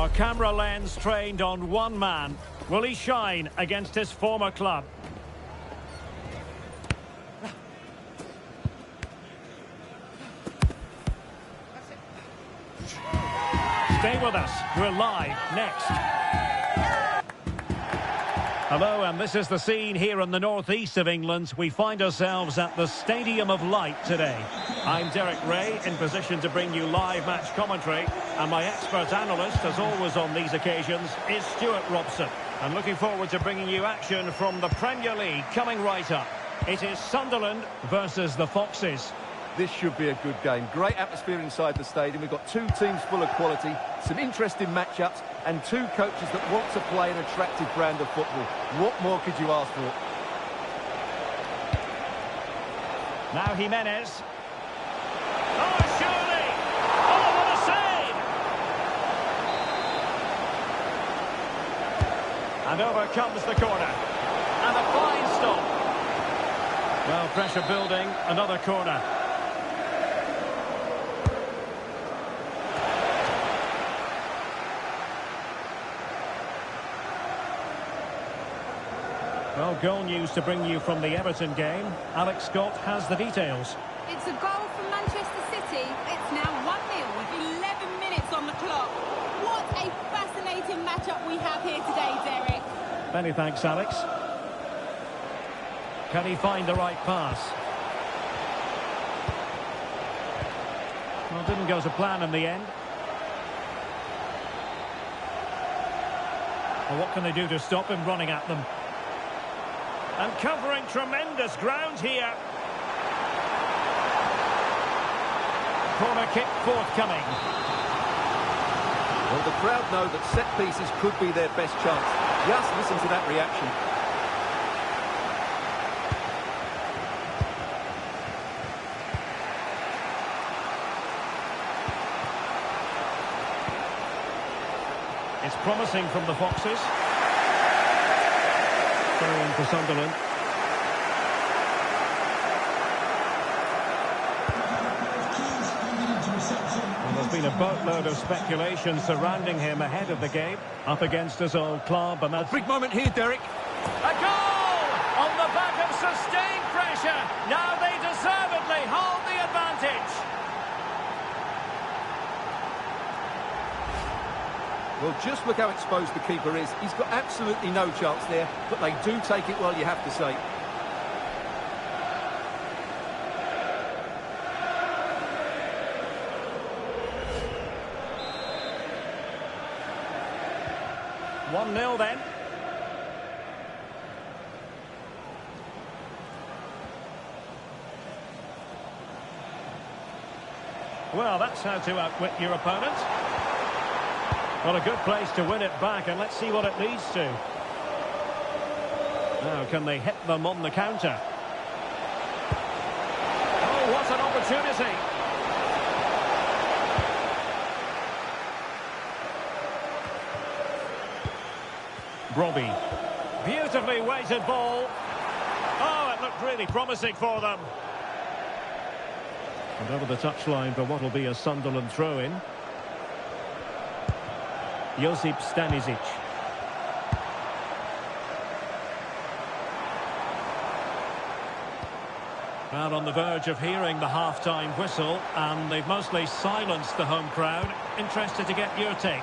Our camera lens trained on one man. Will he shine against his former club? Stay with us. We're live next. Hello, and this is the scene here in the northeast of England. We find ourselves at the Stadium of Light today. I'm Derek Ray, in position to bring you live match commentary, and my expert analyst, as always on these occasions, is Stuart Robson. I'm looking forward to bringing you action from the Premier League coming right up. It is Sunderland versus the Foxes. This should be a good game. Great atmosphere inside the stadium. We've got two teams full of quality, some interesting matchups, and two coaches that want to play an attractive brand of football. What more could you ask for? Now Jimenez. Oh, surely! Oh, what a save! And over comes the corner. And a fine stop. Well, pressure building, another corner. Well, goal news to bring you from the Everton game. Alex Scott has the details. It's a goal for Manchester City. It's now 1-0 with 11 minutes on the clock. What a fascinating matchup we have here today, Derek. Many thanks, Alex. Can he find the right pass? Well, didn't go to plan in the end. Well, what can they do to stop him running at them? And covering tremendous ground here. Corner kick forthcoming. Well, the crowd know that set pieces could be their best chance. Just listen to that reaction. It's promising from the Foxes. Throw-in for Sunderland. Well, there's been a boatload of speculation surrounding him ahead of the game. Up against his old club, and that's... Big moment here, Derek. A goal! On the back of sustained pressure. Now they deservedly hold the advantage. Well, just look how exposed the keeper is. He's got absolutely no chance there, but they do take it well, you have to say. One 0 then. Well, that's how to outwit your opponent. Well, a good place to win it back, and let's see what it leads to. Now, can they hit them on the counter? Oh, what an opportunity! Robbie. Beautifully weighted ball. Oh, it looked really promising for them. And over the touchline for what will be a Sunderland throw-in. Josip Stanisic. Well, on the verge of hearing the half-time whistle, and they've mostly silenced the home crowd. Interested to get your take.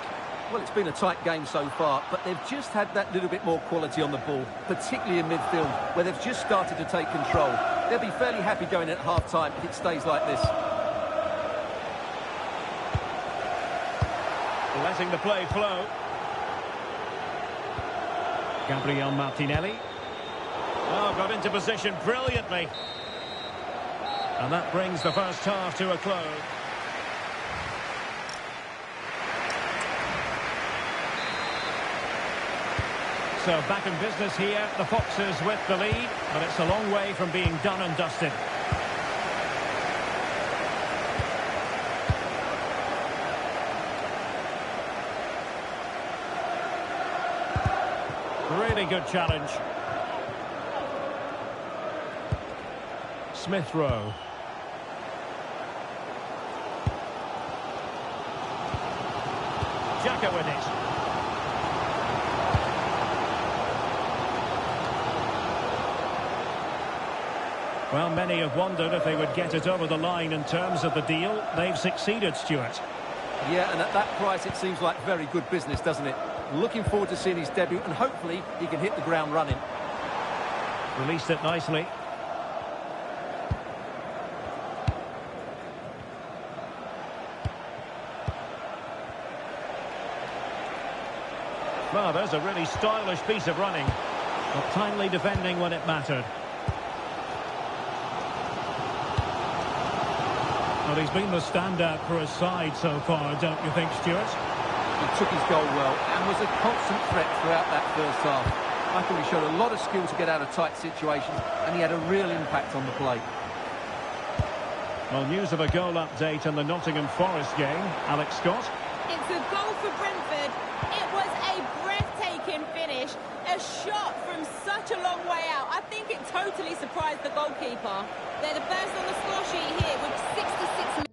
Well, it's been a tight game so far, but they've just had that little bit more quality on the ball, particularly in midfield, where they've just started to take control. They'll be fairly happy going at half-time if it stays like this. Letting the play flow. Gabriel Martinelli. Oh, got into position brilliantly. And that brings the first half to a close. So back in business here, the Foxes with the lead, but it's a long way from being done and dusted. Really good challenge. Smith Rowe. Xhaka with it. Well, many have wondered if they would get it over the line in terms of the deal. They've succeeded, Stuart. Yeah, and at that price it seems like very good business, doesn't it? Looking forward to seeing his debut, and hopefully he can hit the ground running. Released it nicely. Well, there's a really stylish piece of running, but timely defending when it mattered. Well, he's been the standout for his side so far, don't you think, Stuart? He took his goal well and was a constant threat throughout that first half. I thought he showed a lot of skill to get out of tight situations, and he had a real impact on the play. Well, news of a goal update in the Nottingham Forest game. Alex Scott. It's a goal for Brentford. It was a breathtaking finish. A shot from such a long way out. I think it totally surprised the goalkeeper. They're the first on the score sheet here with 66 minutes.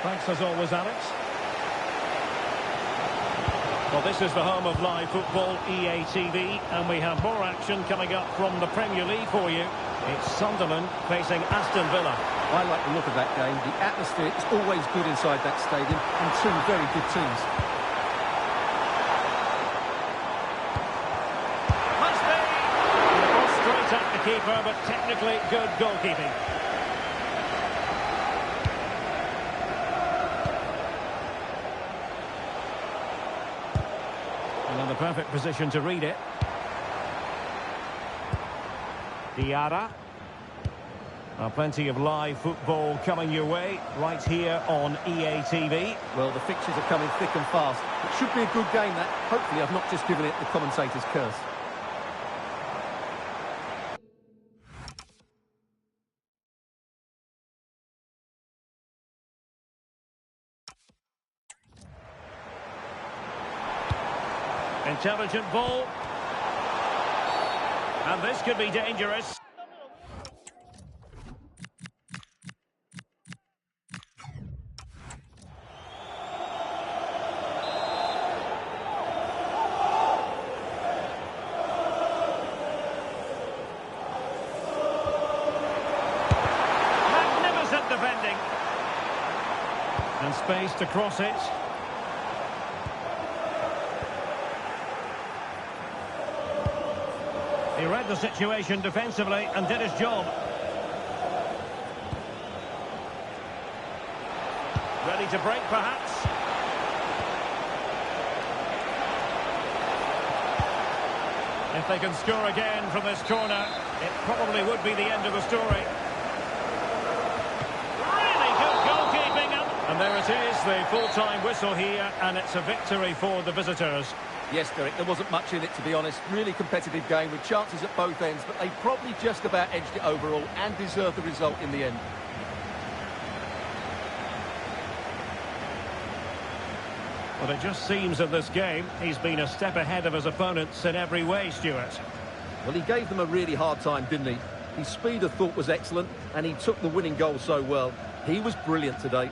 Thanks as always, Alex. Well, this is the home of live football, EA TV, and we have more action coming up from the Premier League for you. It's Sunderland facing Aston Villa. I like the look of that game. The atmosphere is always good inside that stadium, and two very good teams. Must be! Straight at the keeper, but technically good goalkeeping. In the perfect position to read it. Diarra. Plenty of live football coming your way right here on EA TV. Well, the fixtures are coming thick and fast. It should be a good game, that. Hopefully I've not just given it the commentator's curse. Intelligent ball. And this could be dangerous. Magnificent defending. And space to cross it. He read the situation defensively and did his job. Ready to break, perhaps. If they can score again from this corner, it probably would be the end of the story. Really good goalkeeping. And there it is, the full-time whistle here, and it's a victory for the visitors. Yes, Derek, there wasn't much in it, to be honest. Really competitive game with chances at both ends, but they probably just about edged it overall and deserved the result in the end. Well, it just seems in this game he's been a step ahead of his opponents in every way, Stuart. Well, he gave them a really hard time, didn't he? His speed of thought was excellent, and he took the winning goal so well. He was brilliant today.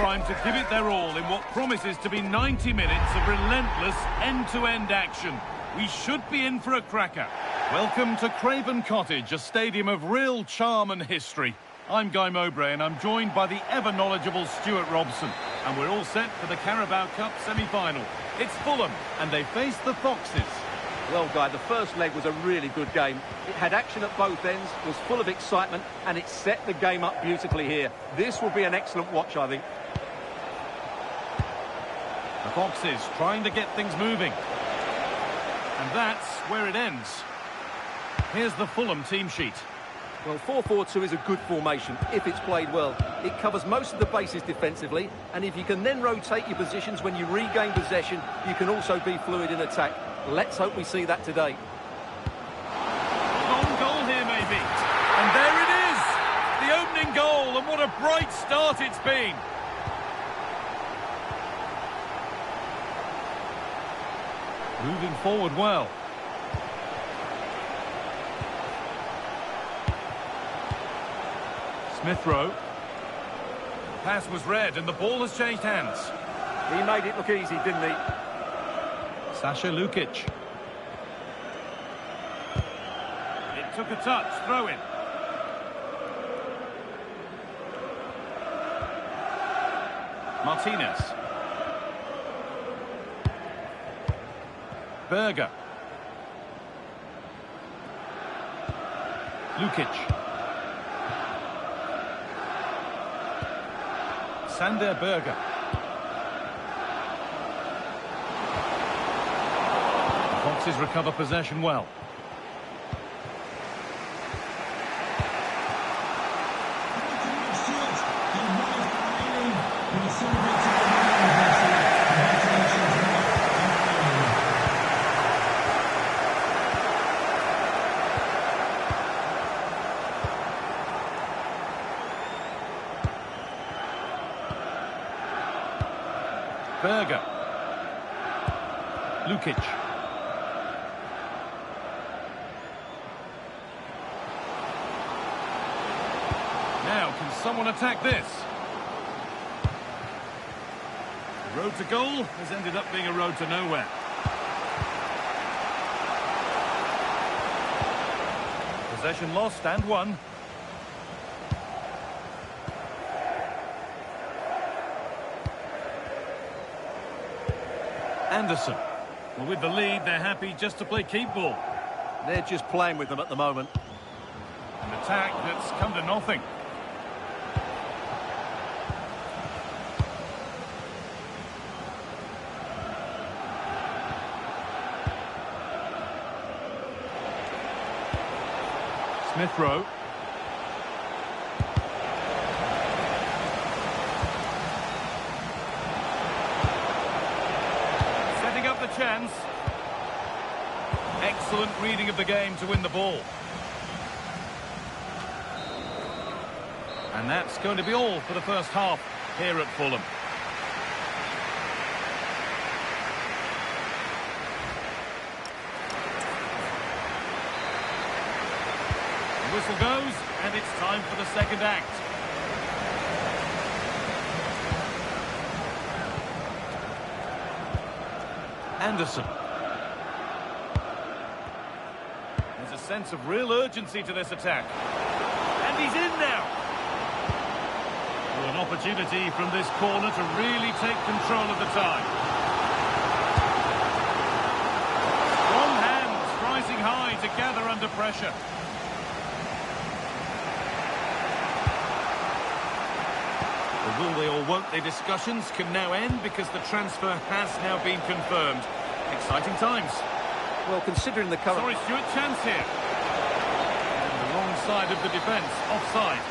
primed to give it their all in what promises to be 90 minutes of relentless end-to-end action. We should be in for a cracker. Welcome to Craven Cottage, a stadium of real charm and history. I'm Guy Mowbray and I'm joined by the ever-knowledgeable Stuart Robson. And we're all set for the Carabao Cup semi-final. It's Fulham and they face the Foxes. Well, Guy, the first leg was a really good game. It had action at both ends, was full of excitement, and it set the game up beautifully here. This will be an excellent watch, I think. The Foxes trying to get things moving. And that's where it ends. Here's the Fulham team sheet. Well, 4-4-2 is a good formation if it's played well. It covers most of the bases defensively, and if you can then rotate your positions when you regain possession, you can also be fluid in attack. Let's hope we see that today. Long goal here, maybe. And there it is! The opening goal, and what a bright start it's been. Moving forward well. Smith Rowe. Pass was read and the ball has changed hands. He made it look easy, didn't he? Sasha Lukic. It took a touch, throw in. Martinez. Berger. Lukic. Sander Berger. Foxes recover possession well. Berger. Lukic. Now, can someone attack this? The road to goal has ended up being a road to nowhere. Possession lost and won. Anderson. Well, with the lead, they're happy just to play keep ball. They're just playing with them at the moment. An attack that's come to nothing. Smith Rowe. Chance. Excellent reading of the game to win the ball. And that's going to be all for the first half here at Fulham. The whistle goes and it's time for the second act. Anderson. There's a sense of real urgency to this attack. And he's in now. Well, an opportunity from this corner to really take control of the time. Strong hands rising high to gather under pressure. The will they or won't they discussions can now end because the transfer has now been confirmed. Exciting times. Well, considering the current... Sorry, Stuart, chance here. And the wrong side of the defence, offside.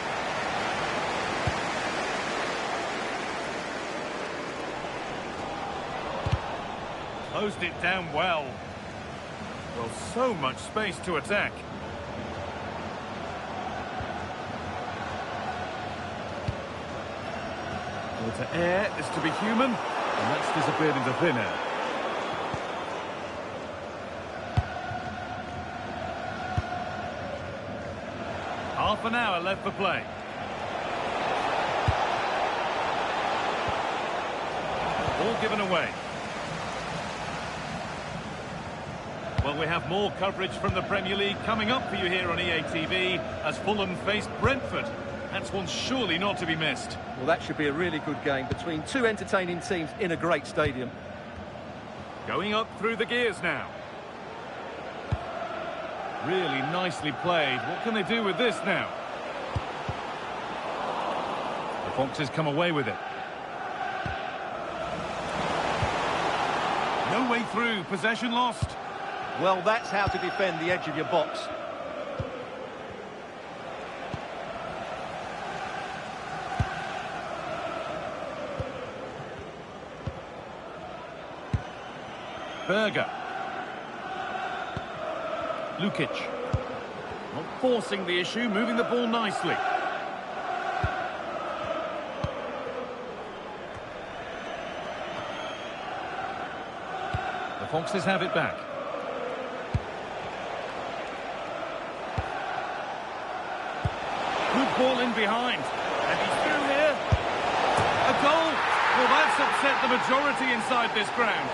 Closed it down well. Well, so much space to attack. Well, to err is to be human, and that's disappeared into thin air. Half an hour left for play. given away. Well, we have more coverage from the Premier League coming up for you here on EA TV as Fulham face Brentford. That's one surely not to be missed. Well, that should be a really good game between two entertaining teams in a great stadium. Going up through the gears now. Really nicely played. What can they do with this now? The Foxes come away with it. No way through. Possession lost. Well, that's how to defend the edge of your box. Berger. Lukic. Not forcing the issue, moving the ball nicely. The Foxes have it back. Good ball in behind. And he's through here. A goal. Well, that's upset the majority inside this ground.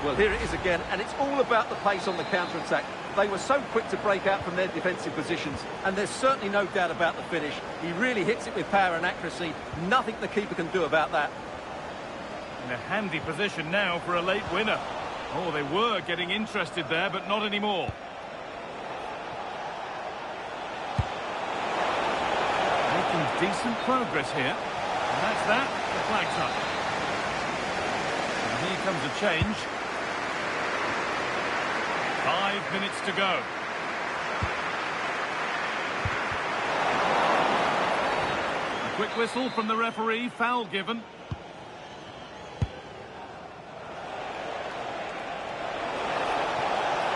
Well, here it is again, and it's all about the pace on the counter-attack. They were so quick to break out from their defensive positions, and there's certainly no doubt about the finish. He really hits it with power and accuracy. Nothing the keeper can do about that. In a handy position now for a late winner. Oh, they were getting interested there, but not anymore. Making decent progress here. And that's that. The flag's up. And here comes a change. 5 minutes to go. A quick whistle from the referee. Foul given.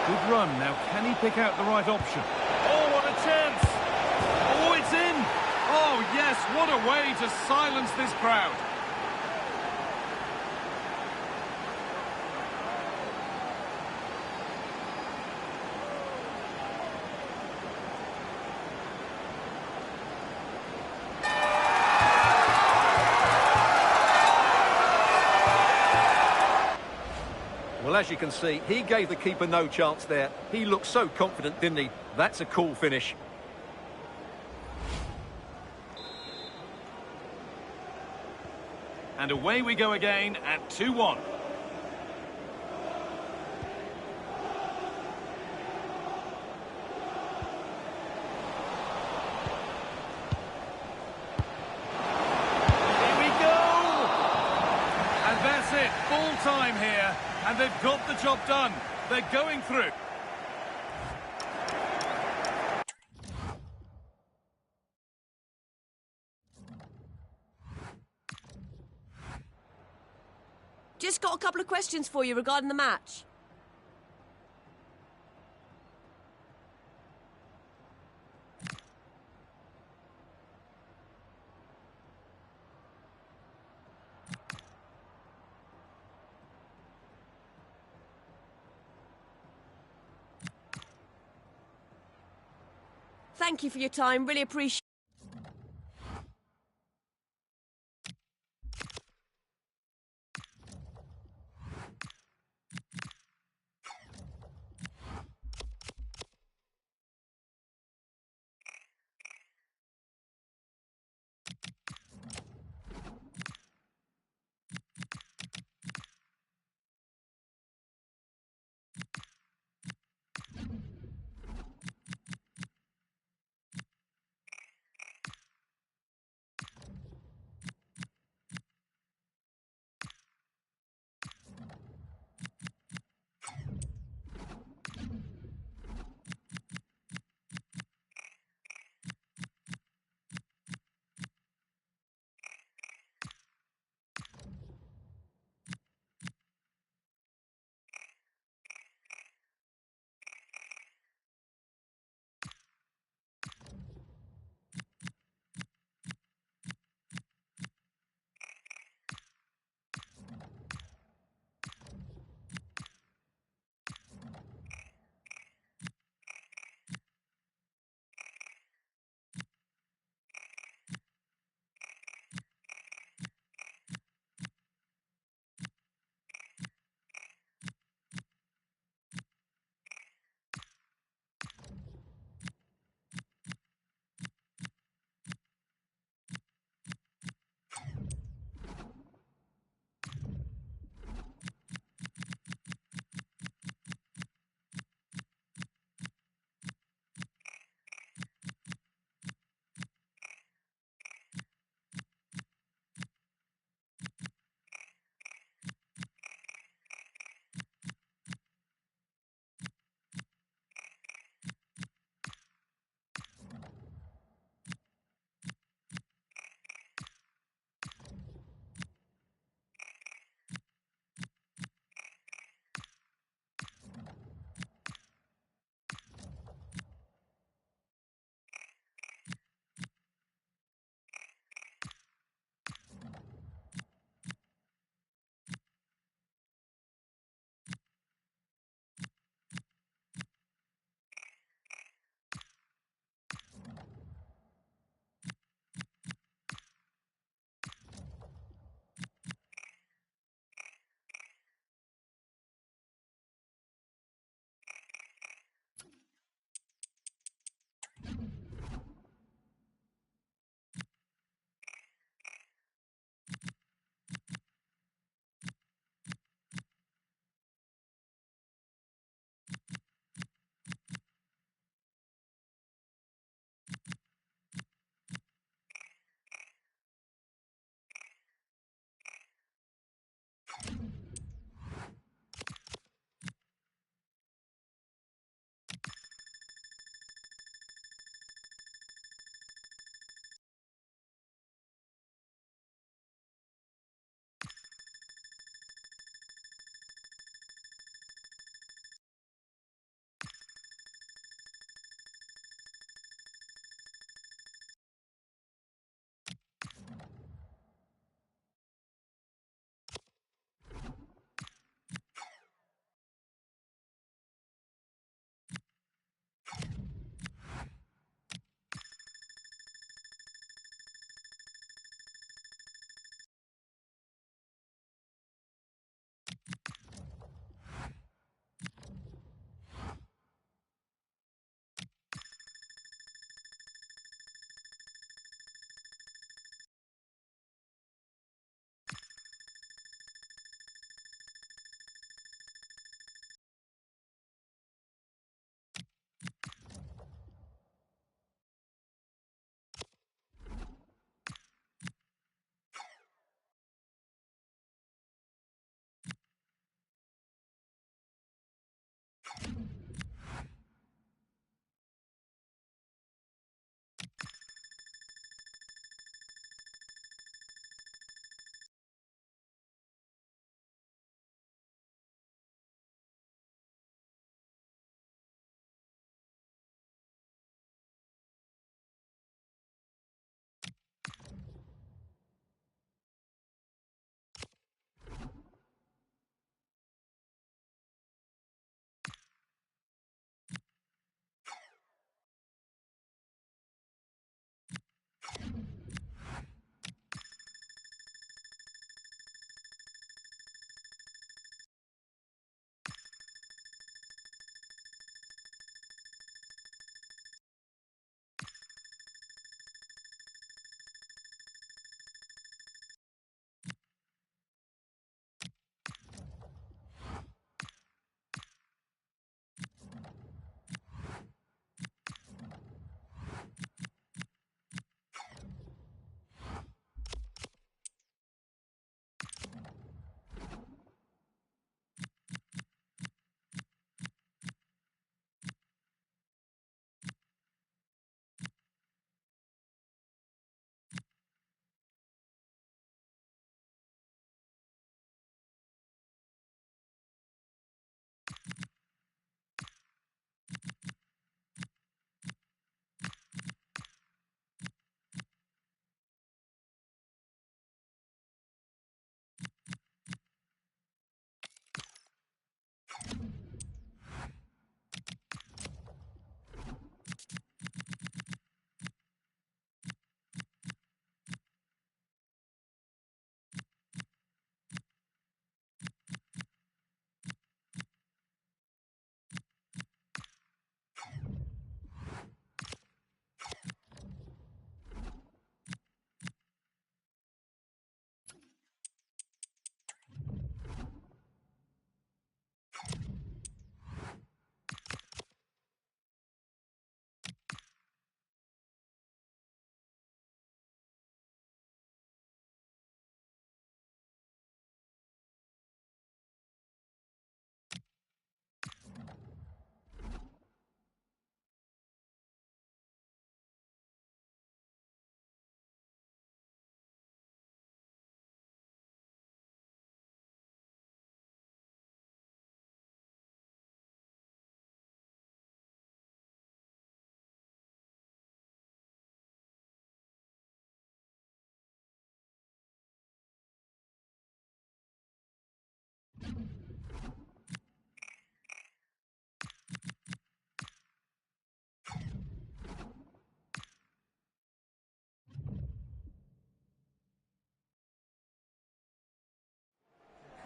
Good run. Now, can he pick out the right option? Oh, what a chance! Oh, it's in! Oh, yes, what a way to silence this crowd. Well, as you can see, he gave the keeper no chance there. He looked so confident, didn't he? That's a cool finish. And away we go again at 2-1. Here we go! And that's it, full time here. And they've got the job done. They're going through. Just got a couple of questions for you regarding the match. Thank you for your time. Really appreciate it.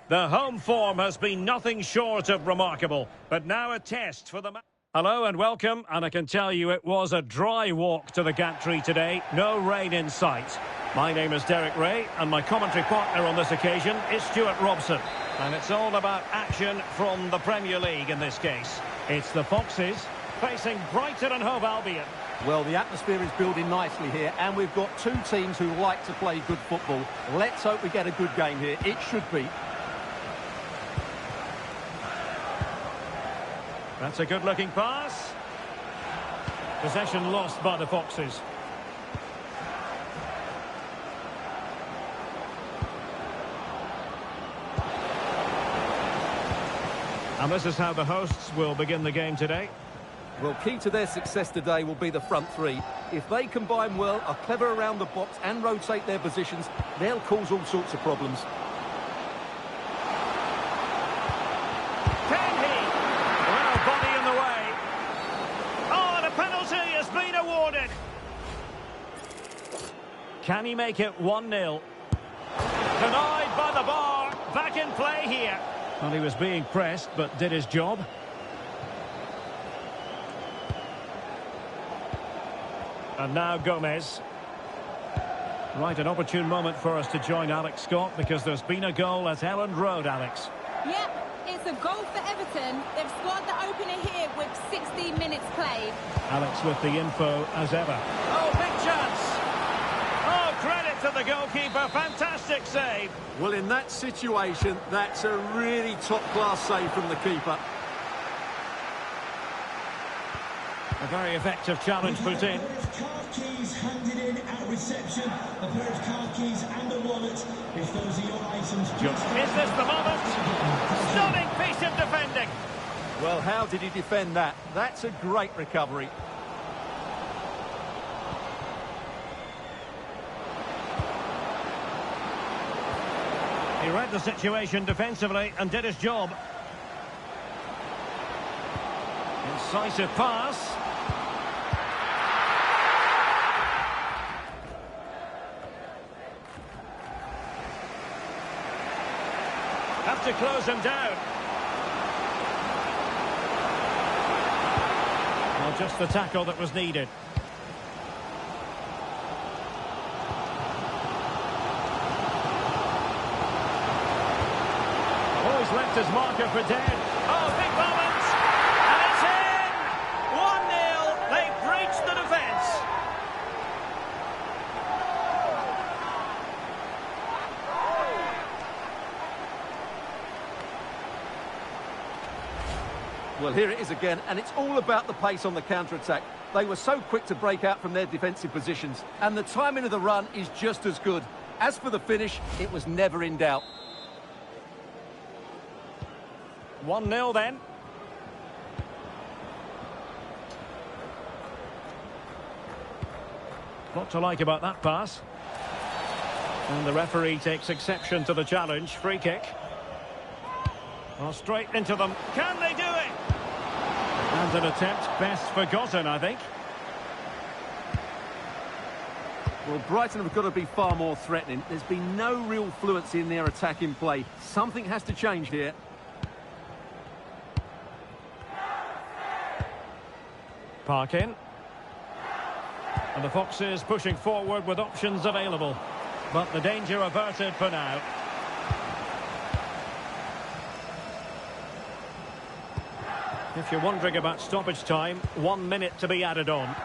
The home form has been nothing short of remarkable, but now a test for the... Hello and welcome, and I can tell you it was a dry walk to the gantry today, no rain in sight. My name is Derek Ray, and my commentary partner on this occasion is Stuart Robson. And it's all about action from the Premier League in this case. It's the Foxes facing Brighton and Hove Albion. Well, the atmosphere is building nicely here, and we've got two teams who like to play good football. Let's hope we get a good game here. It should be. That's a good-looking pass. Possession lost by the Foxes. And this is how the hosts will begin the game today. Well, key to their success today will be the front three. If they combine well, are clever around the box and rotate their positions, they'll cause all sorts of problems. Can he? Well, body in the way. Oh, the penalty has been awarded. Can he make it 1-0? Denied by the bar. Back in play here. Well, he was being pressed, but did his job. And now Gomez. Right, an opportune moment for us to join Alex Scott, because there's been a goal at Elland Road, Alex. Yep, it's a goal for Everton. They've scored the opener here with 16 minutes played. Alex with the info as ever. Oh, big chance. Oh, credit to the goalkeeper. Fantastic save. Well, in that situation, that's a really top-class save from the keeper. A very effective challenge put in. Card keys handed in at reception. A pair of card keys and a wallet. If those are your items, Is this the moment? Stunning piece of defending. Well, how did he defend that? That's a great recovery. He read the situation defensively and did his job. Incisive pass. Have to close him down. Well, just the tackle that was needed. Oh, he's left his marker for dead. Oh, big moment. And it's in! 1-0. They've breached the defence. Well, here it is again, and it's all about the pace on the counter-attack. They were so quick to break out from their defensive positions, and the timing of the run is just as good. As for the finish, it was never in doubt. 1-0 then. What to like about that pass. And the referee takes exception to the challenge. Free kick. Well, straight into them. Can they do it? And an attempt best forgotten, I think. Well, Brighton have got to be far more threatening. There's been no real fluency in their attacking play. Something has to change here. Park in. And the Foxes pushing forward with options available. But the danger averted for now. If you're wondering about stoppage time, 1 minute to be added on.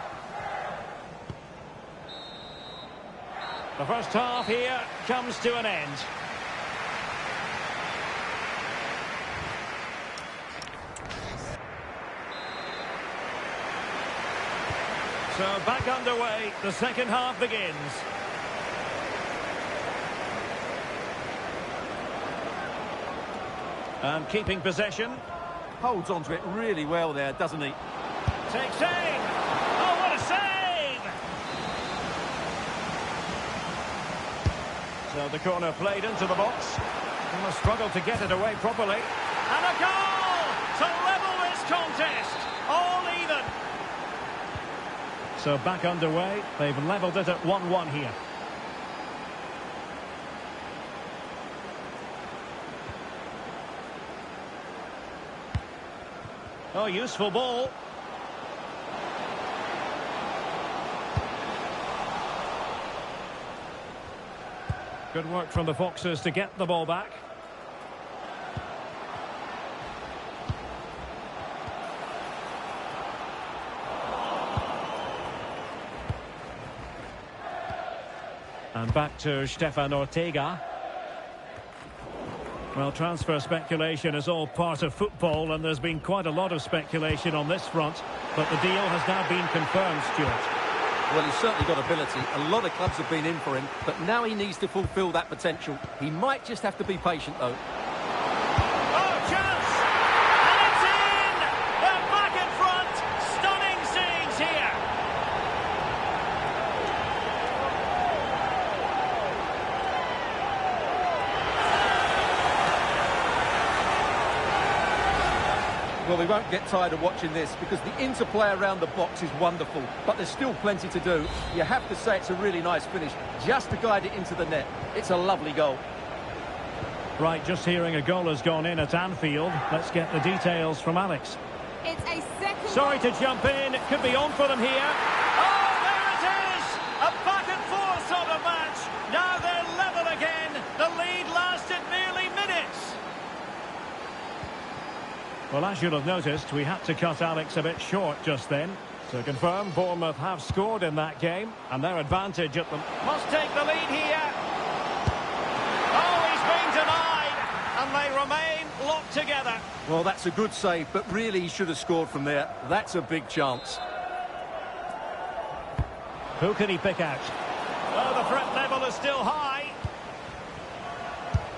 The first half here comes to an end. So back underway, the second half begins. And keeping possession. Holds on to it really well there, doesn't he? Takes aim. Oh, what a save! So the corner played into the box. He must struggle to get it away properly. And a goal to level this contest. All even. So back underway. They've levelled it at 1-1 here. Oh, useful ball. Good work from the Foxes to get the ball back. And back to Stefan Ortega. Well, transfer speculation is all part of football, and there's been quite a lot of speculation on this front, but the deal has now been confirmed, Stuart. Well, he's certainly got ability. A lot of clubs have been in for him, but now he needs to fulfil that potential. He might just have to be patient, though. Oh, chance! And it's in! They're back in front! Stunning scenes here! Well, we won't get tired of watching this because the interplay around the box is wonderful, but there's still plenty to do. You have to say it's a really nice finish, just to guide it into the net. It's a lovely goal. Right, just hearing a goal has gone in at Anfield. Let's get the details from Alex. It's a second... Sorry to jump in. It could be on for them here. Oh, there it is! A back-and-forth sort of match. Now they're level again. The lead lasted merely minutes. Well, as you'll have noticed, we had to cut Alex a bit short just then. To confirm, Bournemouth have scored in that game, and their advantage at the... Must take the lead here. Oh, he's been denied, and they remain locked together. Well, that's a good save, but really he should have scored from there. That's a big chance. Who can he pick out? Oh, the threat level is still high.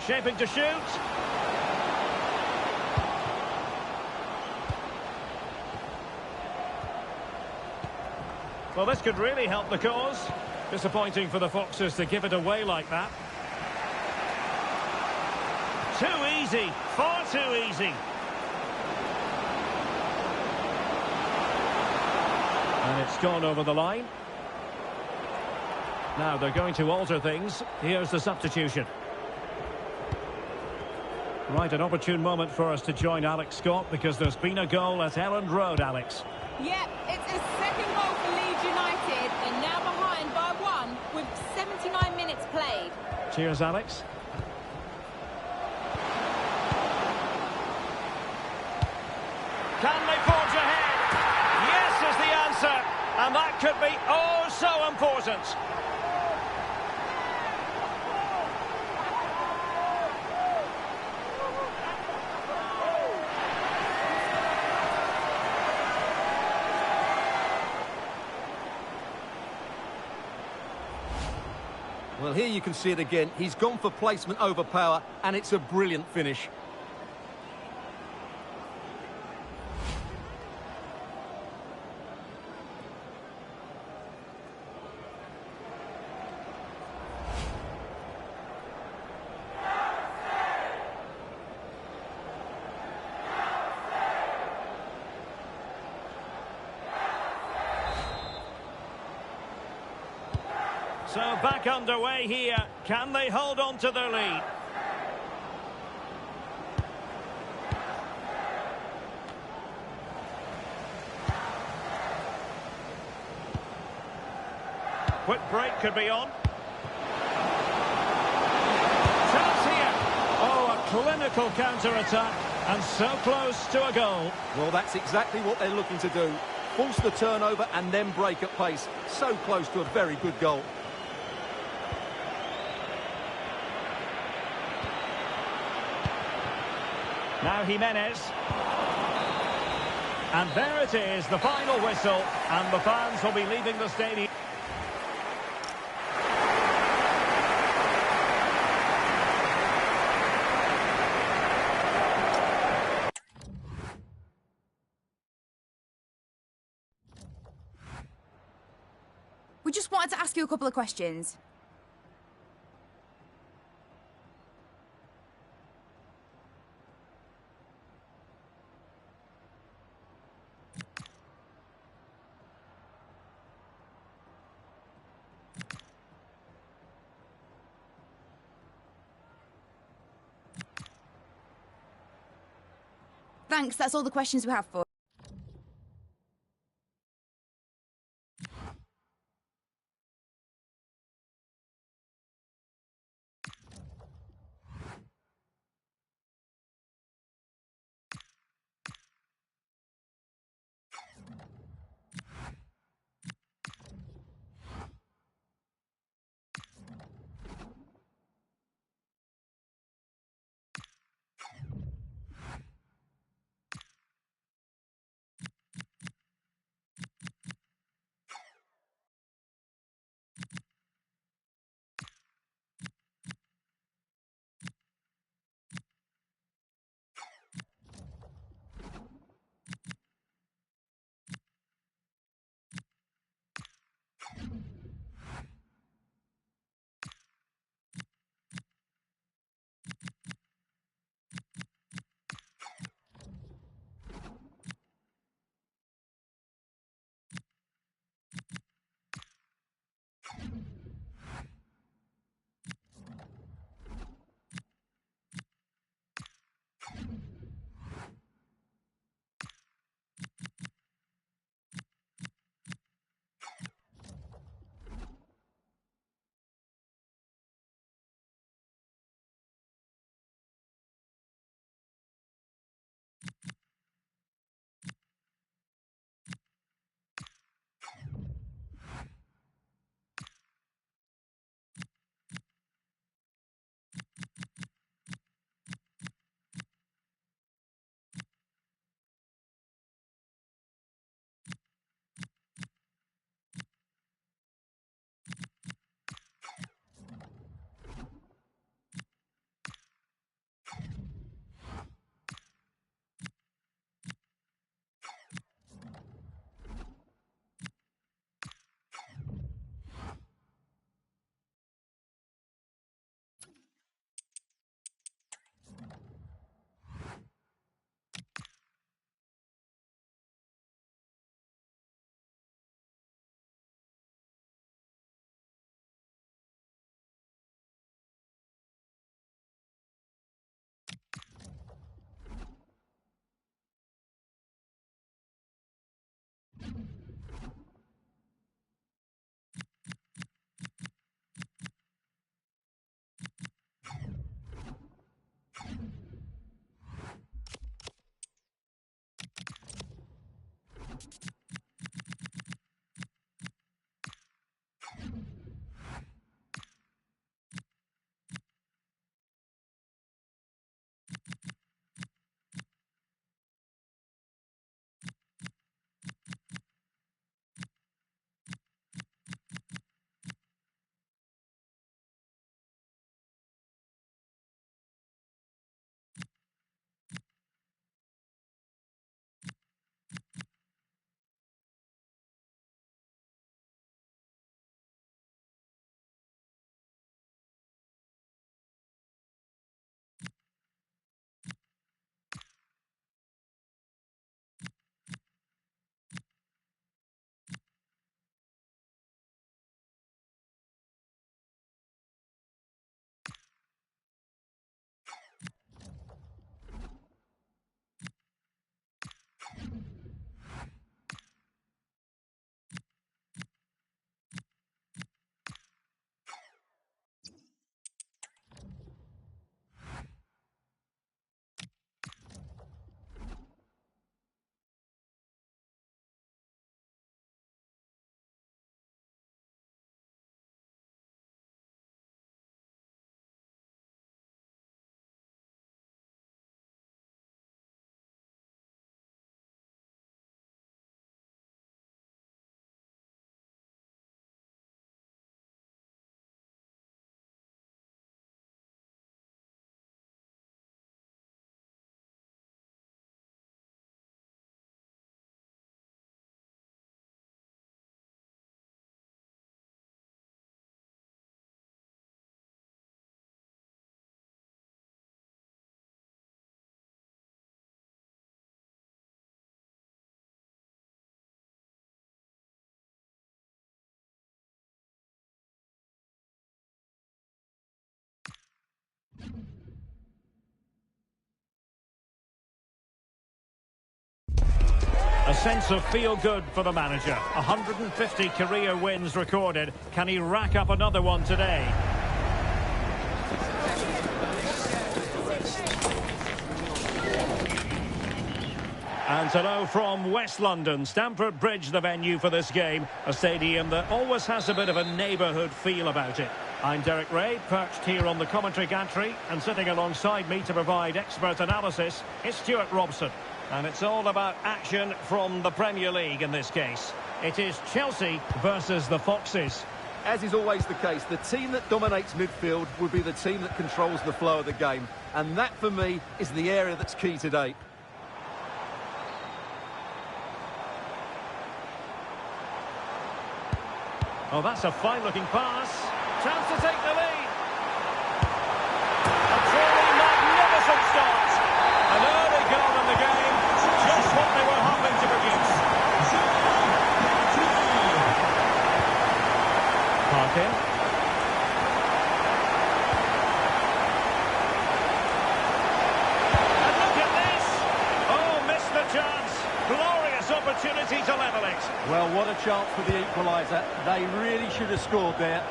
Shaping to shoot. Well, this could really help the cause. Disappointing for the Foxes to give it away like that. Too easy, far too easy. And it's gone over the line. Now they're going to alter things. Here's the substitution. Right, an opportune moment for us to join Alex Scott because there's been a goal at Elland Road, Alex. Yep, it's a second goal for Leeds United. They're now behind by 1 with 79 minutes played. Cheers, Alex. Can they forge ahead? Yes is the answer. And that could be oh so important. Well, here you can see it again. He's gone for placement over power, and it's a brilliant finish. So back underway here. Can they hold on to their lead? Quick break could be on. Chance here. Oh, a clinical counter-attack. And so close to a goal. Well, that's exactly what they're looking to do. Force the turnover and then break at pace. So close to a very good goal. Now Jimenez. And there it is, the final whistle. And the fans will be leaving the stadium. We just wanted to ask you a couple of questions. Thanks, that's all the questions we have for sense of feel-good for the manager. 150 career wins recorded. Can he rack up another one today? And hello from West London. Stamford Bridge, the venue for this game. A stadium that always has a bit of a neighbourhood feel about it. I'm Derek Ray, perched here on the commentary gantry, and sitting alongside me to provide expert analysis is Stuart Robson. And it's all about action from the Premier League in this case. It is Chelsea versus the Foxes. As is always the case, the team that dominates midfield will be the team that controls the flow of the game. And that, for me, is the area that's key today. Oh, that's a fine-looking pass. Chance to take the lead. A truly magnificent start. An early goal in the game. Just what they were hoping to produce. Parkin. And look at this. Oh, missed the chance. Glorious opportunity to level it. Well, what a chance for the equaliser. They really should have scored there.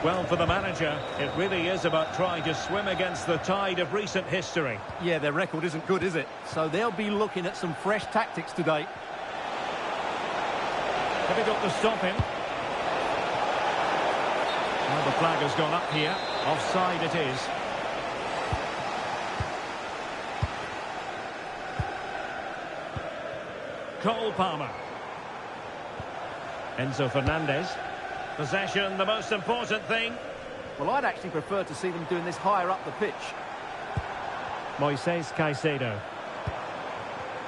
Well, for the manager, it really is about trying to swim against the tide of recent history. Yeah, their record isn't good, is it? So they'll be looking at some fresh tactics today. Difficult to stop him. Well, the flag has gone up here. Offside it is. Cole Palmer. Enzo Fernandez. Possession, the most important thing. Well, I'd actually prefer to see them doing this higher up the pitch. Moises Caicedo.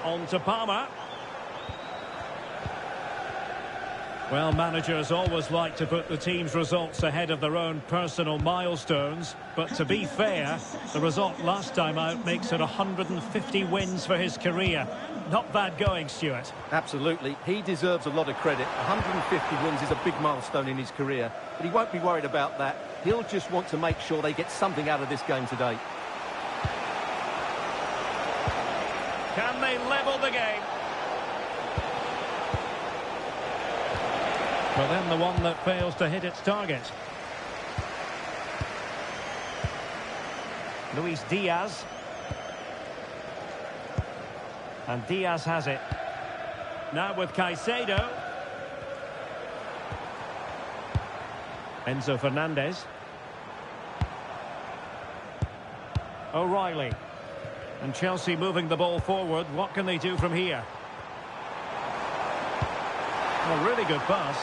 On to Palmer. Well, managers always like to put the team's results ahead of their own personal milestones. But to be fair, the result last time out makes it 150 wins for his career. Not bad going, Stuart. Absolutely. He deserves a lot of credit. 150 wins is a big milestone in his career. But he won't be worried about that. He'll just want to make sure they get something out of this game today. Can they level the game? But then the one that fails to hit its target. Luis Diaz. And Diaz has it. Now with Caicedo. Enzo Fernandez. O'Reilly. And Chelsea moving the ball forward. What can they do from here? A really good pass.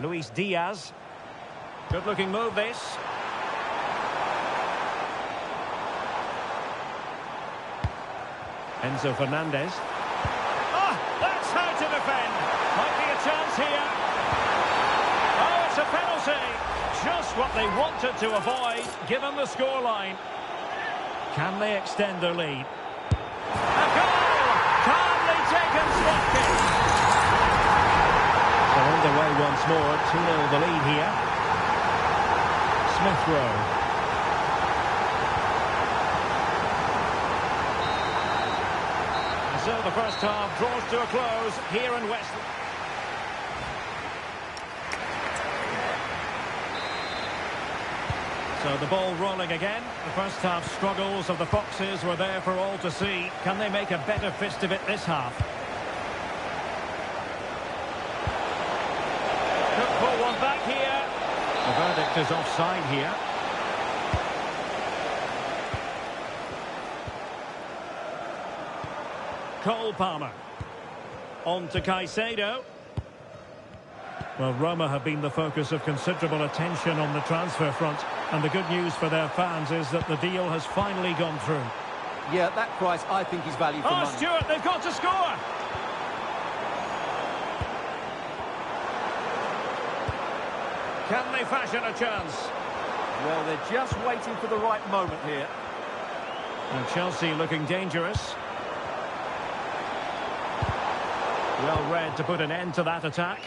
Luis Diaz. Good looking move this. Enzo Fernandez. Ah, that's how to defend. Might be a chance here. Oh, it's a penalty. Just what they wanted to avoid, given the scoreline. Can they extend their lead? A goal! Calmly taken, spot kick. So underway once more, 2-0 the lead here. Smith Rowe. So the first half draws to a close here in West. So the ball rolling again. The first half struggles of the Foxes were there for all to see. Can they make a better fist of it this half? Could pull one back here. The verdict is offside here. Cole Palmer. On to Caicedo. Well, Roma have been the focus of considerable attention on the transfer front. And the good news for their fans is that the deal has finally gone through. Yeah, that price I think is value for money. Oh, Stuart, they've got to score! Can they fashion a chance? Well, they're just waiting for the right moment here. And Chelsea looking dangerous. Well read to put an end to that attack.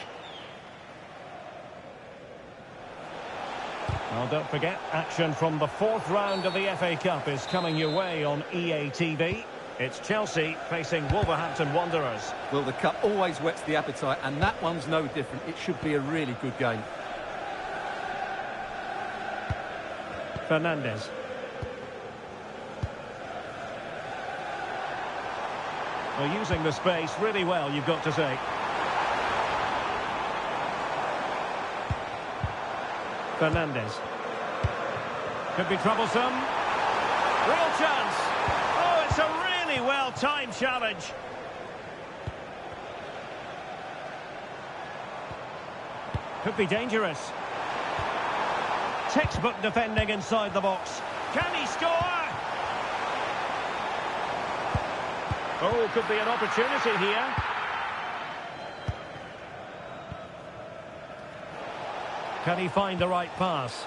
Well, don't forget, action from the fourth round of the FA Cup is coming your way on EA TV. It's Chelsea facing Wolverhampton Wanderers. Well, the cup always whets the appetite, and that one's no different. It should be a really good game. Fernandes. Well, using the space really well, you've got to say. Fernandes. Could be troublesome. Real chance. Oh, it's a really well-timed challenge. Could be dangerous. Textbook defending inside the box. Can he score? Oh, could be an opportunity here. Can he find the right pass?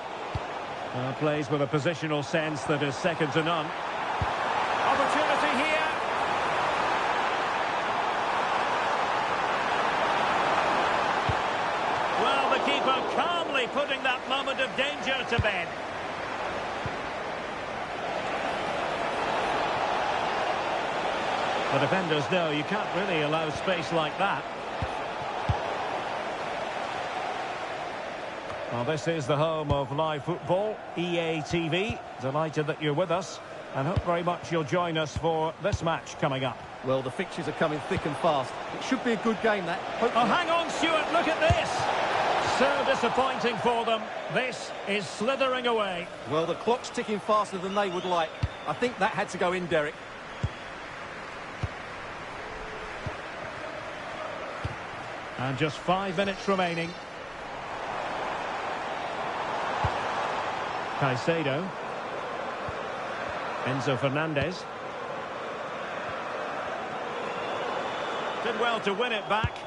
Plays with a positional sense that is second to none. Opportunity here. Well, the keeper calmly putting that moment of danger to bed. The defenders know you can't really allow space like that. Well, this is the home of live football, EA TV. Delighted that you're with us, and hope very much you'll join us for this match coming up. Well, the fixtures are coming thick and fast. It should be a good game, that. Hopefully. Oh, hang on, Stuart, look at this! So disappointing for them. This is slithering away. Well, the clock's ticking faster than they would like. I think that had to go in, Derek. And just 5 minutes remaining. Caicedo. Enzo Fernandez. Did well to win it back.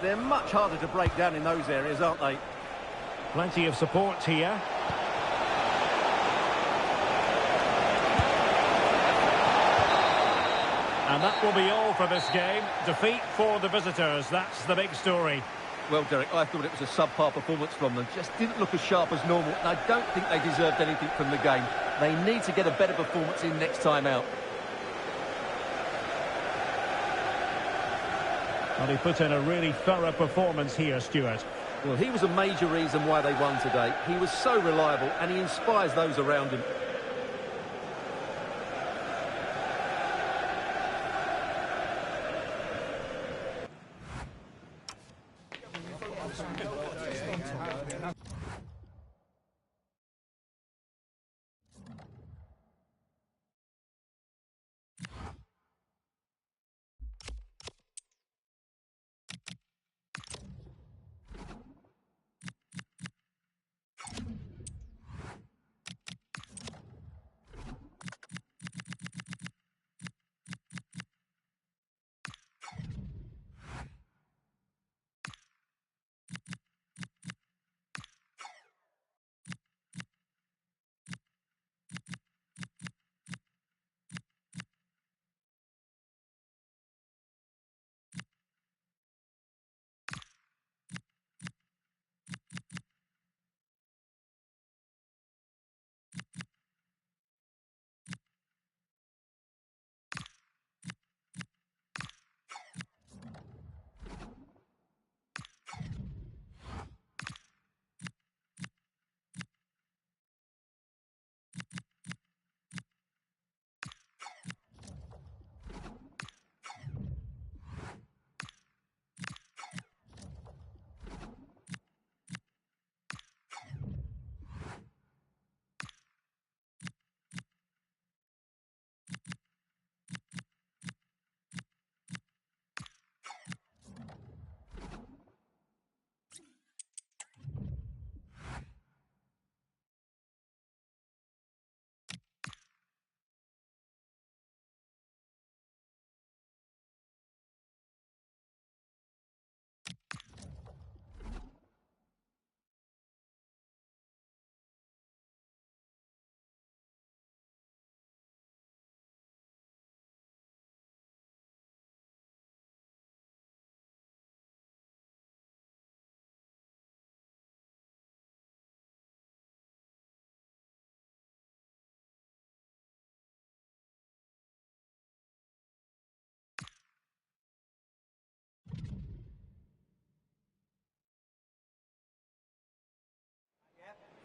They're much harder to break down in those areas, aren't they? Plenty of support here. And that will be all for this game. Defeat for the visitors. That's the big story. Well, Derek, I thought it was a subpar performance from them. Just didn't look as sharp as normal. And I don't think they deserved anything from the game. They need to get a better performance in next time out. Well, he put in a really thorough performance here, Stuart. Well, he was a major reason why they won today. He was so reliable and he inspires those around him.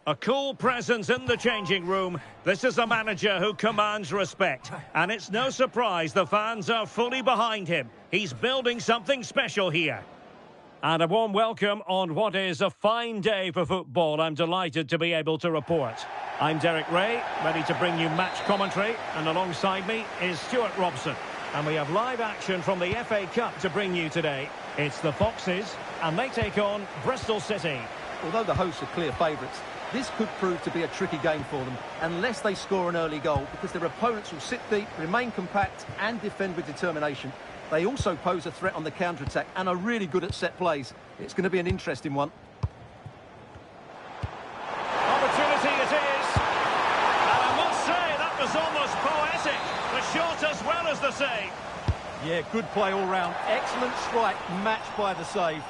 A cool presence in the changing room. This is a manager who commands respect. And it's no surprise the fans are fully behind him. He's building something special here. And a warm welcome on what is a fine day for football. I'm delighted to be able to report. I'm Derek Ray, ready to bring you match commentary. And alongside me is Stuart Robson. And we have live action from the FA Cup to bring you today. It's the Foxes, and they take on Bristol City. Although the hosts are clear favourites, this could prove to be a tricky game for them, unless they score an early goal, because their opponents will sit deep, remain compact and defend with determination. They also pose a threat on the counter-attack and are really good at set plays. It's going to be an interesting one. Opportunity it is. And I must say, that was almost poetic. The shot as well as the save. Yeah, good play all round. Excellent strike, matched by the save.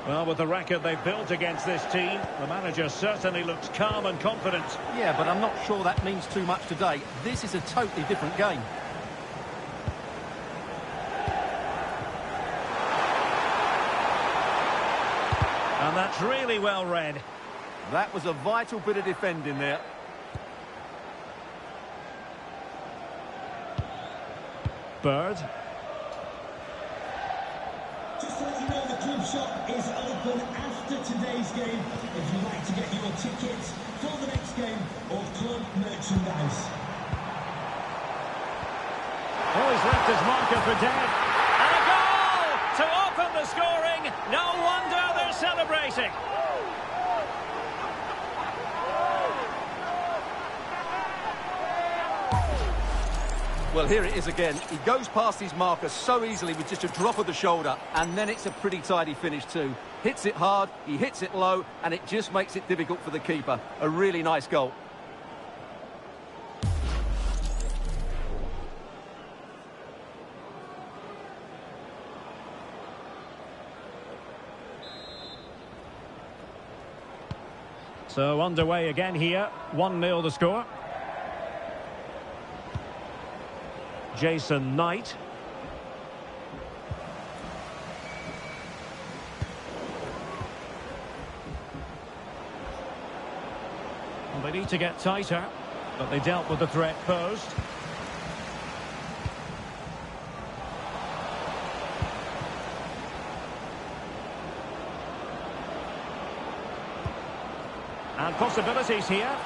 Well, with the record they've built against this team, the manager certainly looks calm and confident. Yeah, but I'm not sure that means too much today. This is a totally different game. And that's really well read. That was a vital bit of defending there. Bird. Just to let you know, the club shop is open after today's game if you'd like to get your tickets for the next game or club merchandise. Oh, he's left his marker for dead. And a goal to open the scoring. No wonder they're celebrating. Well, here it is again. He goes past his marker so easily with just a drop of the shoulder, and then it's a pretty tidy finish too. Hits it hard, he hits it low, and it just makes it difficult for the keeper. A really nice goal. So underway again here. 1-0 the score. Jason Knight. Well, they need to get tighter, but they dealt with the threat posed. And possibilities here.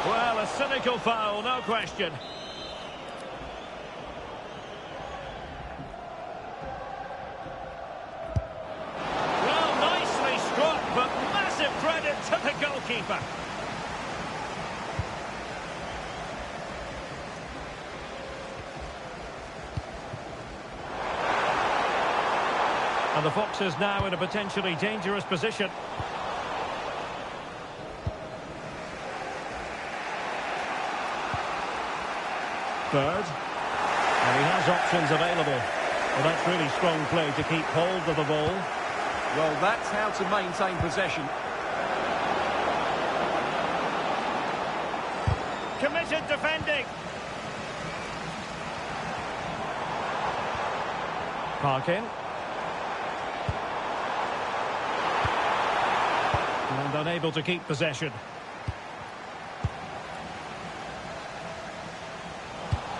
Well, a cynical foul, no question. Well, nicely struck, but massive credit to the goalkeeper. And the Foxes now in a potentially dangerous position. Bird. And he has options available. Well, that's really strong play to keep hold of the ball. Well, that's how to maintain possession. Committed defending. Parkin. And unable to keep possession.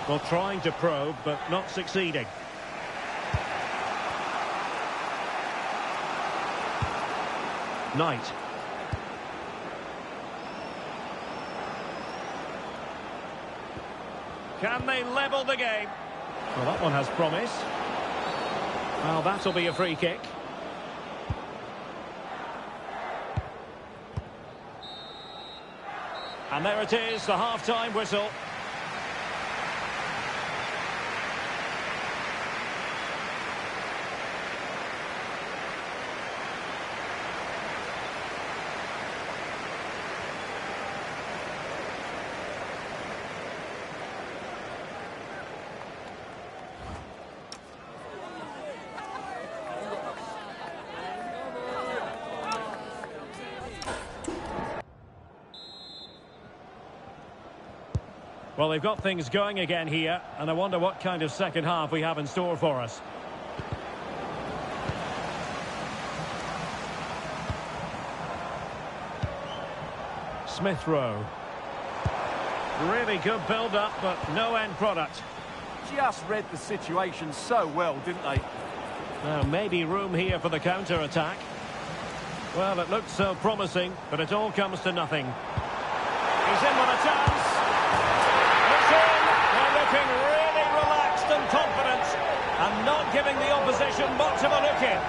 Well, trying to probe, but not succeeding. Knight. Can they level the game? Well, that one has promise. Well, that'll be a free kick. And there it is, the half-time whistle. Well, they've got things going again here, and I wonder what kind of second half we have in store for us. Smith Rowe. Really good build-up, but no end product. Just read the situation so well, didn't they? Now, maybe room here for the counter-attack. Well, it looked so promising, but it all comes to nothing. He's in with a chance. It's in. They're looking really relaxed and confident, and not giving the opposition much of a look in.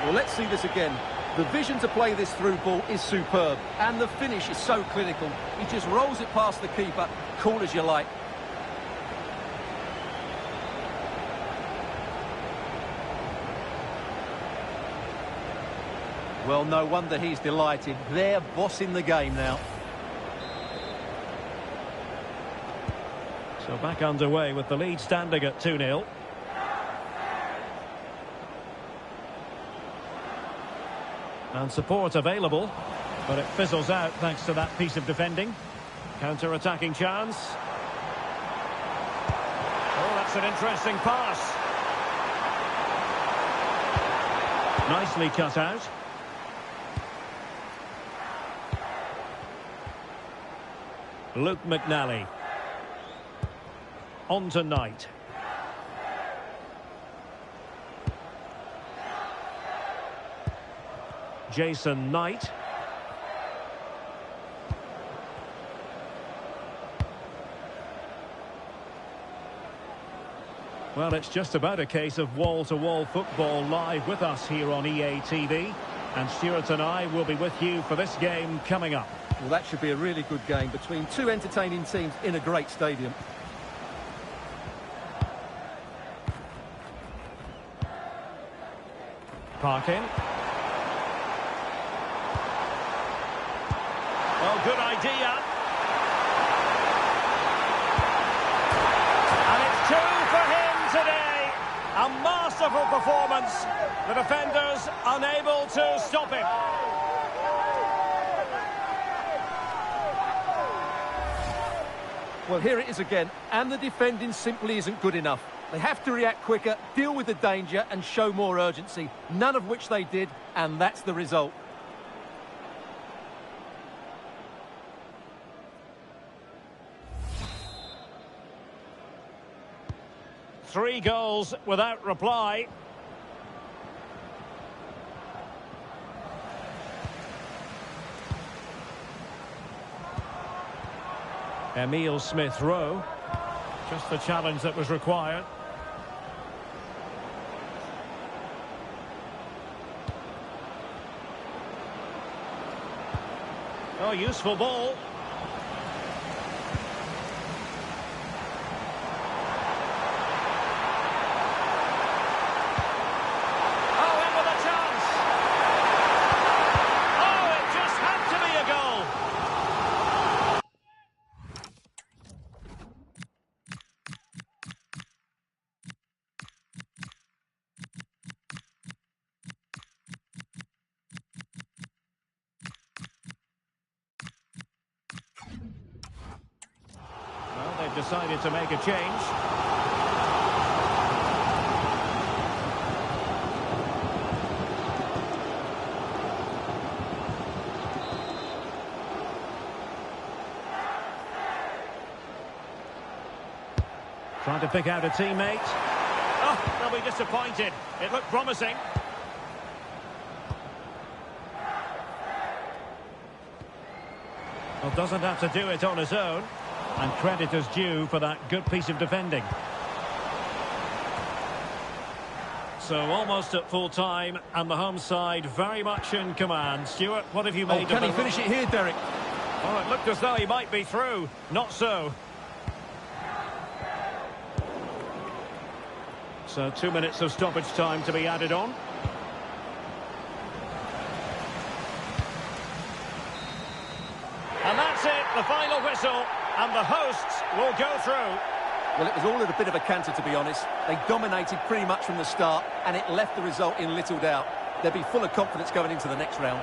Well, let's see this again. The vision to play this through ball is superb, and the finish is so clinical. He just rolls it past the keeper, cool as you like. Well, no wonder he's delighted. They're bossing the game now. So back underway with the lead standing at 2-0. And support available, but it fizzles out thanks to that piece of defending. Counter-attacking chance. Oh, that's an interesting pass. Nicely cut out. Luke McNally. On to Knight. Jason Knight. Well, it's just about a case of wall-to-wall football live with us here on EA TV. And Stuart and I will be with you for this game coming up. Well, that should be a really good game between two entertaining teams in a great stadium. Parkin. Well, good idea. And it's two for him today. A masterful performance. The defenders unable to stop him. Well, here it is again, and the defending simply isn't good enough. They have to react quicker, deal with the danger, and show more urgency, none of which they did, and that's the result. Three goals without reply. Emile Smith Rowe. Just the challenge that was required. Oh, useful ball. Oh, in with a chance. Oh, it just had to be a goal. Well, they've decided to make a change. Trying to pick out a teammate. Oh, they'll be disappointed. It looked promising. Well, doesn't have to do it on his own. And credit is due for that good piece of defending. So almost at full time, and the home side very much in command. Stuart, what have you made of Can he finish it here, Derek? Oh, it looked as though he might be through. Not so. So 2 minutes of stoppage time to be added on. And that's it, the final whistle, and the hosts will go through. Well, it was all at a bit of a canter, to be honest. They dominated pretty much from the start, and it left the result in little doubt. They'll be full of confidence going into the next round.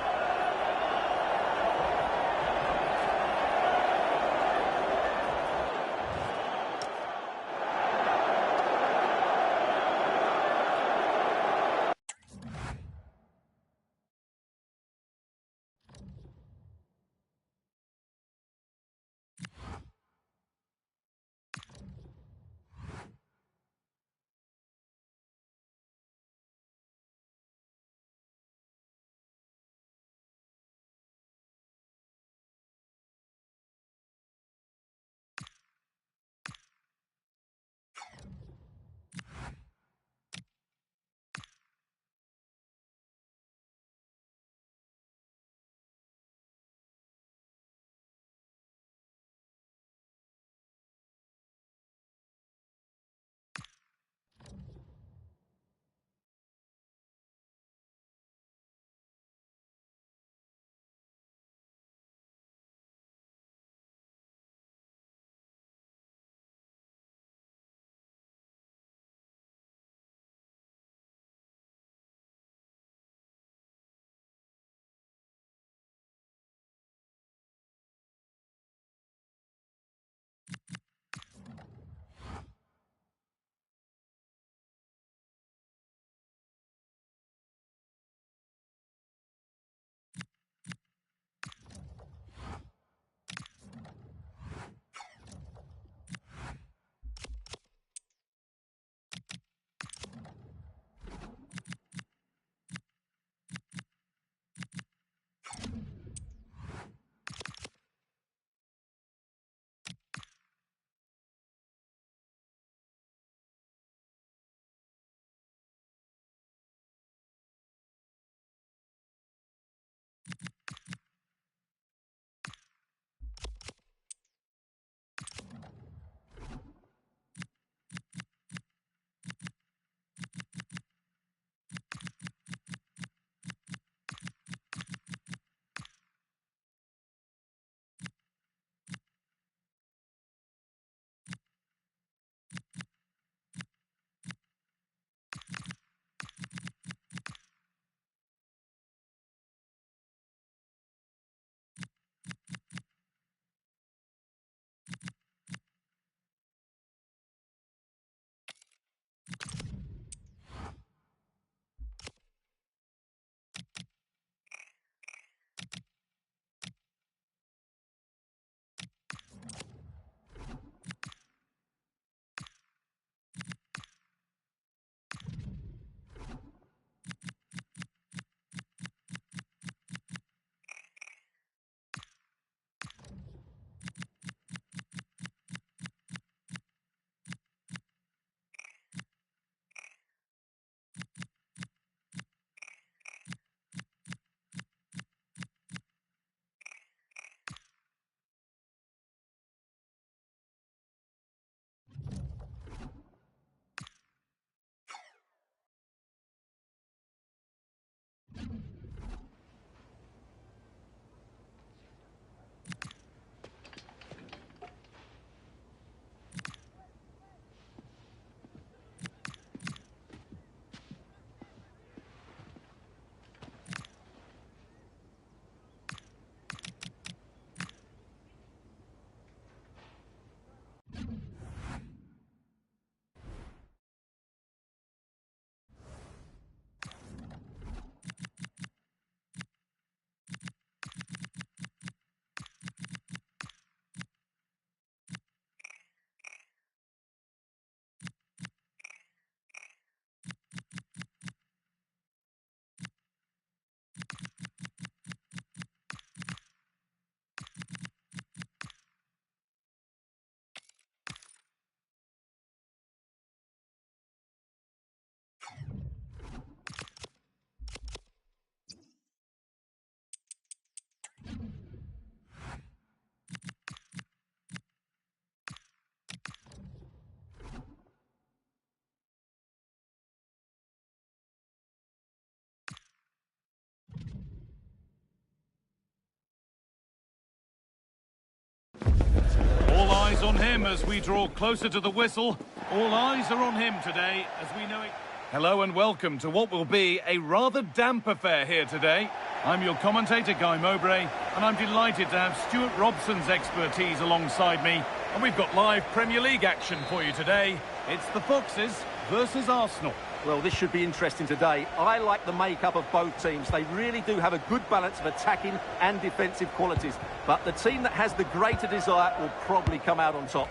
on him as we draw closer to the whistle. All eyes are on him today as we know it. Hello and welcome to what will be a rather damp affair here today. I'm your commentator, Guy Mowbray, and I'm delighted to have Stuart Robson's expertise alongside me. And we've got live Premier League action for you today. It's the Foxes versus Arsenal. Well, this should be interesting today. I like the makeup of both teams. They really do have a good balance of attacking and defensive qualities. But the team that has the greater desire will probably come out on top.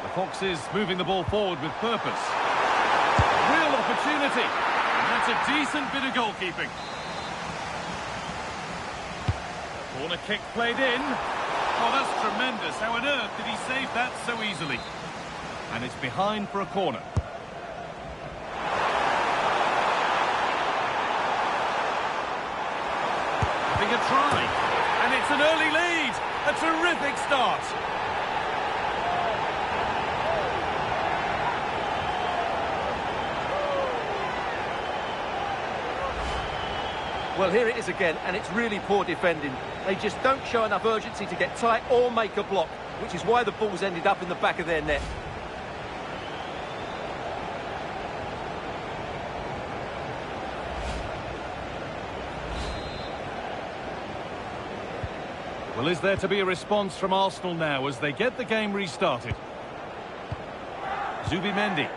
The Foxes moving the ball forward with purpose. Real opportunity. And that's a decent bit of goalkeeping. Corner kick played in. Oh, that's tremendous. How on earth did he save that so easily? And it's behind for a corner. Having a try. And it's an early lead. A terrific start. Well, here it is again, and it's really poor defending. They just don't show enough urgency to get tight or make a block, which is why the ball's ended up in the back of their net. Well, is there to be a response from Arsenal now as they get the game restarted? Zubimendi.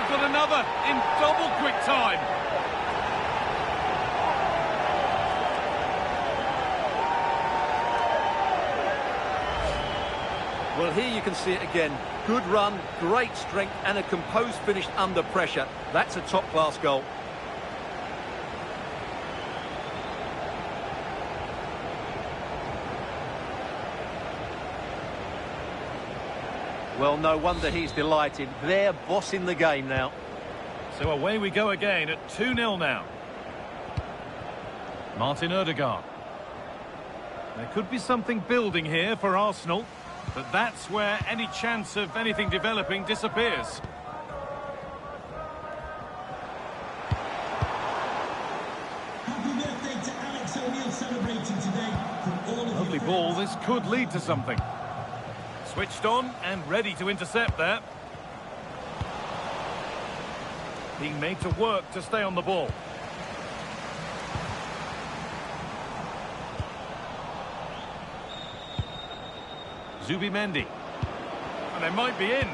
Got another in double quick time. Well, here you can see it again. Good run, great strength, and a composed finish under pressure. That's a top-class goal. Well, no wonder he's delighted. They're bossing the game now. So away we go again at 2-0 now. Martin Odegaard. There could be something building here for Arsenal, but that's where any chance of anything developing disappears. Happy birthday to Alex O'Neill celebrating today. From all of Lovely your ball, friends. this could lead to something. Switched on and ready to intercept there. Being made to work to stay on the ball. Zubimendi. And they might be in.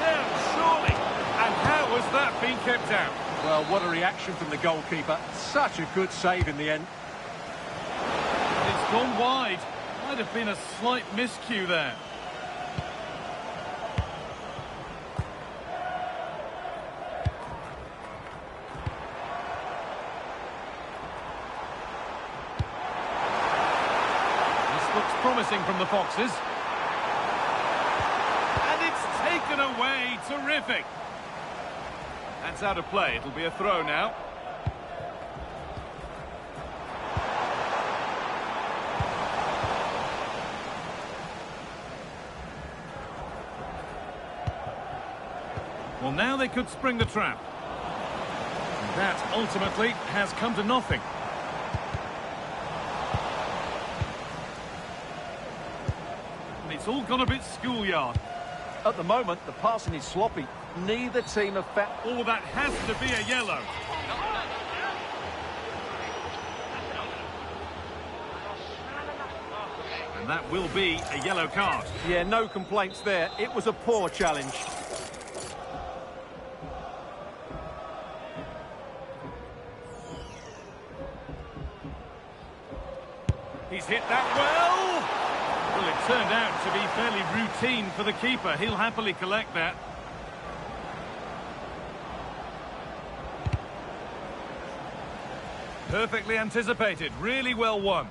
Now, surely. And how has that been kept out? Well, what a reaction from the goalkeeper. Such a good save in the end. It's gone wide. Might have been a slight miscue there. This looks promising from the Foxes. And it's taken away. Terrific. That's out of play. It'll be a throw now. Well, now they could spring the trap. And that ultimately has come to nothing. And it's all gone a bit schoolyard. At the moment, the passing is sloppy. Neither team have found... Oh, that has to be a yellow. And that will be a yellow card. Yeah, no complaints there. It was a poor challenge. He's hit that well. Well, it turned out to be fairly routine for the keeper. He'll happily collect that. Perfectly anticipated. Really well won.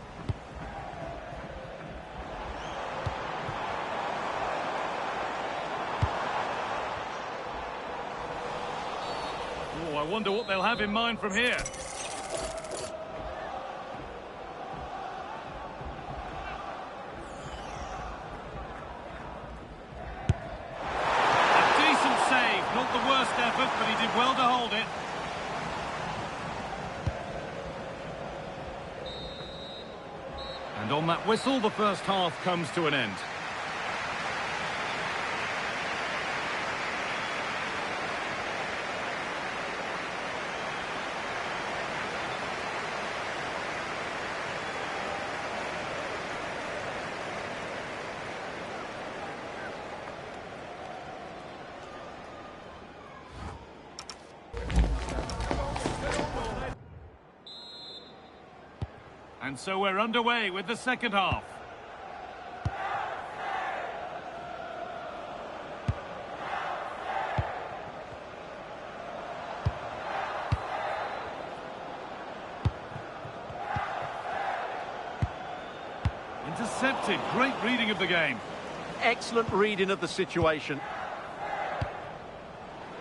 Oh, I wonder what they'll have in mind from here. A decent save, not the worst effort, but he did well to hold it. And on that whistle, the first half comes to an end. And so we're underway with the second half. Intercepted. Great reading of the game. Excellent reading of the situation.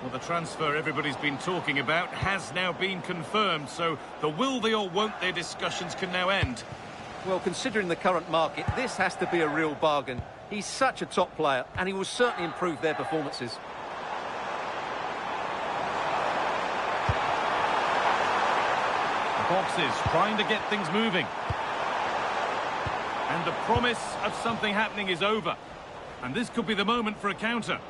Well, the transfer everybody's been talking about has now been confirmed, so the will they or won't they discussions can now end. Well, considering the current market, this has to be a real bargain. He's such a top player, and he will certainly improve their performances. The boxes trying to get things moving. And the promise of something happening is over. And this could be the moment for a counter.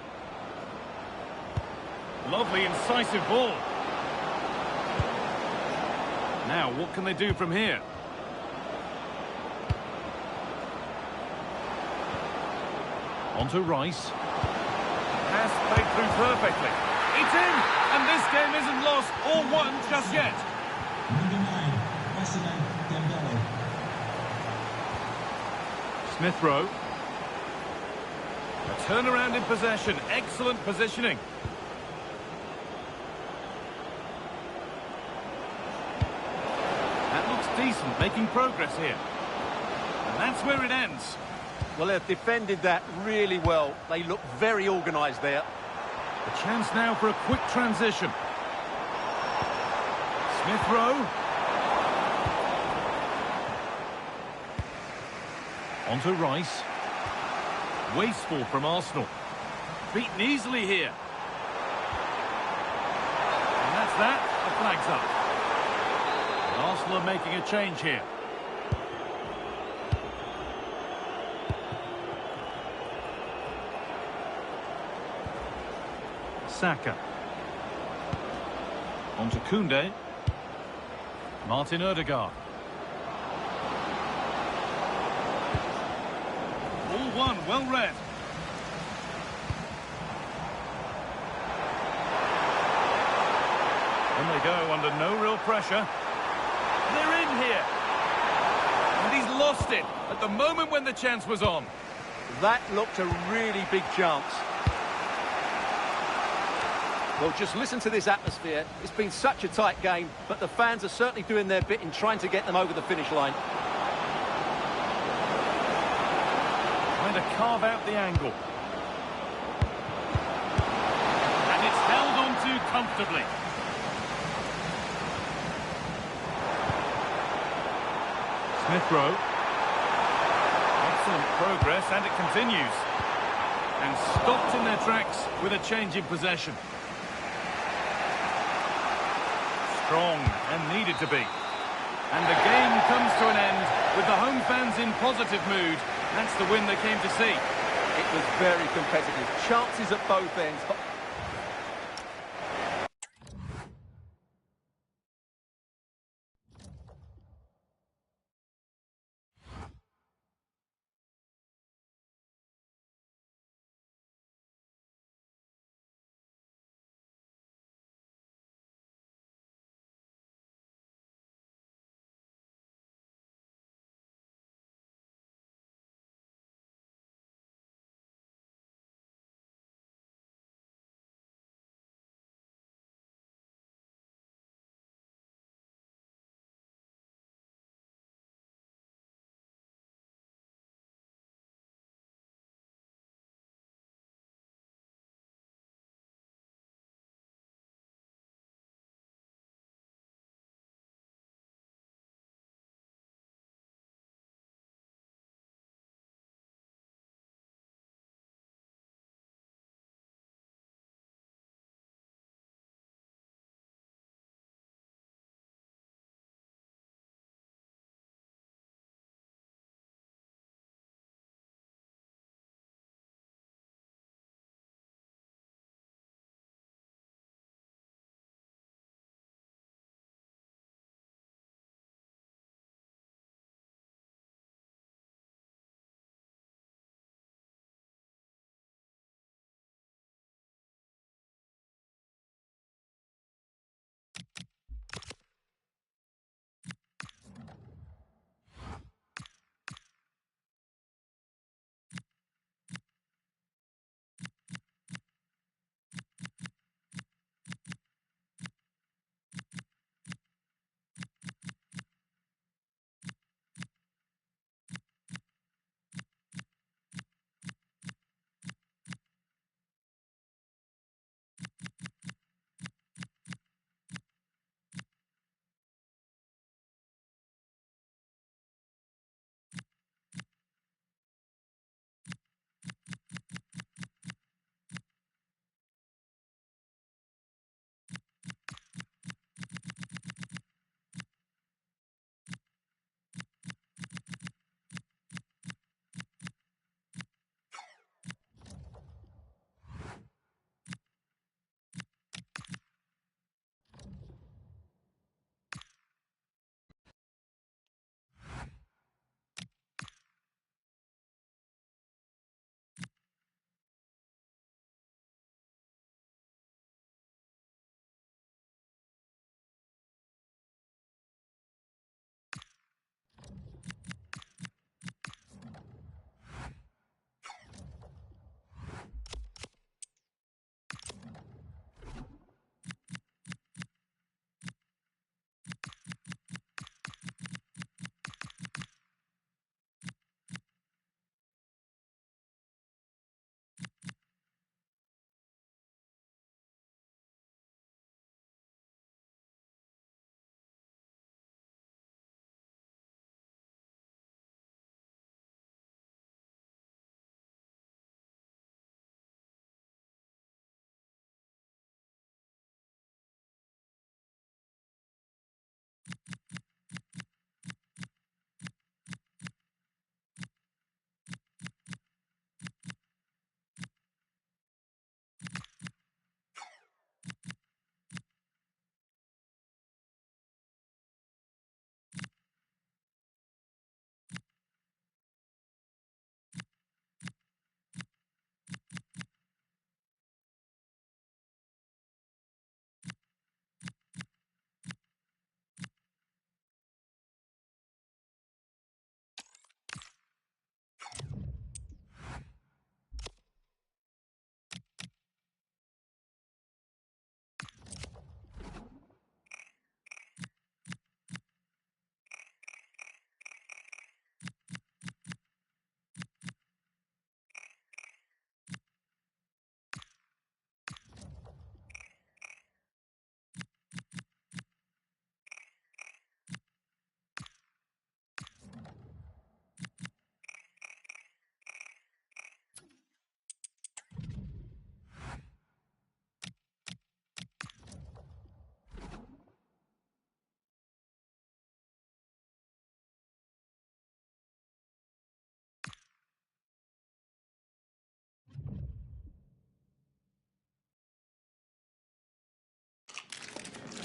Lovely, incisive ball. Now, what can they do from here? On to Rice. Pass played through perfectly. It's in! And this game isn't lost or won just yet. Number 9, Wesseman Dembele. Smith Rowe. A turnaround in possession. Excellent positioning. That looks decent, making progress here. And that's where it ends. Well, they've defended that really well. They look very organised there. A chance now for a quick transition. Smith Rowe. On to Rice. Wasteful from Arsenal. Beaten easily here. And that's that. The flag's up. And Arsenal are making a change here. Saka. On to Koundé. Martin Odegaard. All one, well read. And they go under no real pressure. They're in here. And he's lost it at the moment when the chance was on. That looked a really big chance. Well, just listen to this atmosphere. It's been such a tight game, but the fans are certainly doing their bit in trying to get them over the finish line. Trying to carve out the angle. And it's held on to comfortably. Smith Rowe. Excellent progress, and it continues. And stopped in their tracks with a change in possession. Strong and needed to be. And the game comes to an end with the home fans in positive mood. That's the win they came to see. It was very competitive. Chances at both ends, but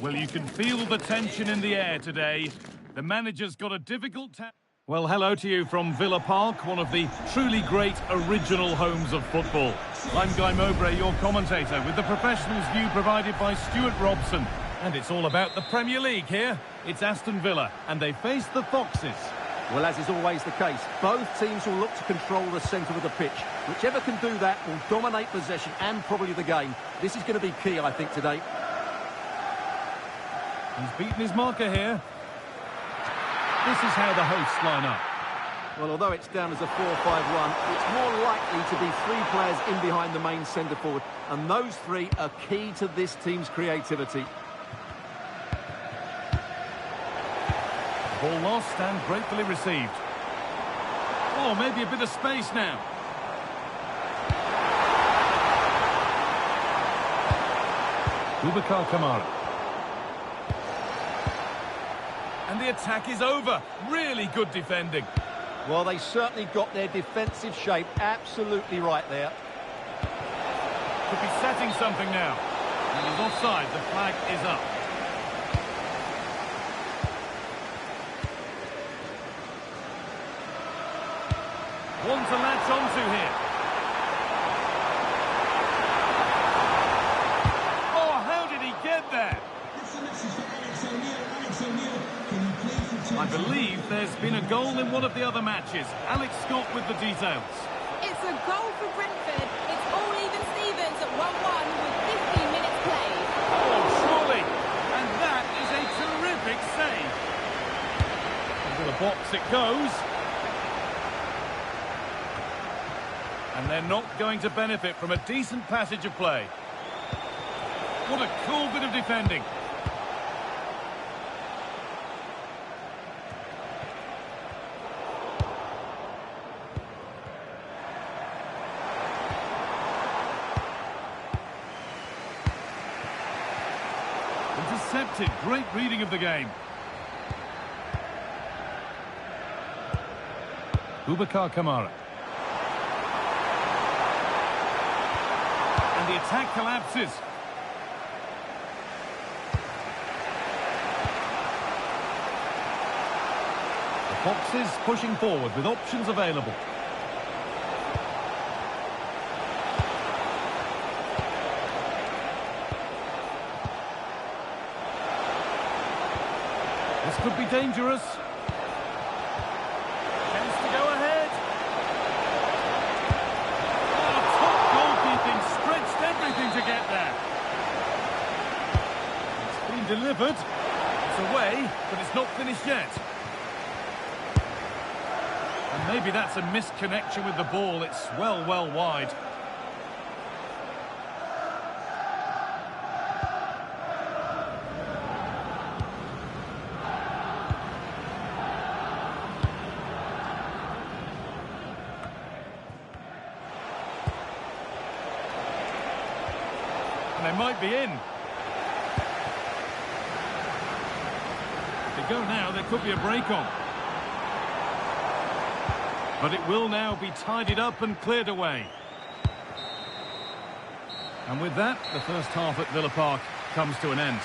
Well, you can feel the tension in the air today. The manager's got a difficult task. Well, hello to you from Villa Park, one of the truly great original homes of football. I'm Guy Mowbray, your commentator, with the professionals' view provided by Stuart Robson. And it's all about the Premier League here. It's Aston Villa, and they face the Foxes. Well, as is always the case, both teams will look to control the centre of the pitch. Whichever can do that will dominate possession and probably the game. This is going to be key, I think, today. He's beaten his marker here. This is how the hosts line up. Well, although it's down as a 4-5-1, it's more likely to be three players in behind the main centre-forward. And those three are key to this team's creativity. Ball lost and gratefully received. Oh, maybe a bit of space now. Boubacar Kamara. And the attack is over. Really good defending. Well, they certainly got their defensive shape absolutely right there. Could be setting something now. And he's offside. The flag is up. One to latch onto here. Oh, how did he get there? I believe there's been a goal in one of the other matches. Alex Scott with the details. It's a goal for Brentford. It's all even Stevens at 1-1 with 15 minutes played. Oh, surely. And that is a terrific save. Into the box it goes. And they're not going to benefit from a decent passage of play. What a cool bit of defending. Intercepted. Great reading of the game. Boubacar Kamara. And the attack collapses. The Foxes pushing forward with options available. This could be dangerous. Chance to go ahead. Oh, top goalkeeping, stretched everything to get there. It's been delivered. It's away, but it's not finished yet. And maybe that's a misconnection with the ball. It's well wide. And they might be in. If they go now, there could be a break on. But it will now be tidied up and cleared away. And with that, the first half at Villa Park comes to an end.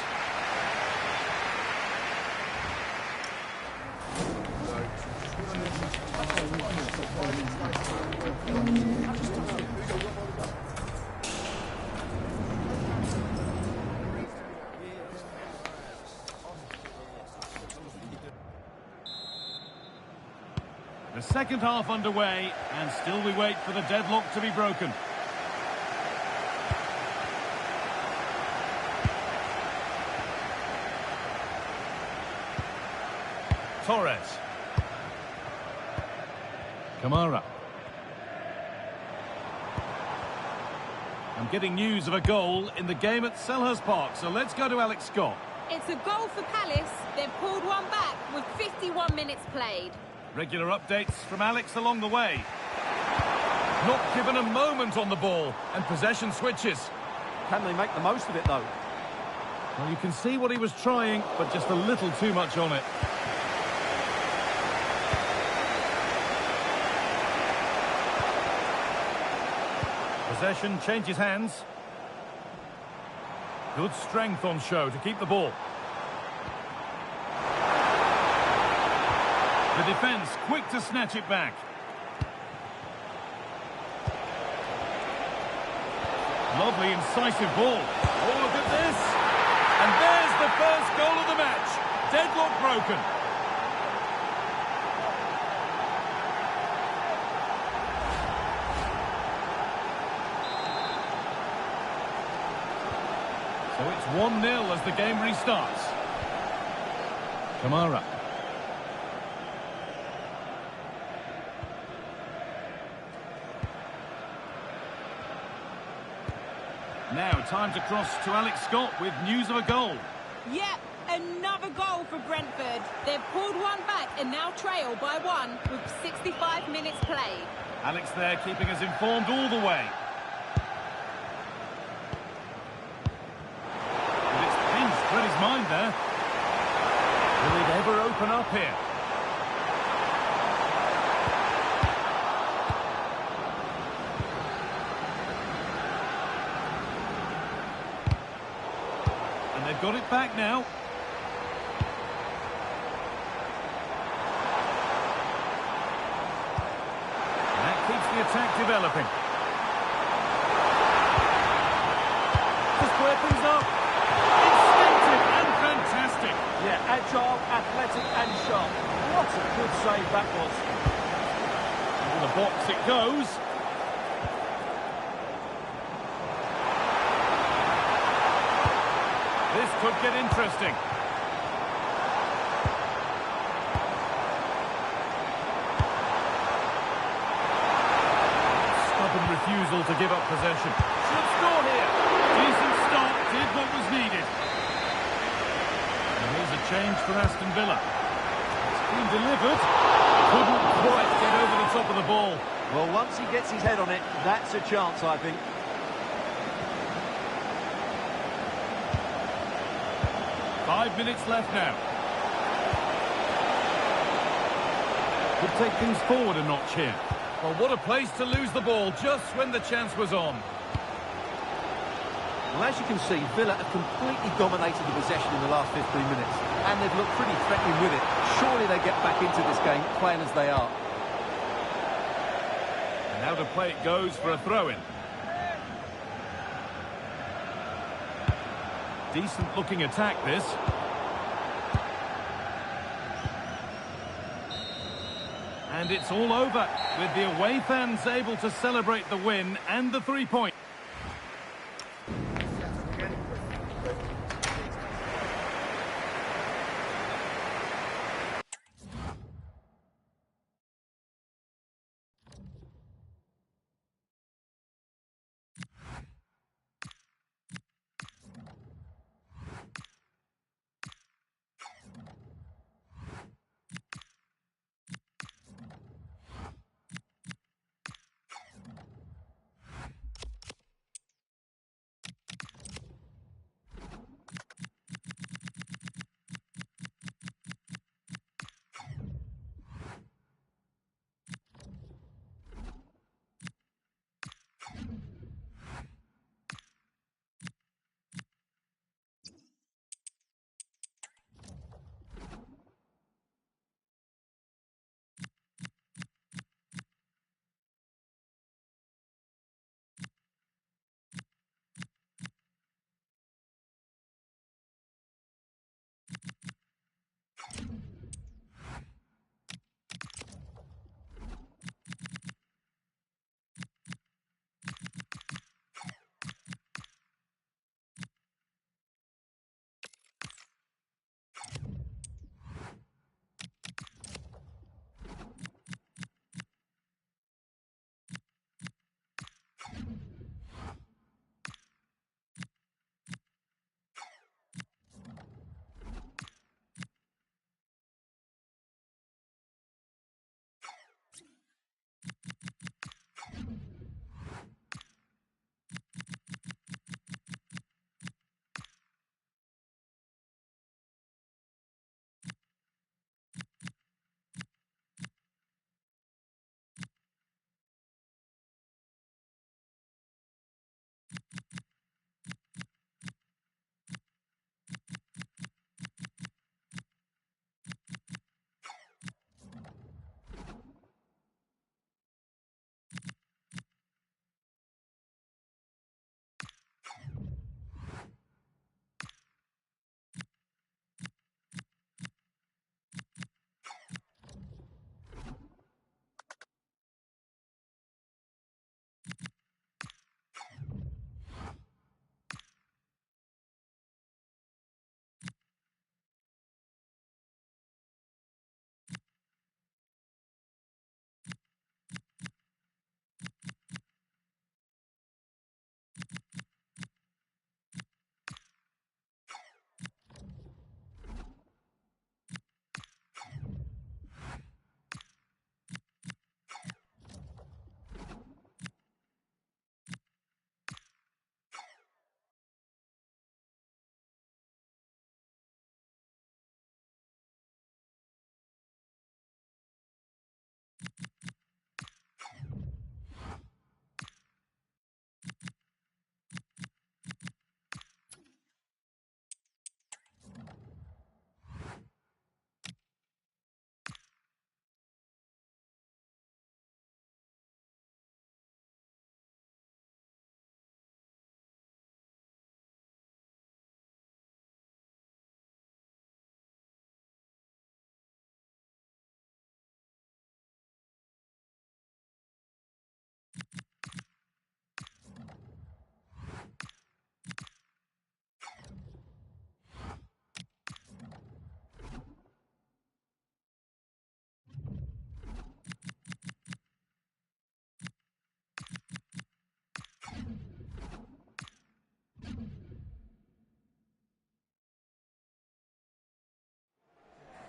The second half underway, and still we wait for the deadlock to be broken. Torres. Kamara. I'm getting news of a goal in the game at Selhurst Park, so let's go to Alex Scott. It's a goal for Palace. They've pulled one back with 51 minutes played. Regular updates from Alex along the way. Not given a moment on the ball, and possession switches. Can they make the most of it, though? Well, you can see what he was trying, but just a little too much on it. Possession changes hands. Good strength on show to keep the ball. The defence quick to snatch it back. Lovely incisive ball. Oh, look at this. And there's the first goal of the match. Deadlock broken. So it's 1-0 as the game restarts. Kamara. Now, time to cross to Alex Scott with news of a goal. Yep, another goal for Brentford. They've pulled one back and now trail by one with 65 minutes played. Alex there keeping us informed all the way. And it's pinched, read his mind there. Will it ever open up here? They've got it back now. And that keeps the attack developing. To square things up. Instinctive and fantastic. Yeah, agile, athletic and sharp. What a good save that was. Into the box it goes. This could get interesting. Stubborn refusal to give up possession. Should score here. Decent stop, did what was needed. And here's a change for Aston Villa. It's been delivered. Couldn't quite get over the top of the ball. Well, once he gets his head on it, that's a chance, I think. 5 minutes left now. Could take things forward a notch here. Well, what a place to lose the ball just when the chance was on. Well, as you can see, Villa have completely dominated the possession in the last 15 minutes. And they've looked pretty threatening with it. Surely they get back into this game, playing as they are. And now to play it goes for a throw-in. Decent-looking attack, this. And it's all over, with the away fans able to celebrate the win and the 3 points.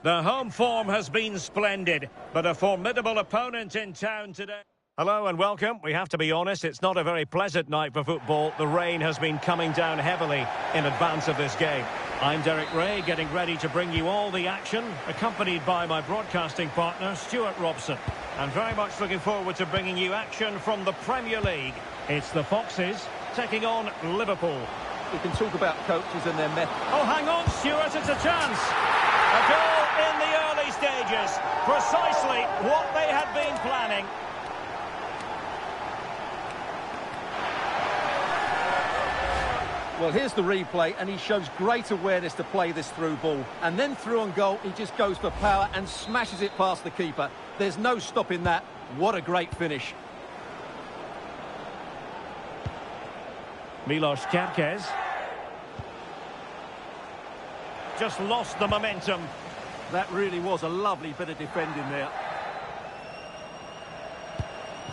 The home form has been splendid, but a formidable opponent in town today. Hello and welcome. We have to be honest, it's not a very pleasant night for football. The rain has been coming down heavily in advance of this game. I'm Derek Ray, getting ready to bring you all the action, accompanied by my broadcasting partner, Stuart Robson. And very much looking forward to bringing you action from the Premier League. It's the Foxes taking on Liverpool. We can talk about coaches and their method. Oh, hang on, Stuart, it's a chance. A goal in the early stages. Precisely what they had been planning. Well, here's the replay, and he shows great awareness to play this through ball. And then through on goal, he just goes for power and smashes it past the keeper. There's no stopping that. What a great finish. Milos Kerkez. Just lost the momentum. That really was a lovely bit of defending there.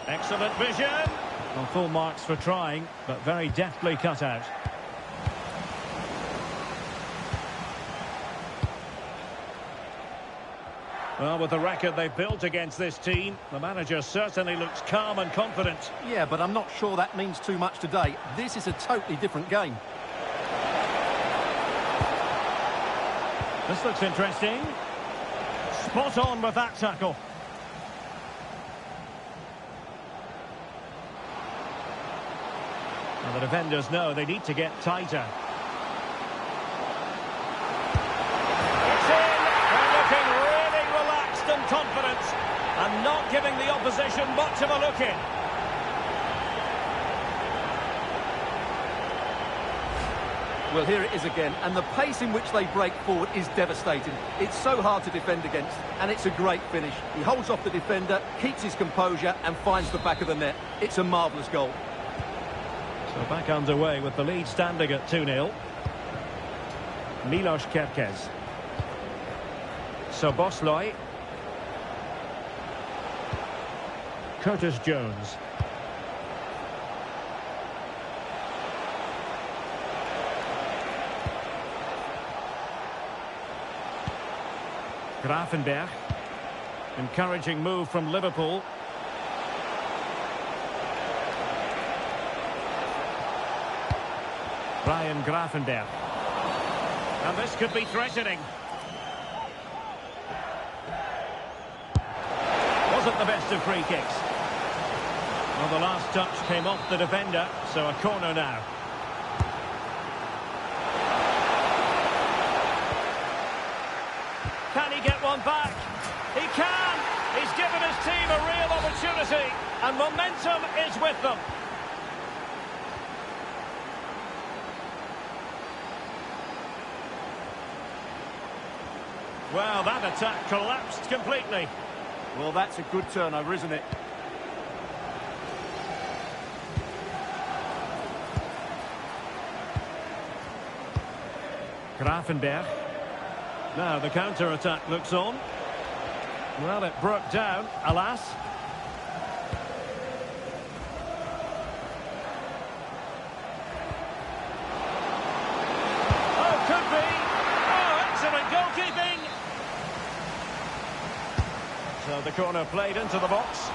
Excellent vision. Well, full marks for trying, but very deftly cut out. Well, with the record they've built against this team, the manager certainly looks calm and confident. Yeah, but I'm not sure that means too much today. This is a totally different game. This looks interesting. Spot on with that tackle. Well, the defenders know they need to get tighter. It's in. They're looking really relaxed and confident and not giving the opposition much of a look in. Well, here it is again, and the pace in which they break forward is devastating. It's so hard to defend against, and it's a great finish. He holds off the defender, keeps his composure, and finds the back of the net. It's a marvellous goal. So back underway with the lead standing at 2-0. Milos Kerkez. Szoboszlai. Curtis Jones. Grafenberg. Encouraging move from Liverpool. Ryan Grafenberg. And this could be threatening. Wasn't the best of free kicks. Well, the last touch came off the defender, so a corner now. Can he get one back? He can! He's given his team a real opportunity, and momentum is with them. Well, that attack collapsed completely. Well, that's a good turnover, isn't it? Grafenberg. Now the counter-attack looks on. Well, it broke down, alas. Oh, could be. Oh, excellent goalkeeping. So the corner played into the box.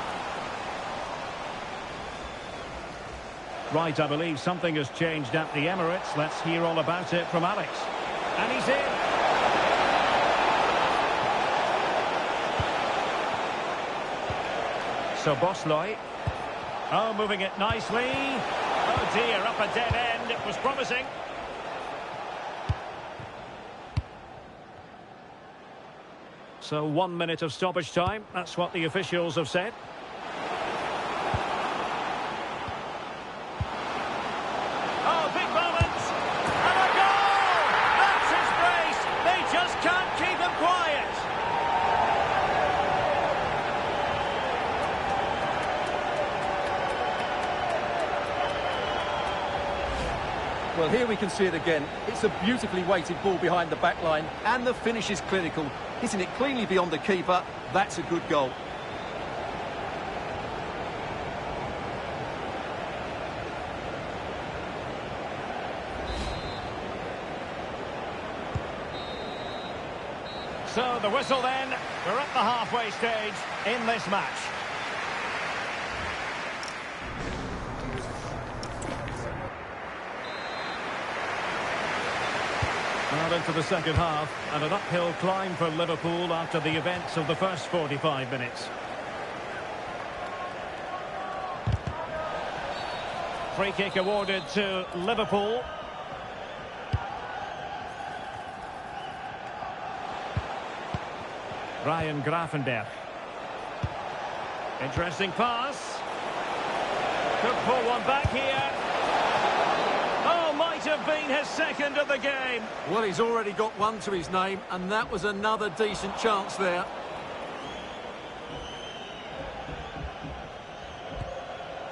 Right, I believe something has changed at the Emirates. Let's hear all about it from Alex. And he's in. Szoboszlai. Oh, moving it nicely. Oh dear, up a dead end. It was promising. So 1 minute of stoppage time. That's what the officials have said. Oh, big moment. And a goal! That's his brace. They just can't keep him quiet. Well, here we can see it again. It's a beautifully weighted ball behind the back line, and the finish is clinical. Hitting it cleanly beyond the keeper, that's a good goal. So the whistle then. We're at the halfway stage in this match. Well, into the second half, and an uphill climb for Liverpool after the events of the first 45 minutes. Free kick awarded to Liverpool. Ryan Grafenberg. Interesting pass. Could pull one back here. Oh, might have been his second of the game. Well, he's already got one to his name, and that was another decent chance there.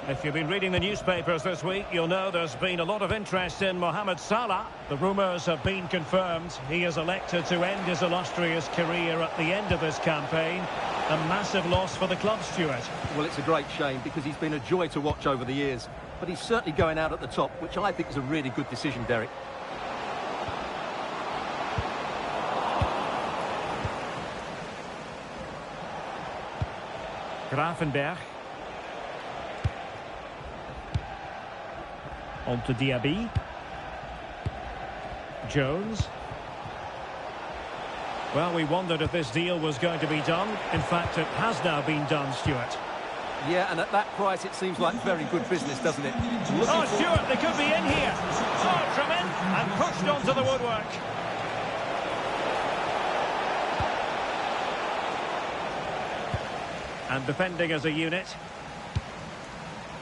If you've been reading the newspapers this week, you'll know there's been a lot of interest in Mohamed Salah. The rumours have been confirmed. He has elected to end his illustrious career at the end of this campaign. A massive loss for the club, Stuart. Well, it's a great shame because he's been a joy to watch over the years. But he's certainly going out at the top, which I think is a really good decision, Derek. Grafenberg. On to Diaby. Jones. Well, we wondered if this deal was going to be done. In fact, it has now been done, Stuart. Yeah, and at that price, it seems like very good business, doesn't it? Oh, Stuart, they could be in here. Oh, tremendous. And pushed onto the woodwork. And defending as a unit.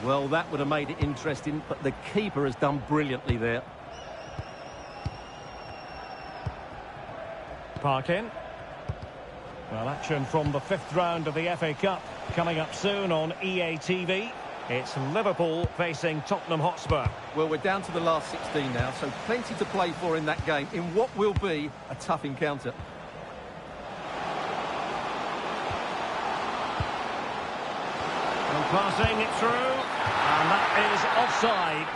Well, that would have made it interesting, but the keeper has done brilliantly there. Parkin. Well, action from the fifth round of the FA Cup coming up soon on EA TV. It's Liverpool facing Tottenham Hotspur. Well, we're down to the last 16 now, so plenty to play for in that game, in what will be a tough encounter. And passing it through, and that is offside.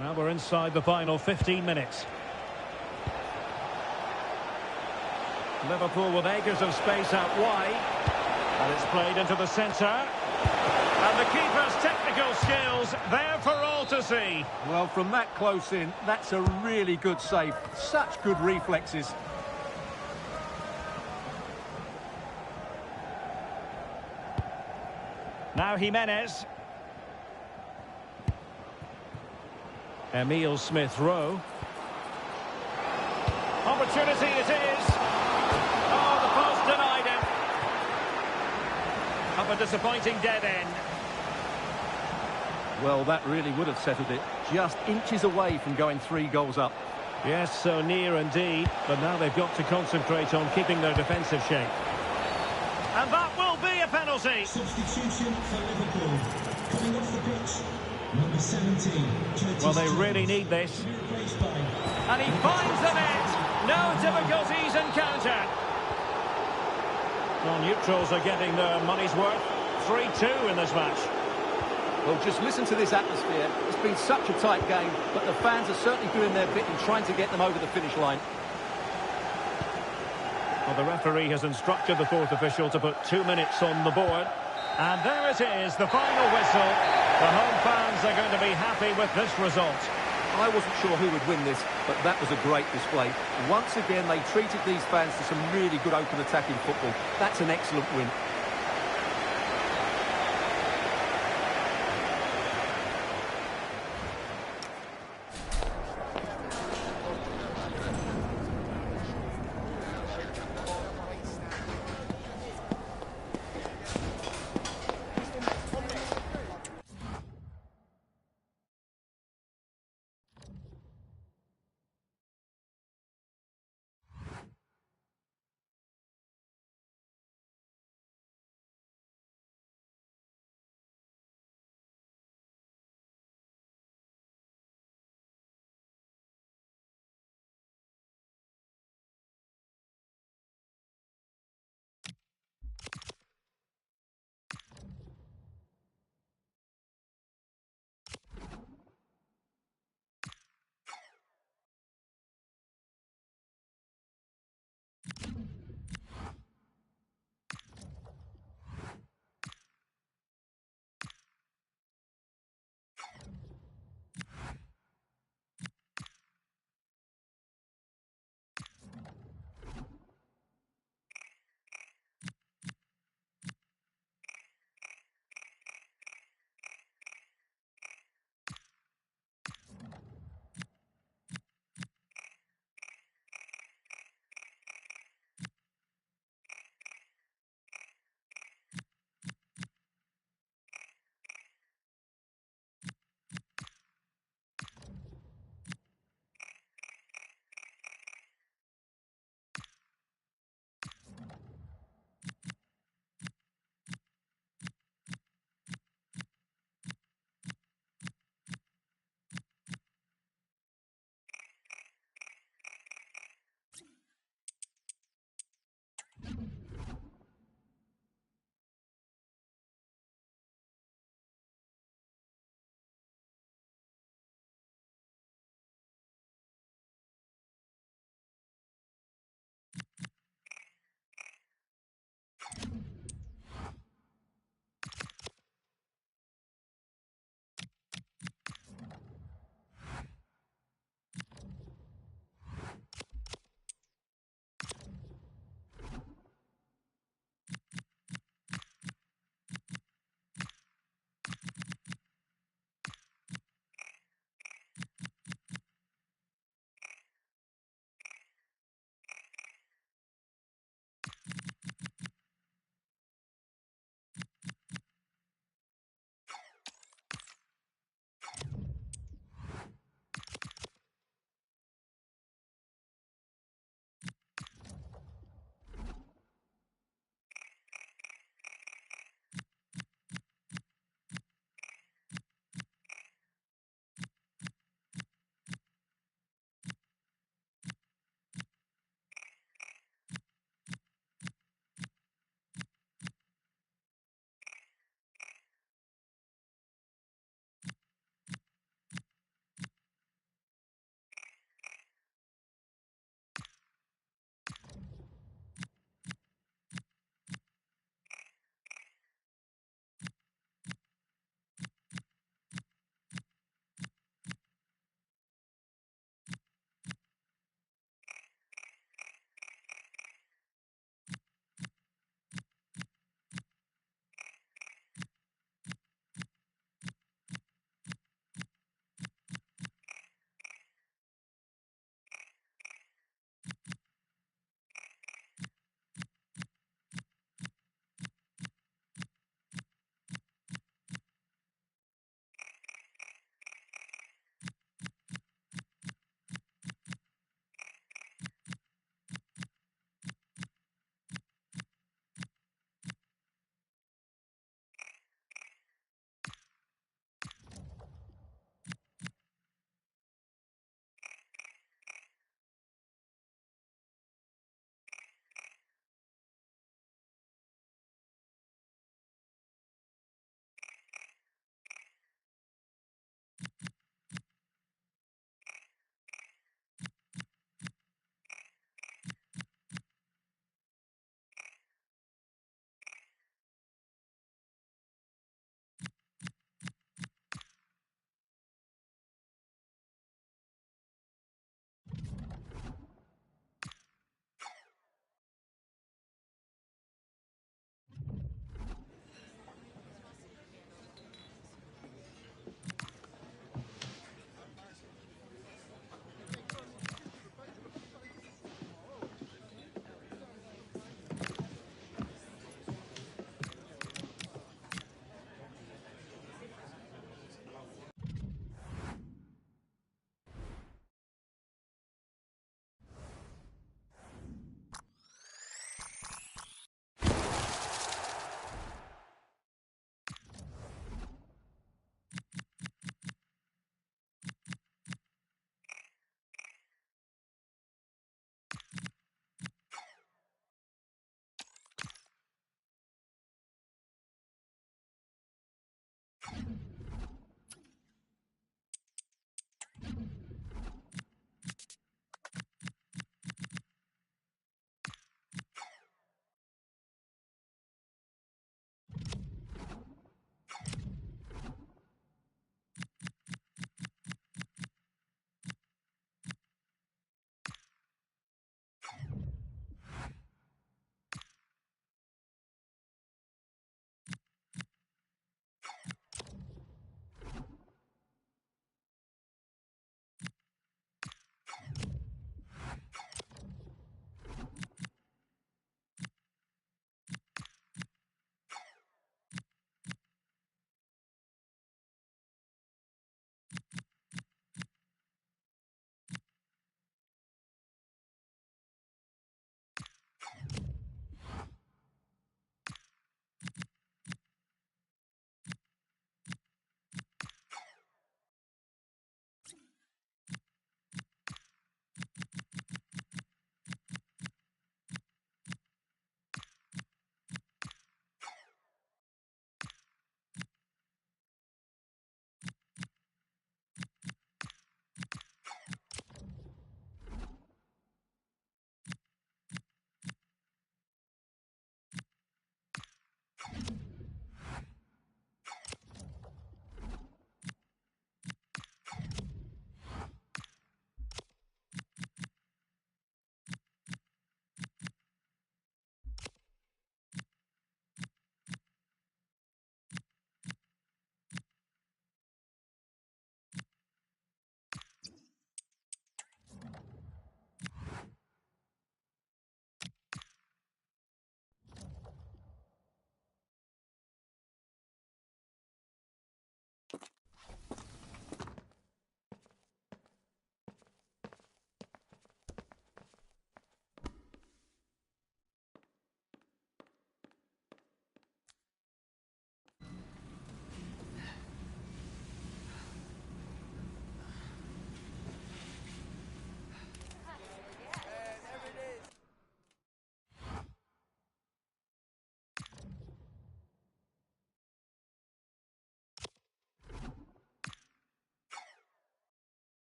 Now we're inside the final 15 minutes. Liverpool with acres of space out wide. And it's played into the centre. And the keeper's technical skills there for all to see. Well, from that close in, that's a really good save. Such good reflexes. Now Jimenez. Emile Smith-Rowe. Opportunity it is. Oh, the post denied him. Of a disappointing dead end. Well, that really would have settled it. Just inches away from going 3 goals up. Yes, so near indeed. But now they've got to concentrate on keeping their defensive shape. And that will be a penalty. Substitution for Liverpool. Coming off the pitch, number 17. Well, they really need this. And he finds the net. No difficulties encountered. Well, neutrals are getting their money's worth. 3-2 in this match. Well, just listen to this atmosphere. It's been such a tight game, but the fans are certainly doing their bit in trying to get them over the finish line. Well, the referee has instructed the fourth official to put 2 minutes on the board. And there it is, the final whistle. The home fans are going to be happy with this result. I wasn't sure who would win this, but that was a great display. Once again, they treated these fans to some really good open attacking football. That's an excellent win.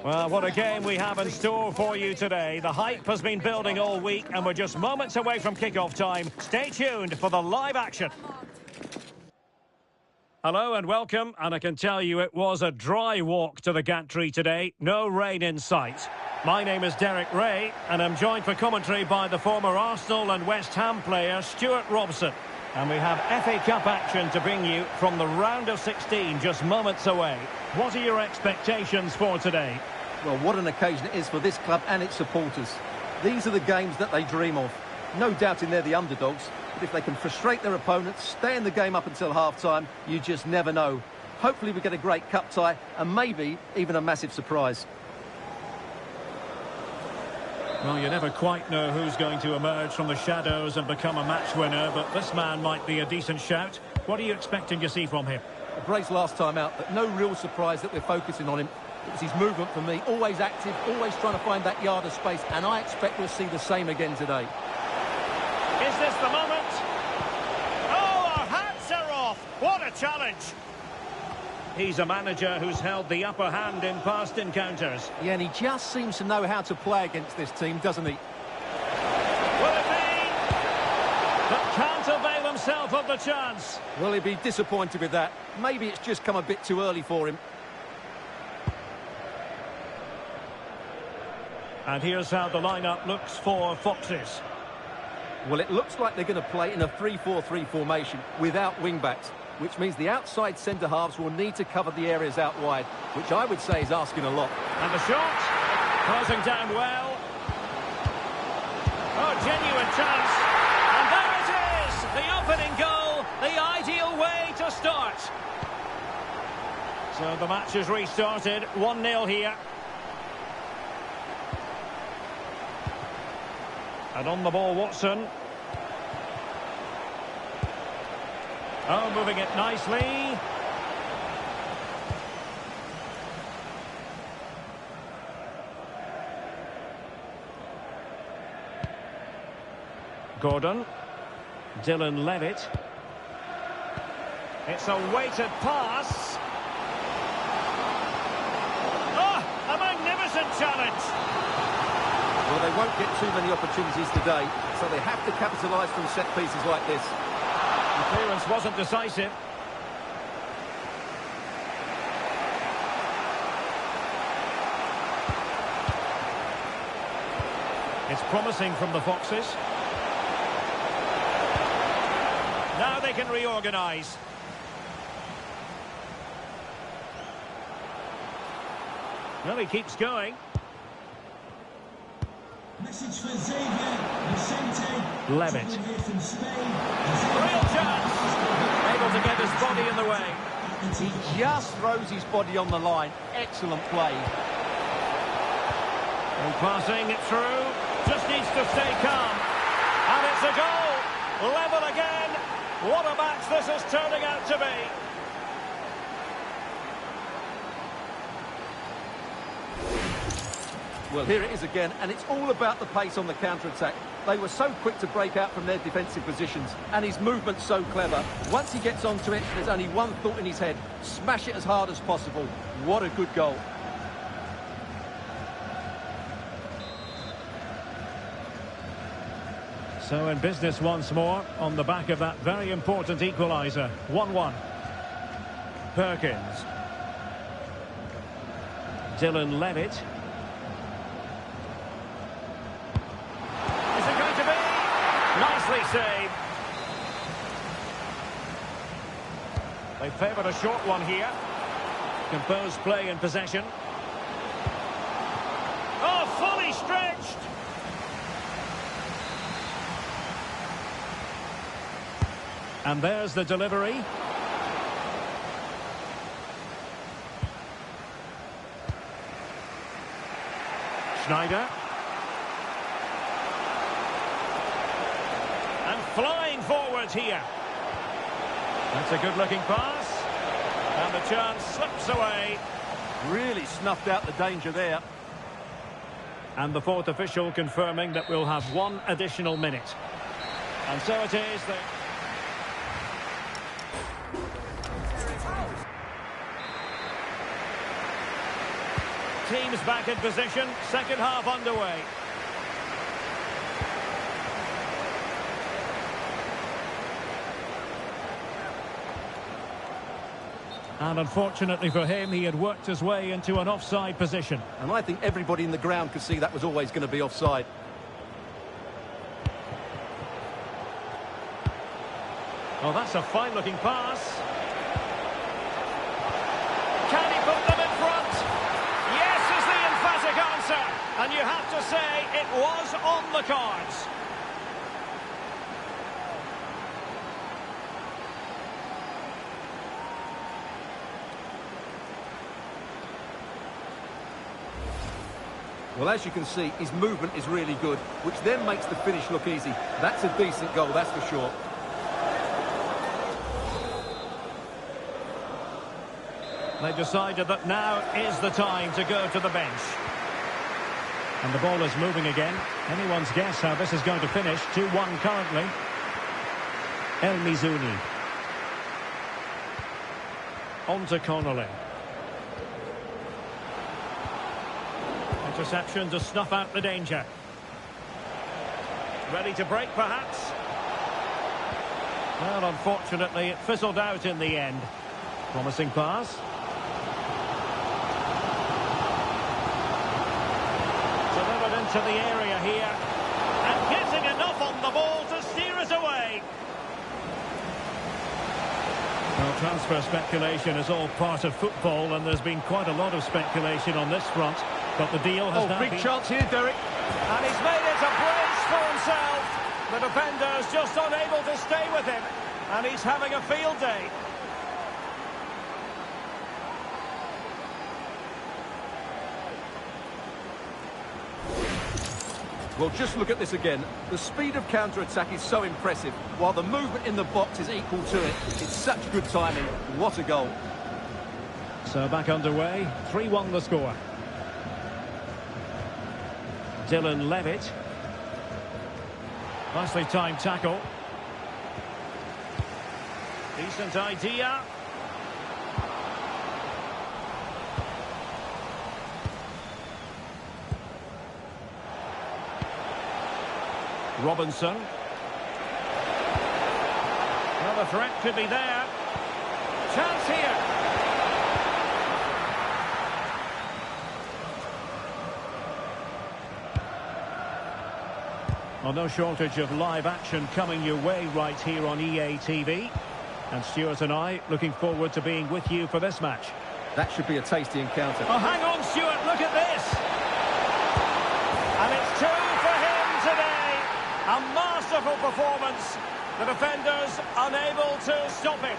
Well, what a game we have in store for you today. The hype has been building all week and we're just moments away from kick-off time. Stay tuned for the live action. Hello and welcome, and I can tell you it was a dry walk to the gantry today. No rain in sight. My name is Derek Ray and I'm joined for commentary by the former Arsenal and West Ham player Stuart Robson. And we have FA Cup action to bring you from the round of 16 just moments away. What are your expectations for today? Well, what an occasion it is for this club and its supporters. These are the games that they dream of. No doubting they're the underdogs, but if they can frustrate their opponents, stay in the game up until half-time, you just never know. Hopefully we get a great cup tie and maybe even a massive surprise. Well, you never quite know who's going to emerge from the shadows and become a match winner, but this man might be a decent shout. What are you expecting to see from him? A brace last time out, but no real surprise that we're focusing on him. It's his movement for me, always active, always trying to find that yard of space, and I expect we'll see the same again today. Is this the moment? Oh, our hats are off! What a challenge! He's a manager who's held the upper hand in past encounters. Yeah, and he just seems to know how to play against this team, doesn't he? Will it be? But can't avail himself of the chance. Will he be disappointed with that? Maybe it's just come a bit too early for him. And here's how the lineup looks for Foxes. Well, it looks like they're going to play in a 3-4-3 formation without wing-backs, which means the outside centre-halves will need to cover the areas out wide, which I would say is asking a lot. And the shot, closing down well. Oh, genuine chance. And there it is, the opening goal, the ideal way to start. So the match is restarted, 1-0 here. And on the ball, Watson. Oh, moving it nicely. Gordon. Dylan Levitt. It's a weighted pass. Oh, a magnificent challenge. Well, they won't get too many opportunities today, so they have to capitalise from set pieces like this. The clearance wasn't decisive. It's promising from the Foxes. Now they can reorganise. Well, he keeps going. Message for Xavier Vicente. Levitt. From Spain. Real chance. Able to get his body in the way. He just throws his body on the line. Excellent play. And passing it through. Just needs to stay calm. And it's a goal. Level again. What a match this is turning out to be. Well, here it is again, and it's all about the pace on the counter-attack. They were so quick to break out from their defensive positions, and his movement's so clever. Once he gets onto it, there's only one thought in his head: smash it as hard as possible. What a good goal. So in business once more, on the back of that very important equaliser. 1-1. Perkins. Dylan Levitt. Nicely saved. They favoured a short one here. Composed play in possession. Oh, fully stretched. And there's the delivery. Schneider. Flying forwards here. That's a good-looking pass. And the chance slips away. Really snuffed out the danger there. And the fourth official confirming that we'll have one additional minute. And so it is that... Both teams back in position. Second half underway. And unfortunately for him, he had worked his way into an offside position. And I think everybody in the ground could see that was always going to be offside. Oh, that's a fine-looking pass. Can he put them in front? Yes is the emphatic answer. And you have to say it was on the cards. Well, as you can see, his movement is really good, which then makes the finish look easy. That's a decent goal, that's for sure. They've decided that now is the time to go to the bench. And the ball is moving again. Anyone's guess how this is going to finish. 2-1 currently. El Mizuni. On to Connolly. Interception to snuff out the danger. Ready to break, perhaps? Well, unfortunately, it fizzled out in the end. Promising pass. Delivered into the area here. And getting enough on the ball to steer it away. Well, transfer speculation is all part of football, and there's been quite a lot of speculation on this front. But the deal has now big been... chance here, Derek. And he's made it a brace for himself. The defender's just unable to stay with him. And he's having a field day. Well, just look at this again. The speed of counter-attack is so impressive, while the movement in the box is equal to it. It's such good timing. What a goal. So back underway. 3-1 the score. Dylan Levitt. Nicely timed tackle. Decent idea. Robinson. Another threat could be there. Chance here. Well, no shortage of live action coming your way right here on EA TV. And Stuart and I looking forward to being with you for this match. That should be a tasty encounter. Oh, hang on, Stuart, look at this. And it's 2 for him today. A masterful performance. The defenders unable to stop him.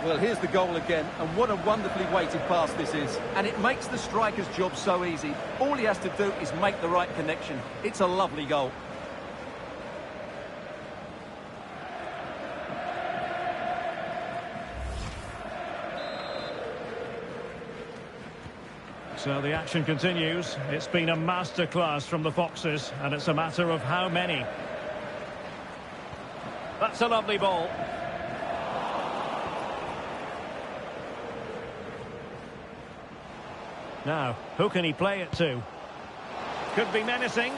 Well, here's the goal again, and what a wonderfully weighted pass this is. And it makes the striker's job so easy. All he has to do is make the right connection. It's a lovely goal. So the action continues. It's been a masterclass from the Foxes, and it's a matter of how many. That's a lovely ball. Now, who can he play it to? Could be menacing.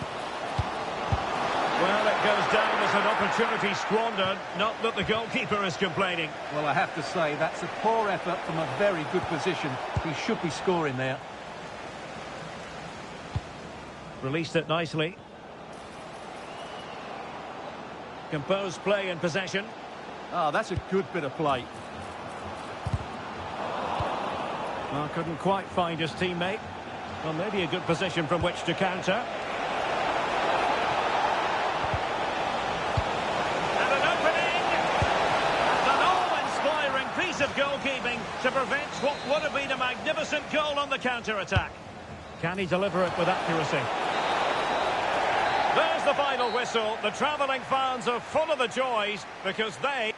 Well, it goes down as an opportunity squandered. Not that the goalkeeper is complaining. Well, I have to say, that's a poor effort from a very good position. He should be scoring there. Released it nicely. Composed play in possession. Ah, that's a good bit of play. Well, couldn't quite find his teammate. Well, maybe a good position from which to counter. And an opening! And an awe-inspiring piece of goalkeeping to prevent what would have been a magnificent goal on the counter-attack. Can he deliver it with accuracy? There's the final whistle. The travelling fans are full of the joys because they...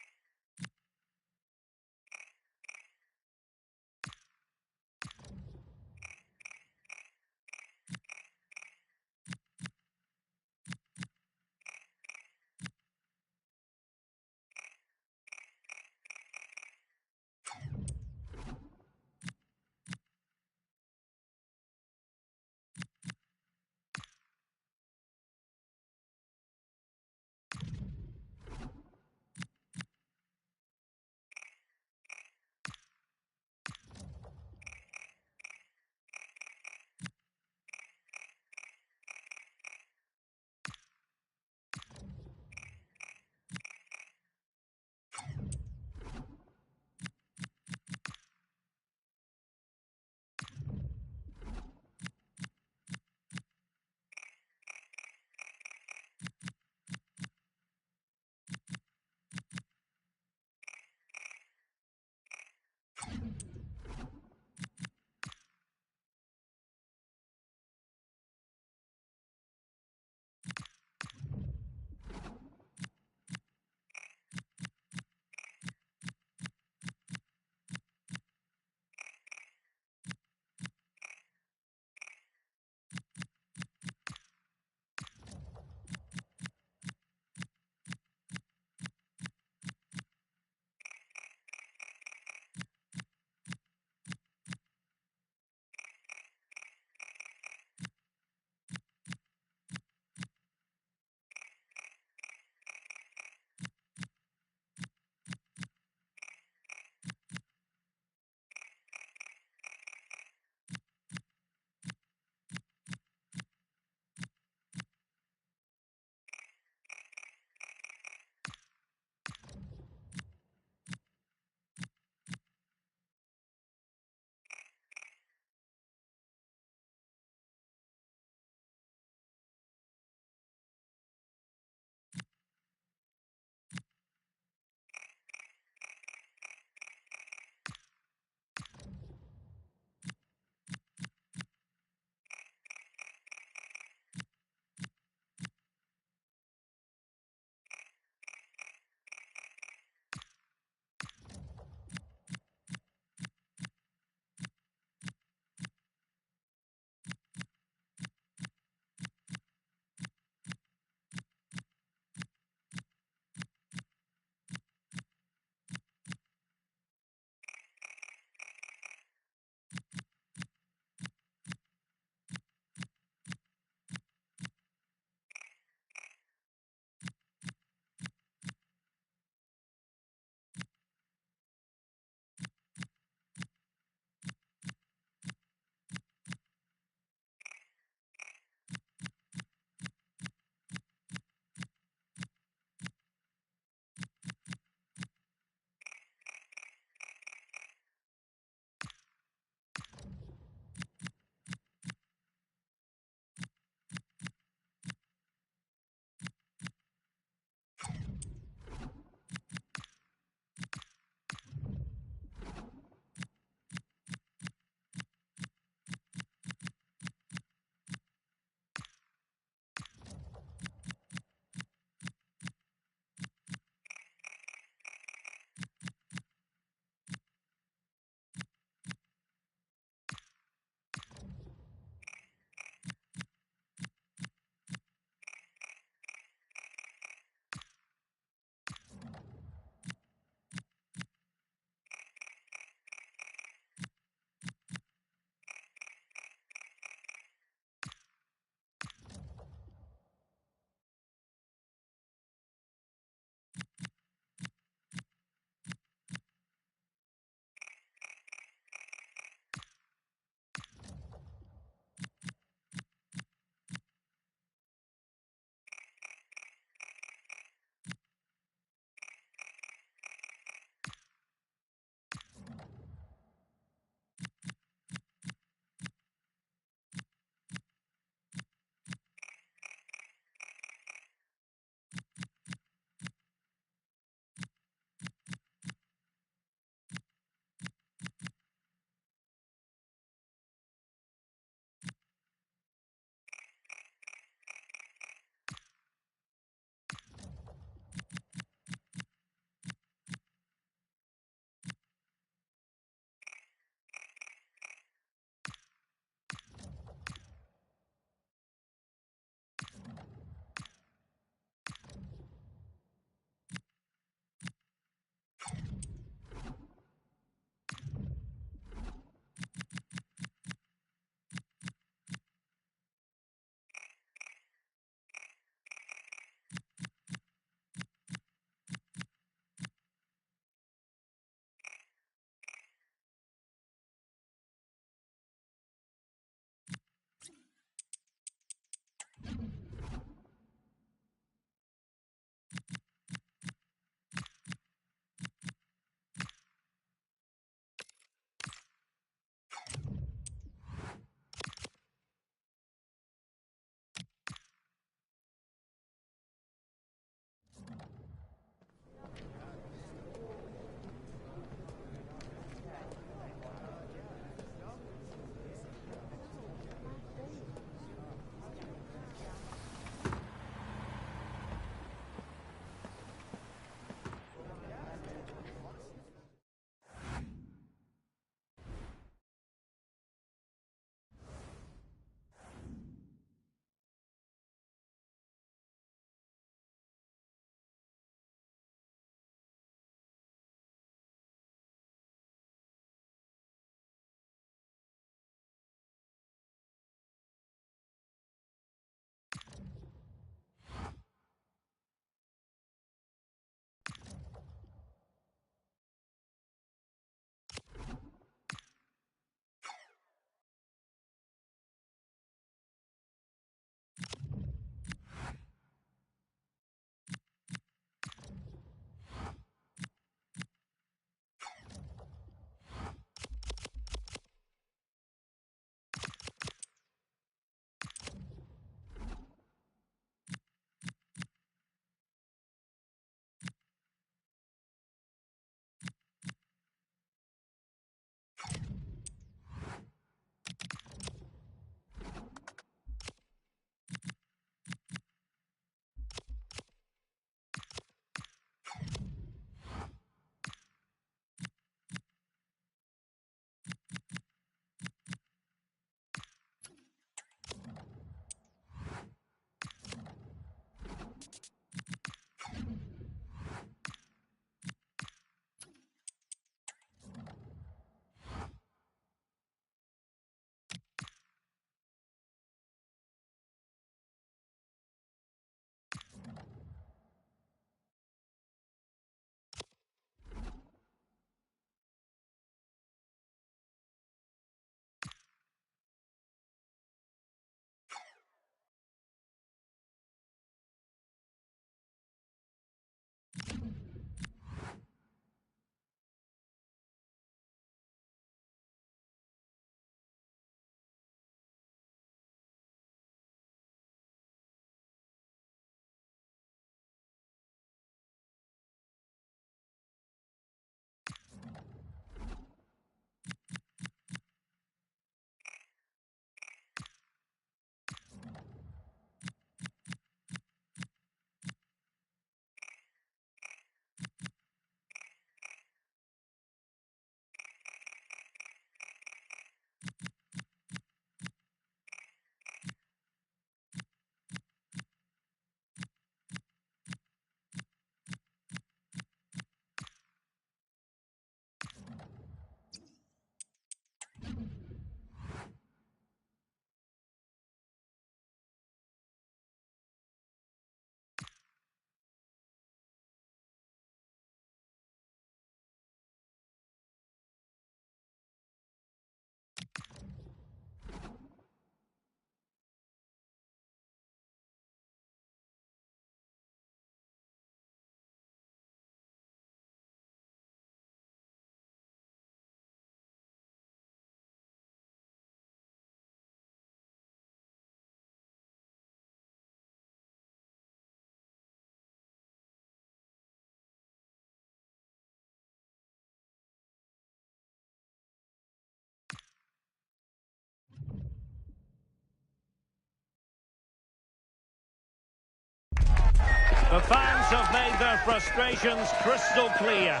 The fans have made their frustrations crystal clear.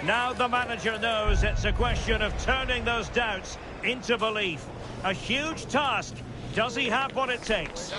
Now the manager knows it's a question of turning those doubts into belief. A huge task. Does he have what it takes?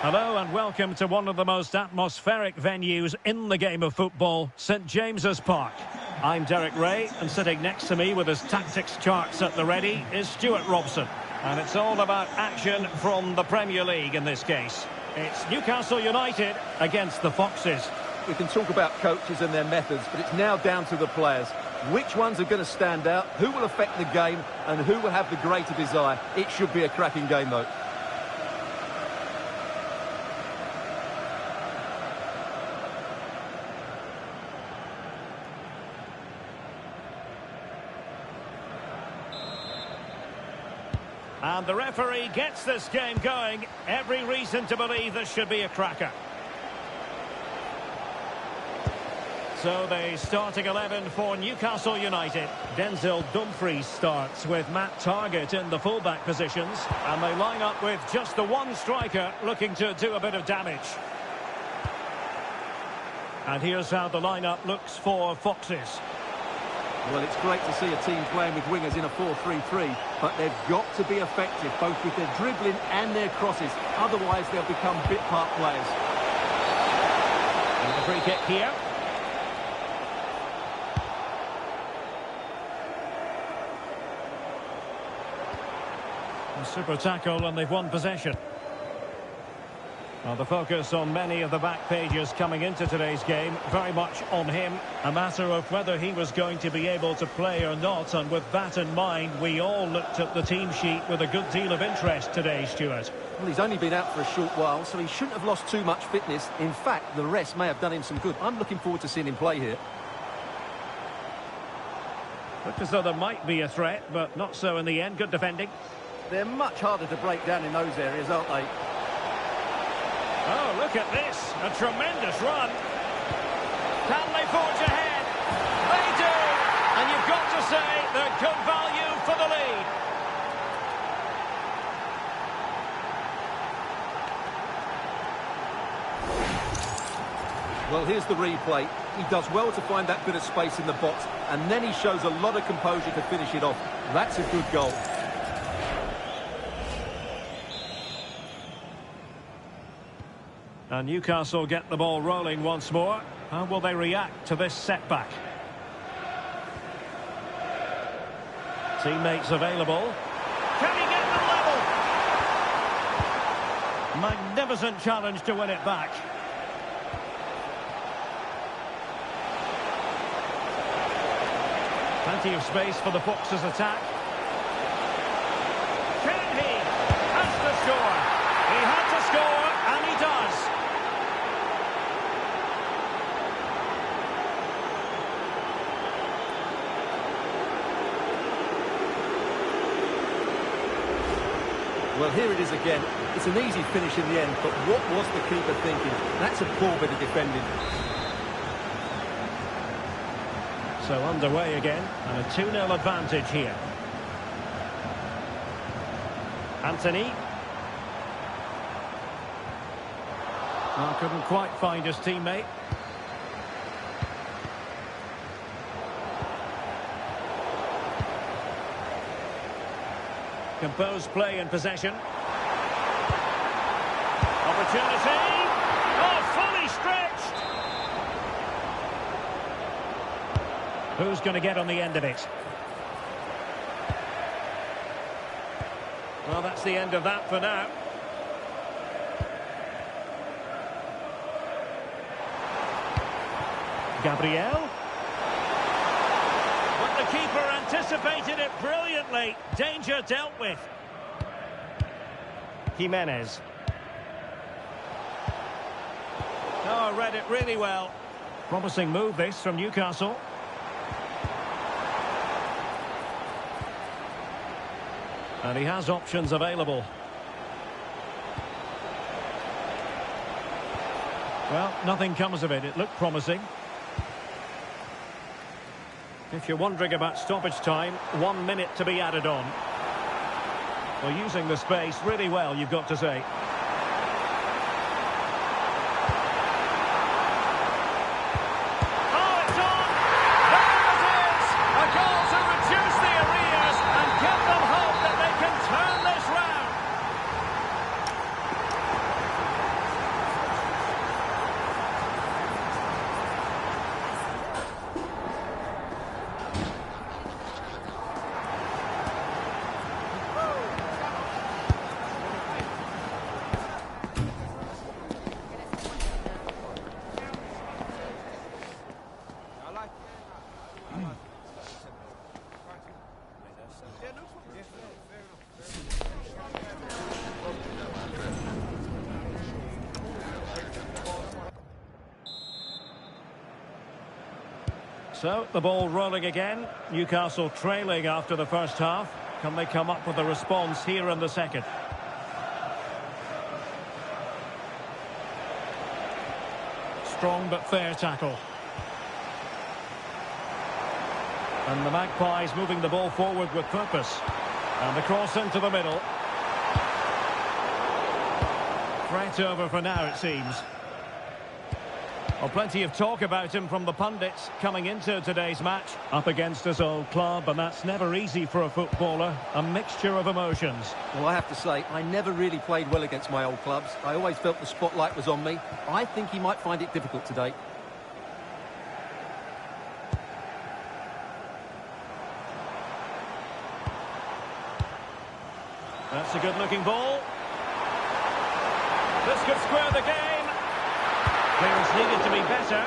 Hello and welcome to one of the most atmospheric venues in the game of football, St James's Park. I'm Derek Ray, and sitting next to me with his tactics charts at the ready is Stuart Robson. And it's all about action from the Premier League in this case. It's Newcastle United against the Foxes. We can talk about coaches and their methods, but it's now down to the players. Which ones are going to stand out, who will affect the game, and who will have the greater desire. It should be a cracking game, though. And the referee gets this game going. Every reason to believe this should be a cracker. So the starting 11 for Newcastle United. Denzel Dumfries starts with Matt Targett in the fullback positions. And they line up with just the one striker looking to do a bit of damage. And here's how the lineup looks for Foxes. Well, it's great to see a team playing with wingers in a 4-3-3, but they've got to be effective, both with their dribbling and their crosses. Otherwise, they'll become bit-part players. And the free kick here. A super tackle, and they've won possession. Well, the focus on many of the back pages coming into today's game, very much on him. A matter of whether he was going to be able to play or not, and with that in mind, we all looked at the team sheet with a good deal of interest today, Stuart. Well, he's only been out for a short while, so he shouldn't have lost too much fitness. In fact, the rest may have done him some good. I'm looking forward to seeing him play here. Looked as though there might be a threat, but not so in the end. Good defending. They're much harder to break down in those areas, aren't they? Oh, look at this. A tremendous run. Can they forge ahead? They do. And you've got to say they're good value for the lead. Well, here's the replay. He does well to find that bit of space in the box, and then he shows a lot of composure to finish it off. That's a good goal. And Newcastle get the ball rolling once more. How will they react to this setback? Teammates available. Can he get them level? Magnificent challenge to win it back. Plenty of space for the Foxes' attack. Can he? Has to score. He had to score, and he does. Well, here it is again. It's an easy finish in the end, but what was the keeper thinking? That's a poor bit of defending. So underway again, and a 2-0 advantage here. Anthony. Well, couldn't quite find his teammate. Composed play in possession. Opportunity. Oh, fully stretched. Who's going to get on the end of it? Well, that's the end of that for now. Gabriel. But the keeper anticipated it brilliantly. Danger dealt with. Jimenez. Oh, read it really well. Promising move this from Newcastle. And he has options available. Well, nothing comes of it. It looked promising. If you're wondering about stoppage time, 1 minute to be added on. Well, using the space really well, you've got to say. Oh, it's on! There it is! A goal to reduce the arrears and give them hope that they can turn this round. So, the ball rolling again. Newcastle trailing after the first half. Can they come up with a response here in the second? Strong but fair tackle. And the Magpies moving the ball forward with purpose. And the cross into the middle. Threat over for now, it seems. Well, plenty of talk about him from the pundits coming into today's match. Up against his old club, and that's never easy for a footballer. A mixture of emotions. Well, I have to say, I never really played well against my old clubs. I always felt the spotlight was on me. I think he might find it difficult today. That's a good-looking ball. This could square the game. Clearance needed to be better.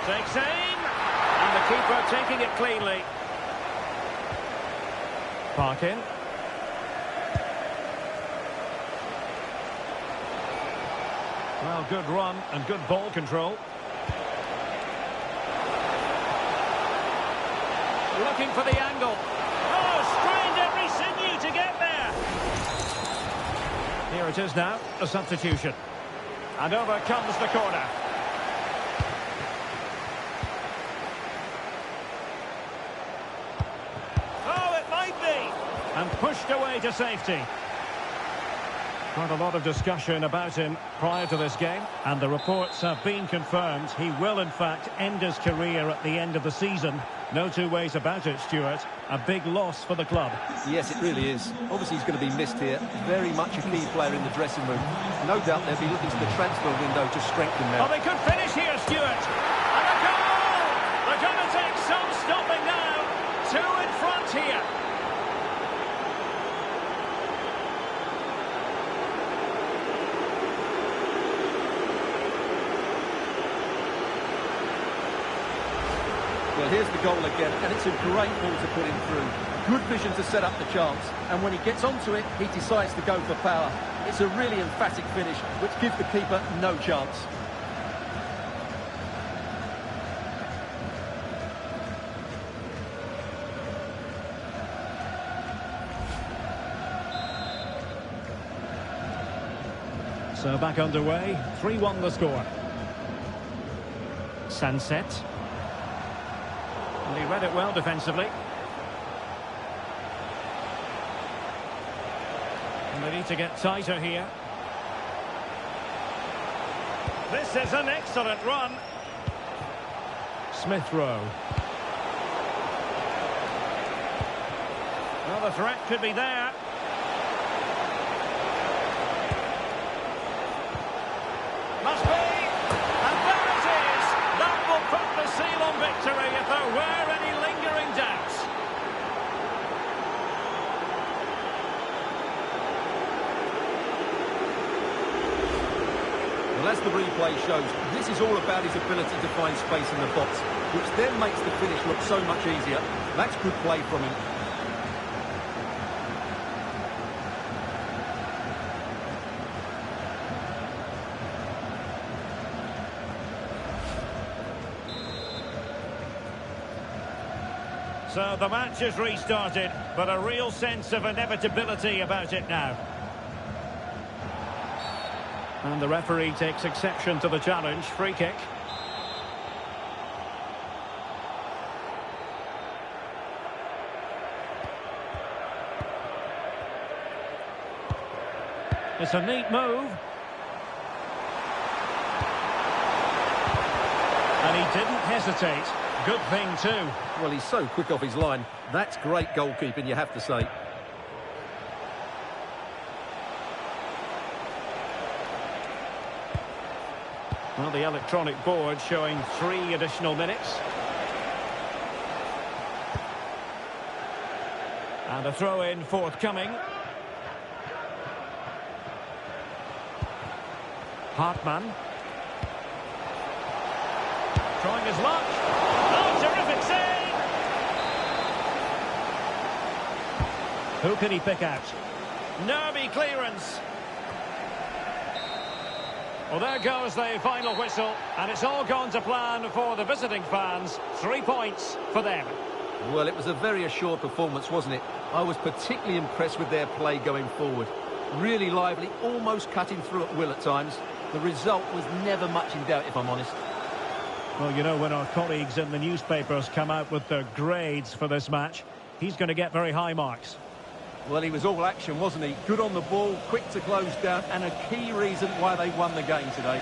Takes aim. And the keeper taking it cleanly. Parkin. Well, good run and good ball control. Looking for the angle. Oh, strained every sinew to get there. Here it is now, a substitution. And over comes the corner. Oh, it might be! And pushed away to safety. Quite a lot of discussion about him prior to this game, and the reports have been confirmed. He will, in fact, end his career at the end of the season. No two ways about it, Stuart. A big loss for the club. Yes, it really is. Obviously, he's going to be missed here. Very much a key player in the dressing room. No doubt they'll be looking to the transfer window to strengthen them. Oh, they could finish here, Stuart. And a goal! They're going to take some stopping now. Two in front here. Well, here's the goal again, and it's a great ball to put him through. Good vision to set up the chance, and when he gets onto it, he decides to go for power. It's a really emphatic finish, which gives the keeper no chance. So back underway, 3-1 the score. Sunset. And he read it well defensively. And they need to get tighter here. This is an excellent run. Smith Rowe. Well, the threat could be there. Must be. And there it is. That will put the seal on victory if there were any lingering doubts. Well, as the replay shows, this is all about his ability to find space in the box, which then makes the finish look so much easier. That's good play from him. So the match is restarted, but a real sense of inevitability about it now. And the referee takes exception to the challenge. Free kick. It's a neat move. And he didn't hesitate. Good thing too. Well, he's so quick off his line. That's great goalkeeping, you have to say. Well, the electronic board showing 3 additional minutes. And a throw-in forthcoming. Hartmann. Trying his luck. Oh, terrific save! Who can he pick out? Nervy clearance. Well, there goes the final whistle, and it's all gone to plan for the visiting fans. 3 points for them. Well, it was a very assured performance, wasn't it? I was particularly impressed with their play going forward. Really lively, almost cutting through at will at times. The result was never much in doubt, if I'm honest. Well, you know, when our colleagues in the newspapers come out with their grades for this match, he's going to get very high marks. Well, he was all action, wasn't he? Good on the ball, quick to close down, and a key reason why they won the game today.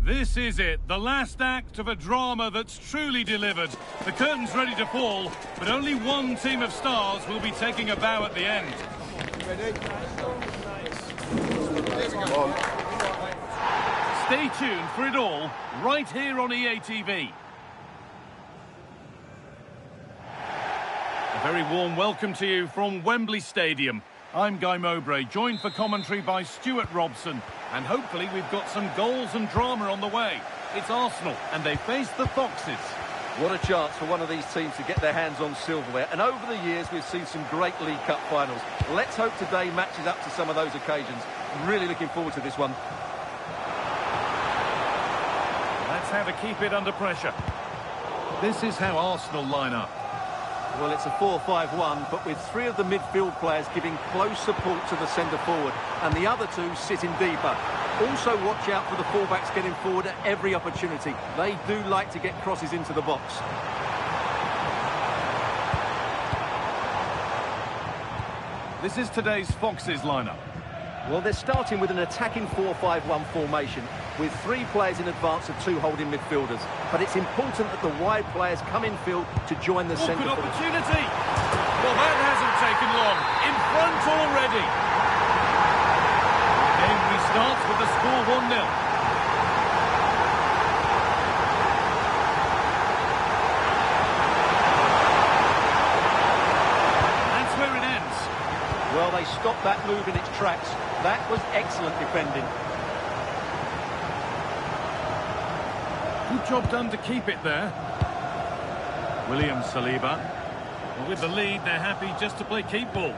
This is it, the last act of a drama that's truly delivered. The curtain's ready to fall, but only one team of stars will be taking a bow at the end. Stay tuned for it all, right here on EA TV. A very warm welcome to you from Wembley Stadium. I'm Guy Mowbray, joined for commentary by Stuart Robson. And hopefully we've got some goals and drama on the way. It's Arsenal, and they face the Foxes. What a chance for one of these teams to get their hands on silverware. And over the years, we've seen some great League Cup finals. Let's hope today matches up to some of those occasions. Really looking forward to this one. That's how to keep it under pressure. This is how Arsenal line up. Well, it's a 4-5-1, but with three of the midfield players giving close support to the centre-forward, and the other two sitting deeper. Also watch out for the fullbacks getting forward at every opportunity. They do like to get crosses into the box. This is today's Foxes lineup. Well, they're starting with an attacking 4-5-1 formation, with three players in advance of two holding midfielders. But it's important that the wide players come in field to join the centre. Good opportunity! Well, that hasn't taken long. In front already. Game restarts with the score 1-0. That's where it ends. Well, they stopped that move in its tracks. That was excellent defending. Good job done to keep it there. William Saliba. Well, with the lead, they're happy just to play keep ball.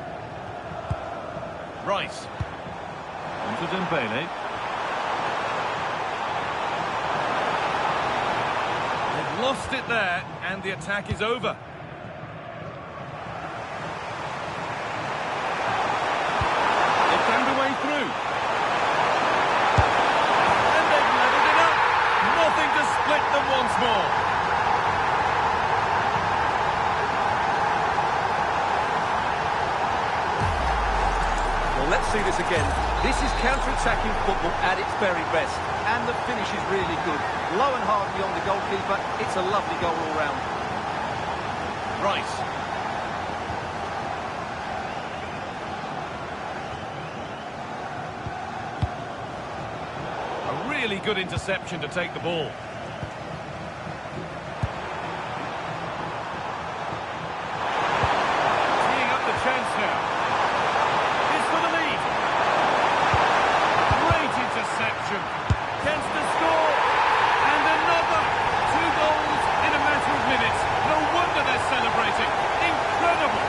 Rice. Onto Dembele. They've lost it there, and the attack is over. They found a way through. And they've leveled it up. Nothing to split them once more. Well, let's see this again. This is counter-attacking football at its very best. And the finish is really good. Low and hard beyond the goalkeeper. It's a lovely goal all round. Rice. A really good interception to take the ball. Teeing up the chance now. It's for the lead. Great interception. Chance to score. And another. 2 goals in a matter of minutes. No wonder they're celebrating. Incredible.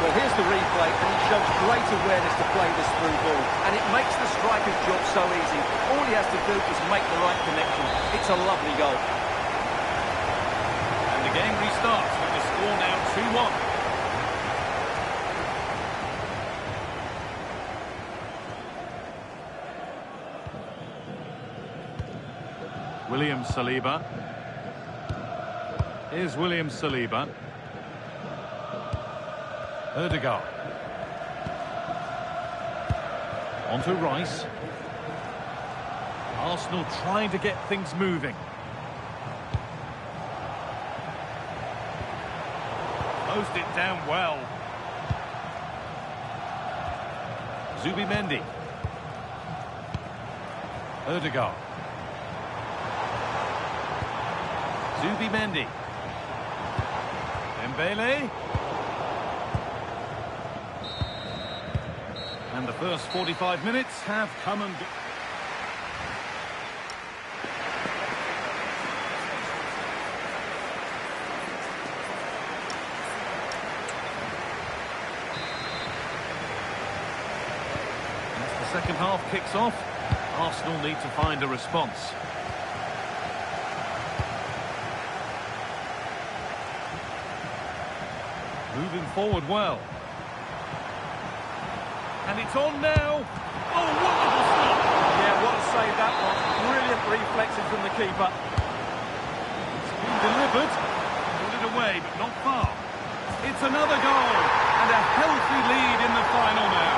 Well, here's the replay, and he shows great awareness to play this through ball. And it makes the striker's job so easy. All he has to do is make the right connection. It's a lovely goal. And the game restarts with the score now 2-1. William Saliba. Here's William Saliba. Ødegaard. On to Rice. Arsenal trying to get things moving. Closed it down well. Zubimendi. Ødegaard. Zubimendi. Dembele. And the first 45 minutes have come and gone. As the second half kicks off, Arsenal need to find a response. Moving forward well. And it's on now. Oh, wonderful stop. Yeah, what a save that was. Brilliant reflexes from the keeper. It's been delivered. Put it away, but not far. It's another goal. And a healthy lead in the final now.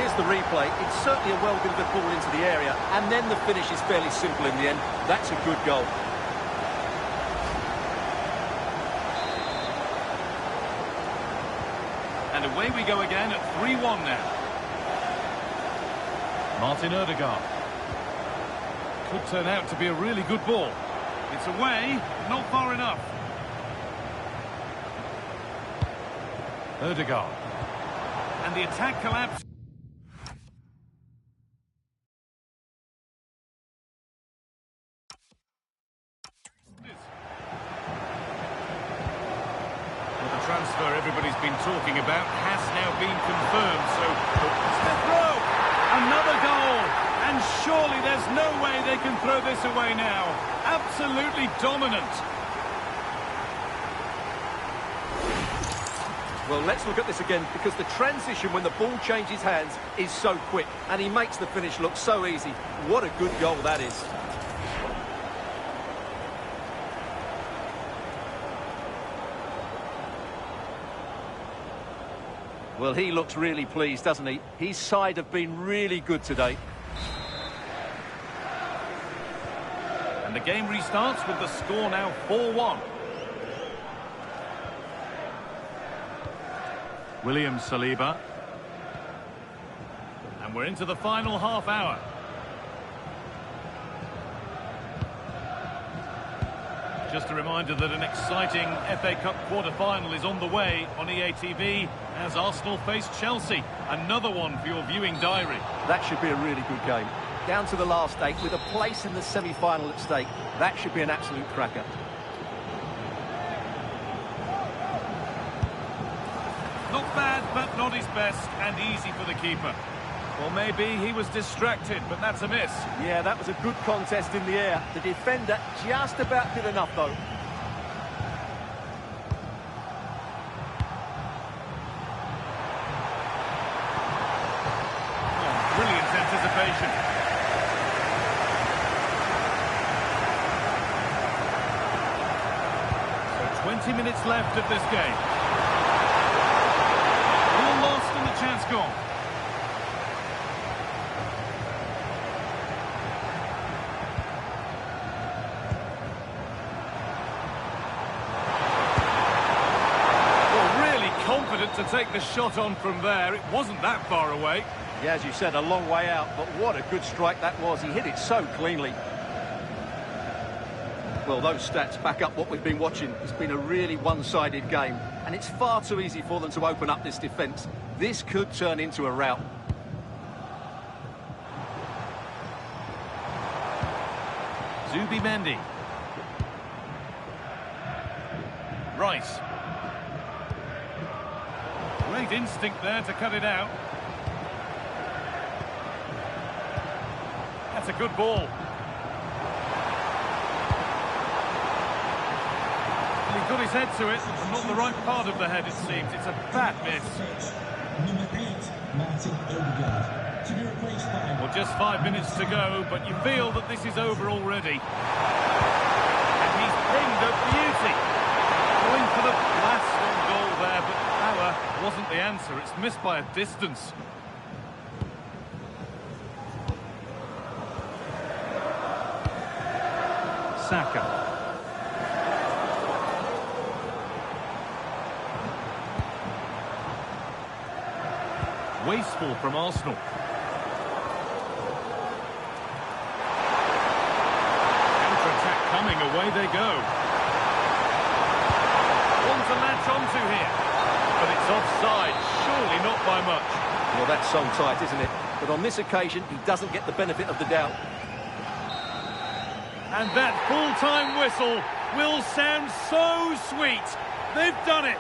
here's the replay. It's certainly a well-delivered ball into the area, and then the finish is fairly simple in the end. That's a good goal. And away we go again at 3-1 now. Martin Odegaard. Could turn out to be a really good ball. It's away, not far enough. Odegaard. And the attack collapsed. Well, the transfer everybody's been talking about has now been confirmed, so it's the throw! Another goal! And surely there's no way they can throw this away now. Absolutely dominant. Well, let's look at this again, because the transition when the ball changes hands is so quick, and he makes the finish look so easy. What a good goal that is. Well, he looks really pleased, doesn't he? His side have been really good today. And the game restarts with the score now 4-1. William Saliba. And we're into the final half hour. Just a reminder that an exciting FA Cup quarter-final is on the way on EA TV as Arsenal face Chelsea. Another one for your viewing diary. That should be a really good game. Down to the last 8 with a place in the semi-final at stake. That should be an absolute cracker. Not bad, but not his best, and easy for the keeper. Well, maybe he was distracted, but that's a miss. Yeah, that was a good contest in the air. The defender just about did enough, though. Oh, brilliant anticipation. So 20 minutes left of this game. All lost and the chance gone. Confident to take the shot on from there. It wasn't that far away. Yeah, as you said, a long way out, but what a good strike that was. He hit it so cleanly. Well, those stats back up what we've been watching. It's been a really one-sided game, and it's far too easy for them to open up this defence. This could turn into a rout. Zubimendi. Rice. Great instinct there to cut it out. That's a good ball. He got his head to it, but not the right part of the head, it seems. It's a bad miss. Number 8, Martin Odegaard. To be replaced by... Well, just 5 minutes to go, but you feel that this is over already. And he's pinged a beauty. Going for the blast on goal there, but power wasn't the answer. It's missed by a distance. Saka. Wasteful from Arsenal. Counter-attack coming, away they go. One to latch onto here. But it's offside, surely not by much. Well, that's so tight, isn't it? But on this occasion, he doesn't get the benefit of the doubt. And that full-time whistle will sound so sweet. They've done it.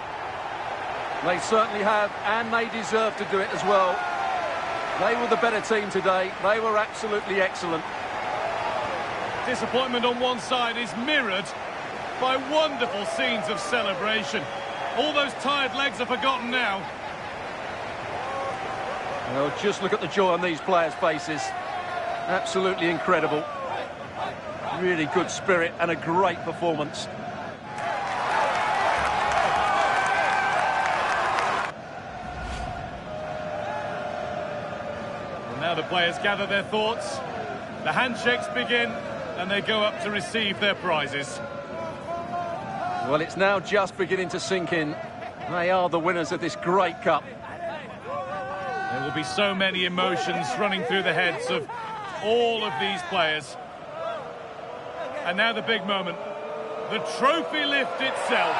They certainly have, and they deserve to do it as well. They were the better team today. They were absolutely excellent. Disappointment on one side is mirrored by wonderful scenes of celebration. All those tired legs are forgotten now. Well, just look at the joy on these players' faces. Absolutely incredible. Really good spirit and a great performance. Players gather their thoughts, the handshakes begin, and they go up to receive their prizes. Well, it's now just beginning to sink in. They are the winners of this great cup. There will be so many emotions running through the heads of all of these players. And now the big moment, the trophy lift itself.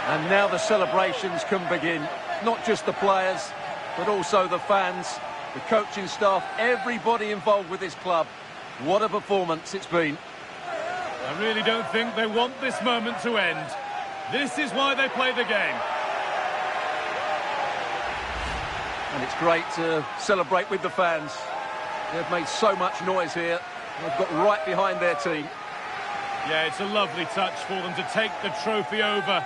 And now the celebrations can begin. Not just the players, but also the fans, the coaching staff, everybody involved with this club. What a performance it's been. I really don't think they want this moment to end. This is why they play the game. And it's great to celebrate with the fans. They've made so much noise here. They've got right behind their team. Yeah, it's a lovely touch for them to take the trophy over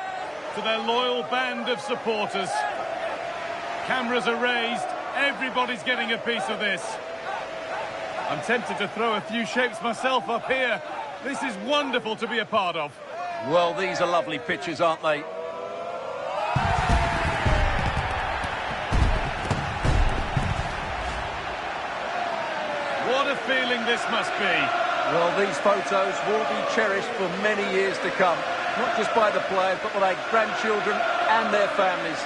to their loyal band of supporters. Cameras are raised. Everybody's getting a piece of this. I'm tempted to throw a few shapes myself up here. This is wonderful to be a part of. Well, these are lovely pictures, aren't they? What a feeling this must be. Well, these photos will be cherished for many years to come. Not just by the players, but by their grandchildren and their families.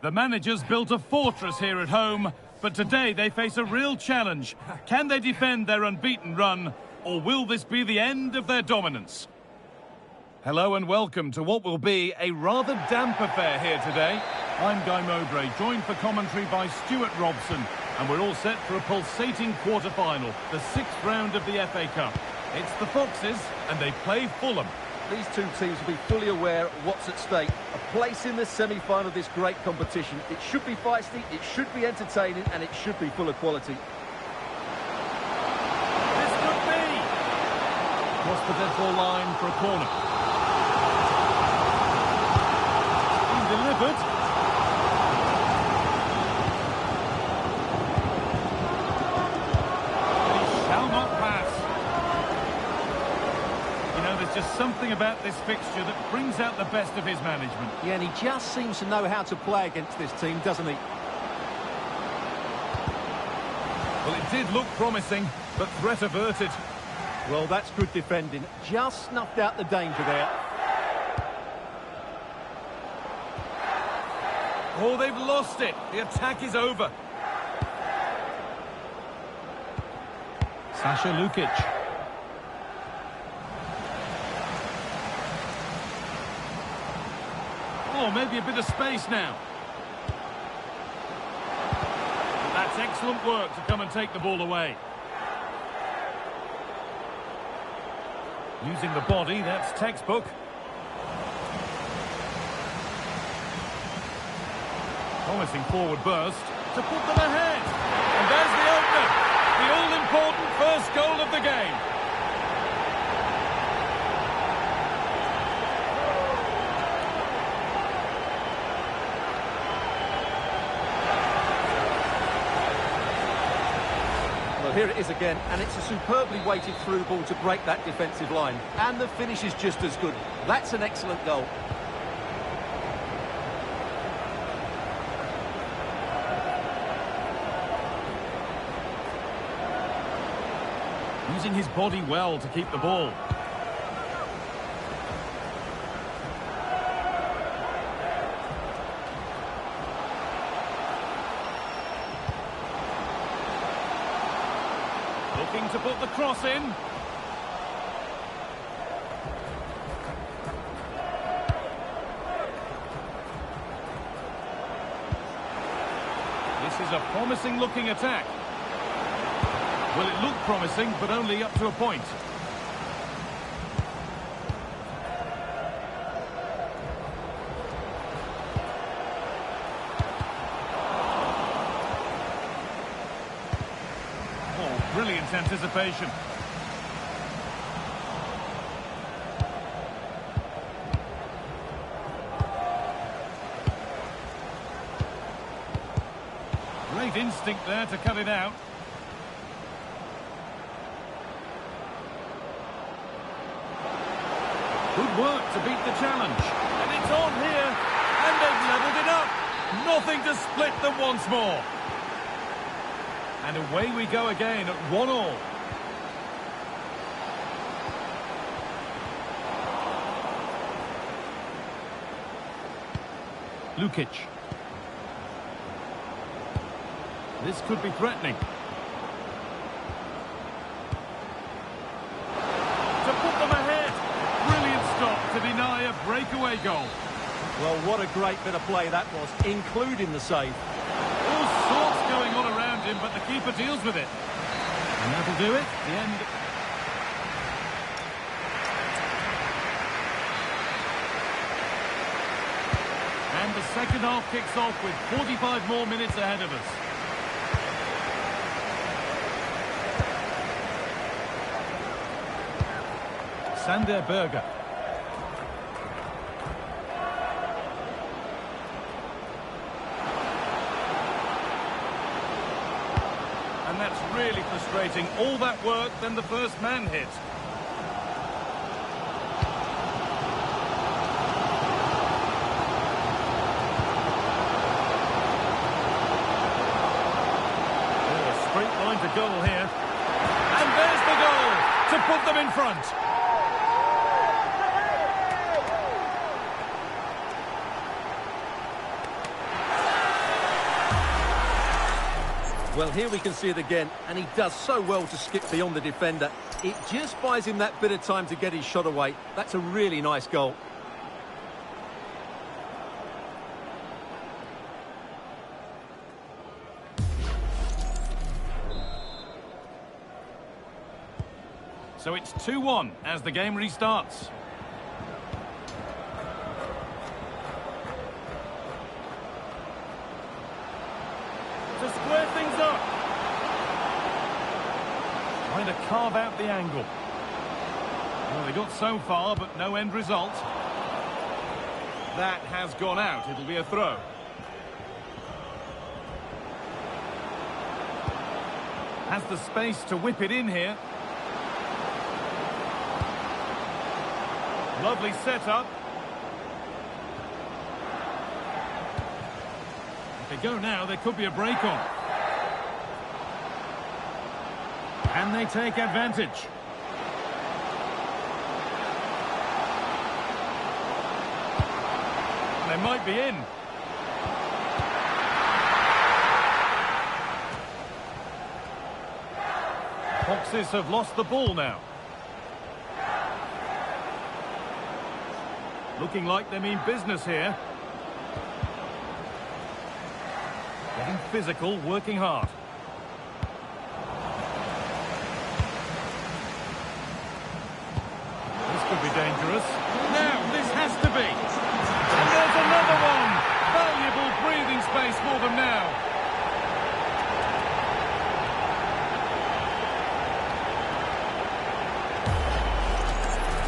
The managers built a fortress here at home, but today they face a real challenge. Can they defend their unbeaten run, or will this be the end of their dominance? Hello and welcome to what will be a rather damp affair here today. I'm Guy Mowbray, joined for commentary by Stuart Robson, and we're all set for a pulsating quarter-final, the 6th round of the FA Cup. It's the Foxes, and they play Fulham. These two teams will be fully aware of what's at stake. A place in the semi-final of this great competition. It should be feisty, it should be entertaining, and it should be full of quality. This could be! Cross the dead ball line for a corner. Being delivered. He shall not pass. There's just something about this fixture that brings out the best of his management. Yeah, and he just seems to know how to play against this team, doesn't he? Well, it did look promising, but threat averted. Well, that's good defending. Just snuffed out the danger there. Oh, they've lost it. The attack is over. Sasha Lukic. Oh, maybe a bit of space now. That's excellent work to come and take the ball away. Using the body, that's textbook. Promising forward burst to put them ahead. And there's the opener. The all-important first goal of the game. Here it is again, and it's a superbly weighted through ball to break that defensive line. And the finish is just as good. That's an excellent goal. Using his body well to keep the ball. Looking to put the cross in. This is a promising looking attack. Well, it looked promising, but only up to a point. Brilliant anticipation. Great instinct there to cut it out. Good work to beat the challenge. And it's on here. And they've levelled it up. Nothing to split them once more. And away we go again at 1-1. Lukic. This could be threatening. To put them ahead. Brilliant stop to deny a breakaway goal. Well, what a great bit of play that was, including the save. All sorts going on around him, but the keeper deals with it. And that'll do it. The end. And the second half kicks off with 45 more minutes ahead of us. Sander Berger. And that's really frustrating. All that work, then the first man hit. Oh, a straight line to goal here. And there's the goal to put them in front. Well, here we can see it again, and he does so well to skip beyond the defender. It just buys him that bit of time to get his shot away. That's a really nice goal. So it's 2-1 as the game restarts. To square things up. Trying to carve out the angle. Well, they got so far, but no end result. That has gone out. It'll be a throw. Has the space to whip it in here. Lovely setup. If they go now, there could be a break on. And they take advantage. They might be in. Foxes have lost the ball now. Looking like they mean business here. Getting physical, working hard. This could be dangerous. Now, this has to be. And there's another one. Valuable breathing space for them now.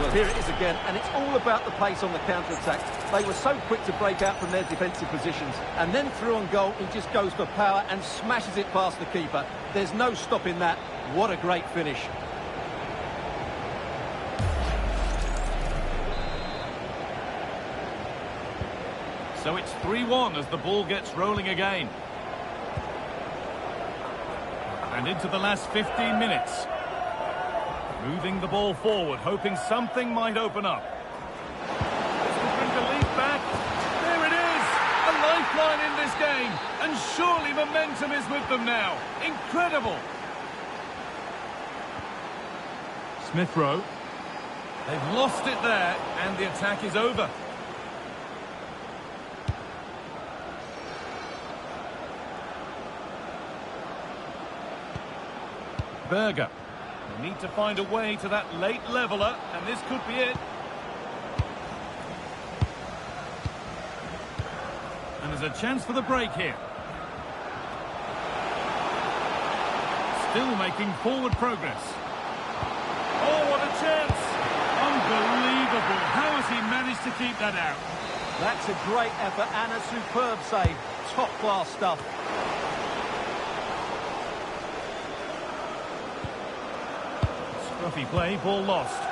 Well, here it is again, and it's all about the pace on the counter-attack. They were so quick to break out from their defensive positions, and then through on goal, he just goes for power and smashes it past the keeper. There's no stopping that. What a great finish. So it's 3-1 as the ball gets rolling again. And into the last 15 minutes. Moving the ball forward, hoping something might open up. This will bring the lead back. There it is! A lifeline in this game. And surely momentum is with them now. Incredible! Smith Rowe. They've lost it there, and the attack is over. Berger. They need to find a way to that late leveller, and this could be it. And there's a chance for the break here. Still making forward progress. Oh, what a chance! Unbelievable. How has he managed to keep that out? That's a great effort and a superb save. Top-class stuff. Scruffy play, ball lost.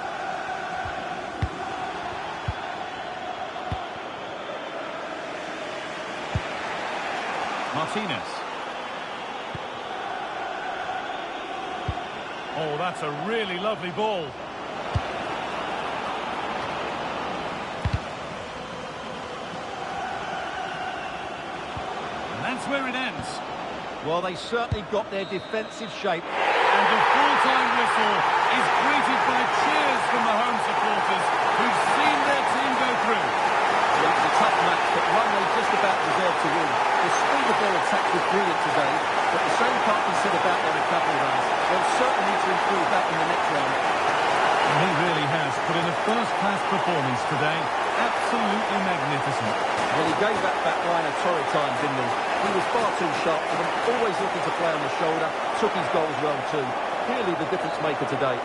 Martinez. Oh, that's a really lovely ball. And that's where it ends. Well, they certainly got their defensive shape. And the full-time whistle is greeted by cheers from the home supporters who've seen their team go through. Well, it was a tough match, but one they just about deserved to win. The speed of their attack was brilliant today, but the same can't be said about their recovery runs. They'll certainly need to improve that in the next round. And he really has put in a first-class performance today. Absolutely magnificent. Well, he gave that back line a torrid time, didn't he? He was far too sharp for them, always looking to play on the shoulder, took his goals well too. Clearly the difference maker today.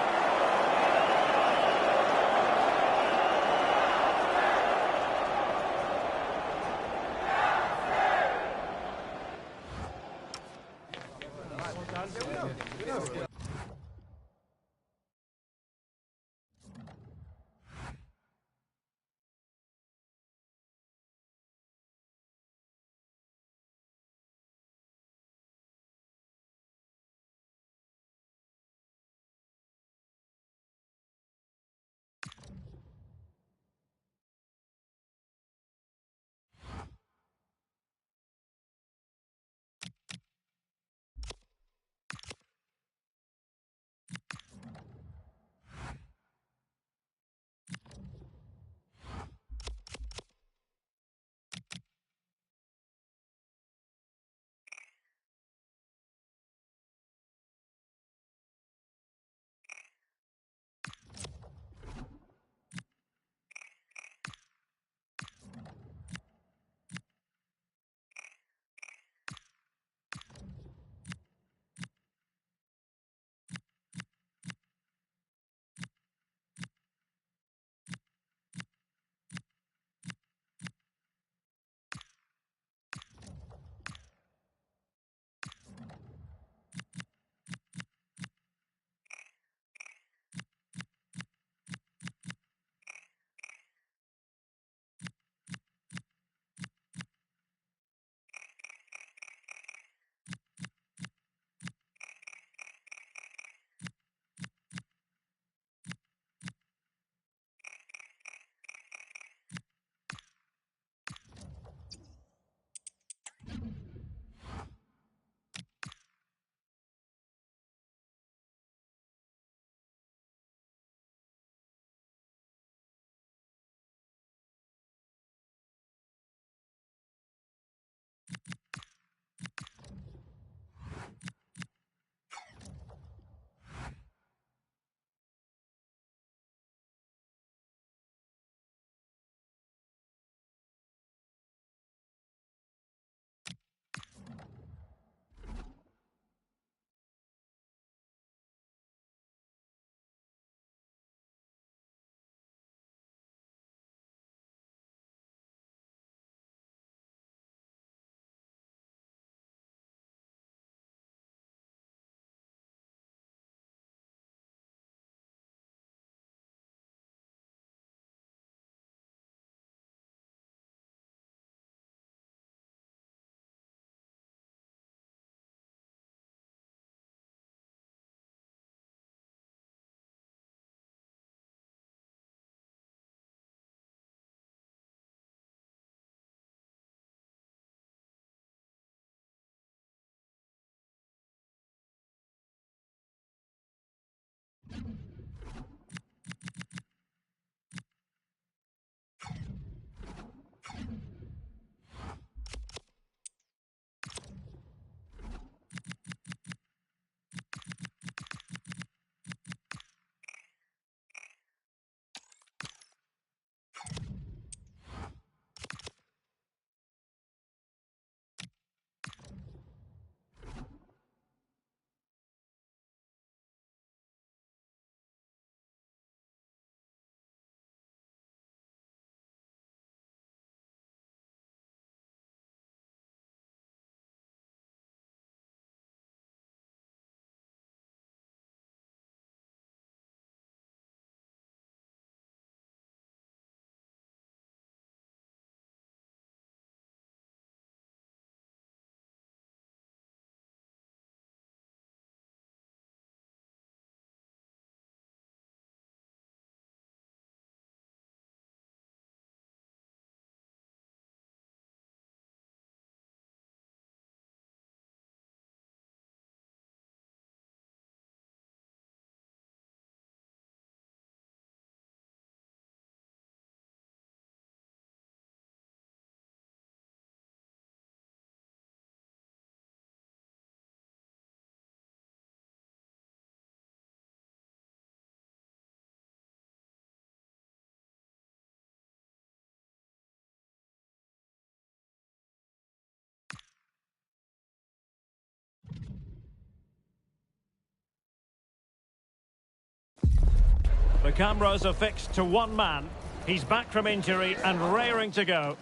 The cameras are fixed to one man. He's back from injury and raring to go.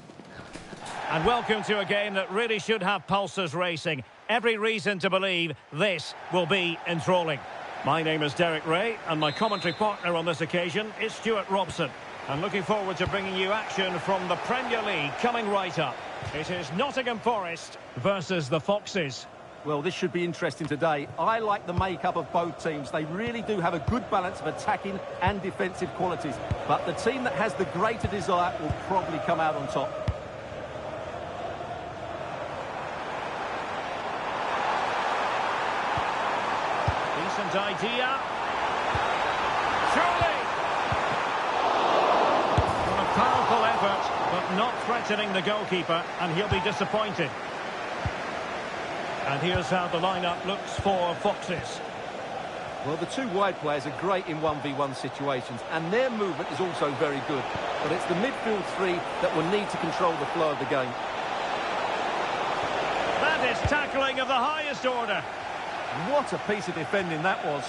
And welcome to a game that really should have pulses racing. Every reason to believe this will be enthralling. My name is Derek Ray, and my commentary partner on this occasion is Stuart Robson. I'm looking forward to bringing you action from the Premier League coming right up. It is Nottingham Forest versus the Foxes. Well, this should be interesting today. I like the makeup of both teams. They really do have a good balance of attacking and defensive qualities. But the team that has the greater desire will probably come out on top. Decent idea. Surely! Well, a powerful effort, but not threatening the goalkeeper, and he'll be disappointed. And here's how the lineup looks for Foxes. Well, the two wide players are great in 1v1 situations, and their movement is also very good. But it's the midfield three that will need to control the flow of the game. That is tackling of the highest order. What a piece of defending that was.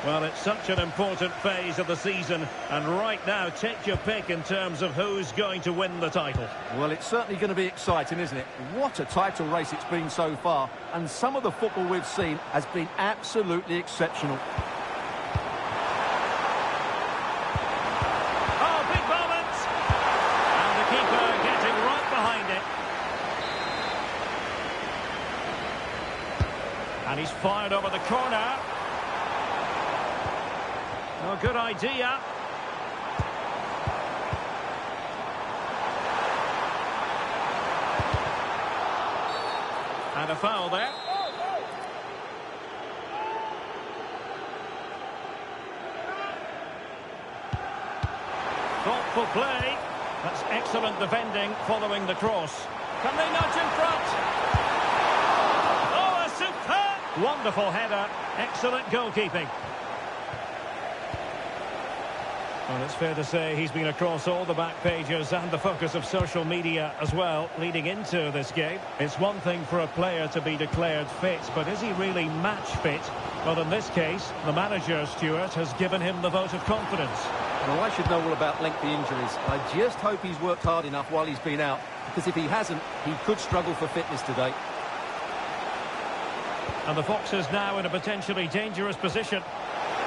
Well, it's such an important phase of the season, and right now, take your pick in terms of who's going to win the title. Well, it's certainly going to be exciting, isn't it? What a title race it's been so far, and some of the football we've seen has been absolutely exceptional. Oh, big moment! And the keeper getting right behind it. And he's fired over the corner. Oh, good idea. And a foul there. Thoughtful play. That's excellent defending following the cross. Can they nudge in front? Oh, a superb! Wonderful header. Excellent goalkeeping. Well, it's fair to say he's been across all the back pages and the focus of social media as well, leading into this game. It's one thing for a player to be declared fit, but is he really match fit? Well, in this case, the manager, Stuart, has given him the vote of confidence. Well, I should know all about lengthy injuries. I just hope he's worked hard enough while he's been out, because if he hasn't, he could struggle for fitness today. And the Foxes now in a potentially dangerous position.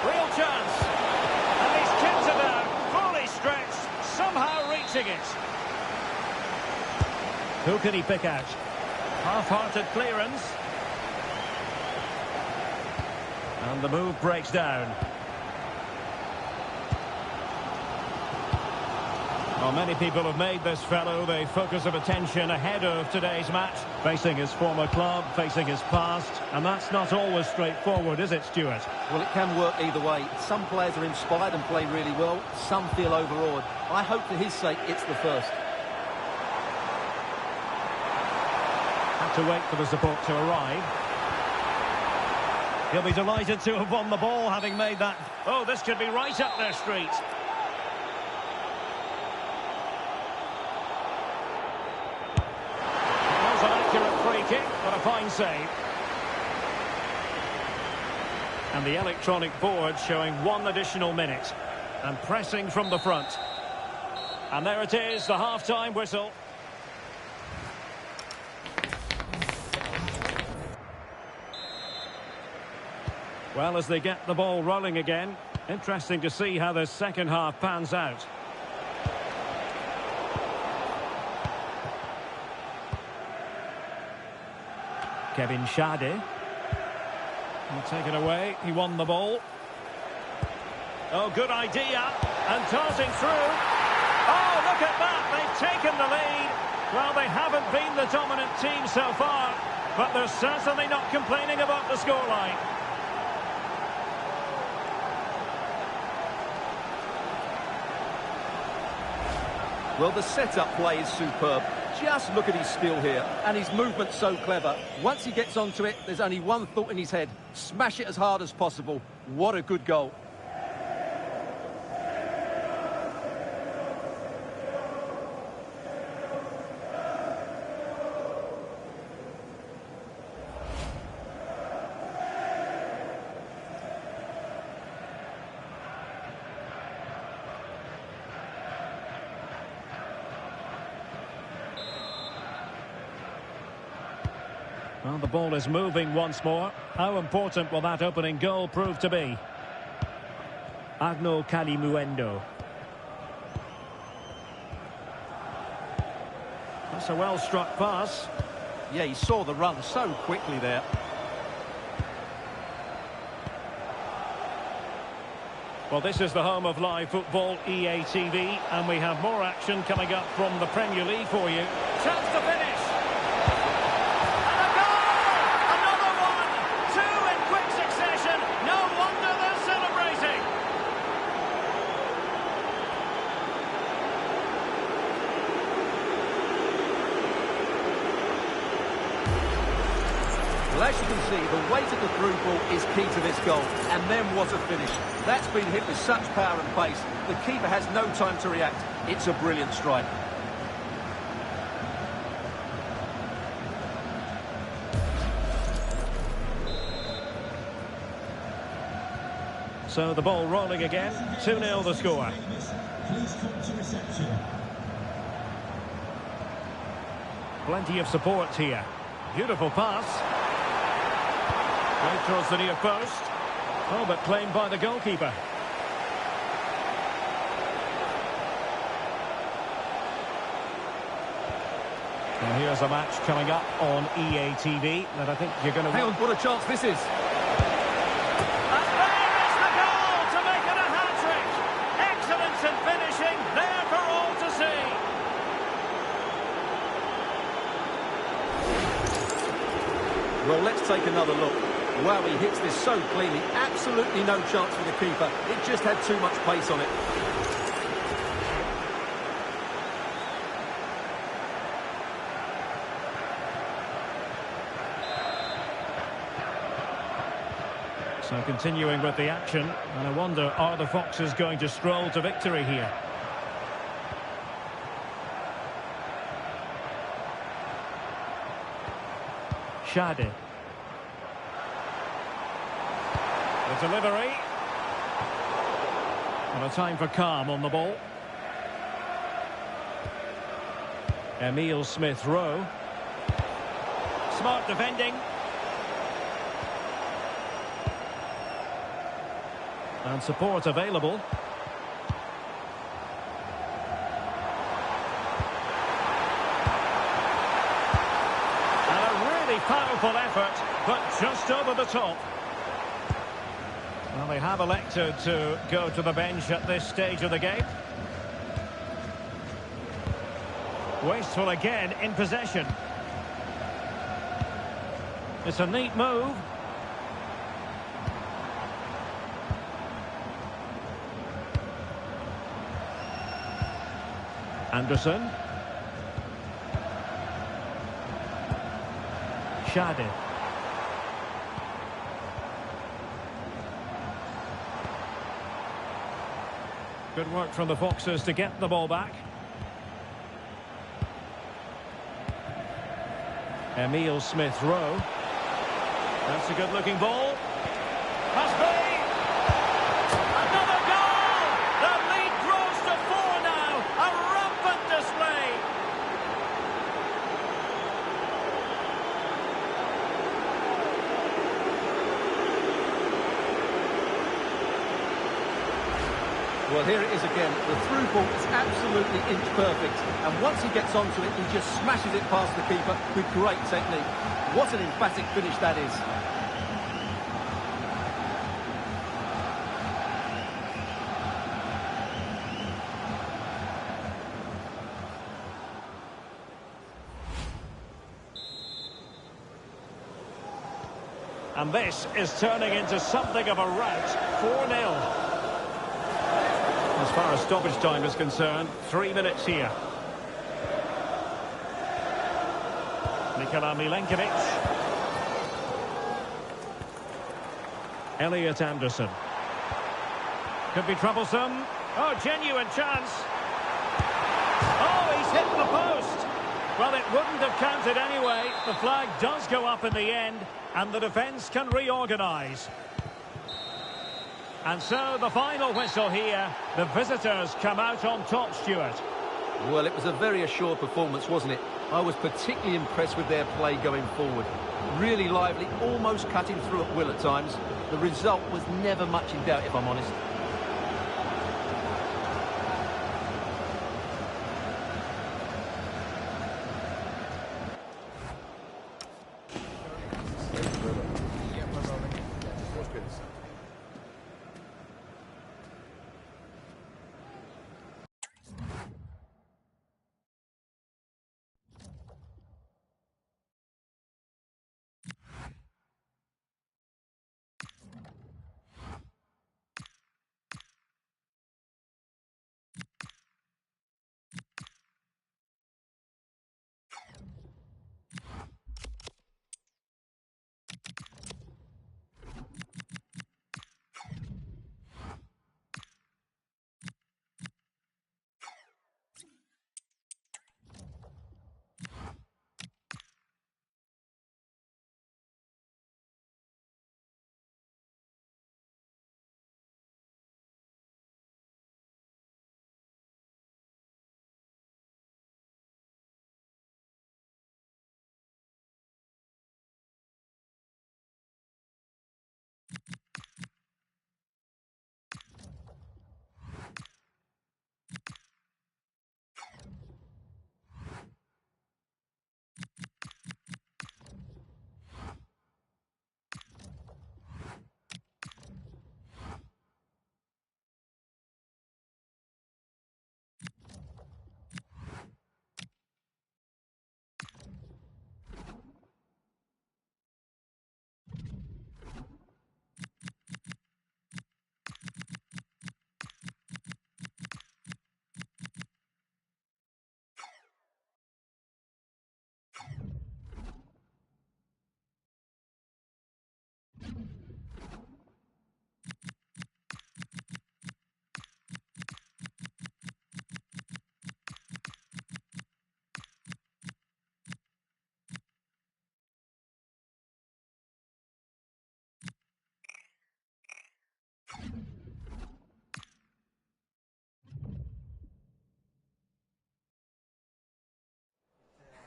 Real chance! Somehow reaching it. Who can he pick out? Half-hearted clearance. And the move breaks down. Well, many people have made this fellow the focus of attention ahead of today's match. Facing his former club, facing his past. And that's not always straightforward, is it, Stuart? Well, it can work either way. Some players are inspired and play really well. Some feel overawed. I hope for his sake it's the first. Have to wait for the support to arrive. He'll be delighted to have won the ball, having made that. Oh, this could be right up their street. An accurate free kick, but a fine save. And the electronic board showing 1 additional minute. And pressing from the front. And there it is, the half-time whistle. Well, as they get the ball rolling again, interesting to see how the second half pans out. Kevin Shade. He'll take it away. He won the ball. Oh, good idea. And tossing through. Oh, look at that. They've taken the lead. Well, they haven't been the dominant team so far, but they're certainly not complaining about the scoreline. Well, the setup play is superb. Just look at his skill here, and his movement's so clever. Once he gets onto it, there's only one thought in his head. Smash it as hard as possible. What a good goal. Well, the ball is moving once more. How important will that opening goal prove to be? Agno Kalimuendo. That's a well-struck pass. Yeah, he saw the run so quickly there. Well, this is the home of live football, EA TV, and we have more action coming up from the Premier League for you. Chance to finish! And a goal! Another one! Two in quick succession! No wonder they're celebrating! Well, as you can see, the weight of the through ball is key to this goal. And then what a finish. That's been hit with such power and pace. The keeper has no time to react. It's a brilliant strike. So the ball rolling again. 2-0 the score. Please come to reception. Plenty of support here. Beautiful pass. Right towards the near post. Oh, but claimed by the goalkeeper. And here's a match coming up on EA TV that I think you're going to... Hang on, what a chance this is. And there is the goal to make it a hat-trick. Excellence in finishing, there for all to see. Well, let's take another look. Wow, he hits this so cleanly. Absolutely no chance for the keeper. It just had too much pace on it. So continuing with the action, and I wonder, are the Foxes going to stroll to victory here? Shade. The delivery. And a time for calm on the ball. Emile Smith-Rowe. Smart defending. And support available. And a really powerful effort, but just over the top. Well, they have elected to go to the bench at this stage of the game. Wasteful again in possession. It's a neat move. Anderson. Shade. Good work from the Foxes to get the ball back. Emile Smith-Rowe. That's a good-looking ball. Must be! Another goal! The lead grows to 4 now. A rampant display. Well, here it is again. The through ball is absolutely inch perfect. And once he gets onto it, he just smashes it past the keeper with great technique. What an emphatic finish that is. And this is turning into something of a rout. 4-0. As far as stoppage time is concerned, 3 minutes here. Nikola Milenkovic. Elliot Anderson. Could be troublesome. Oh, genuine chance. Oh, he's hit the post. Well, it wouldn't have counted anyway. The flag does go up in the end, and the defence can reorganise. And so the final whistle here. The visitors come out on top, Stuart. Well, it was a very assured performance, wasn't it? I was particularly impressed with their play going forward. Really lively, almost cutting through at will at times. The result was never much in doubt, if I'm honest.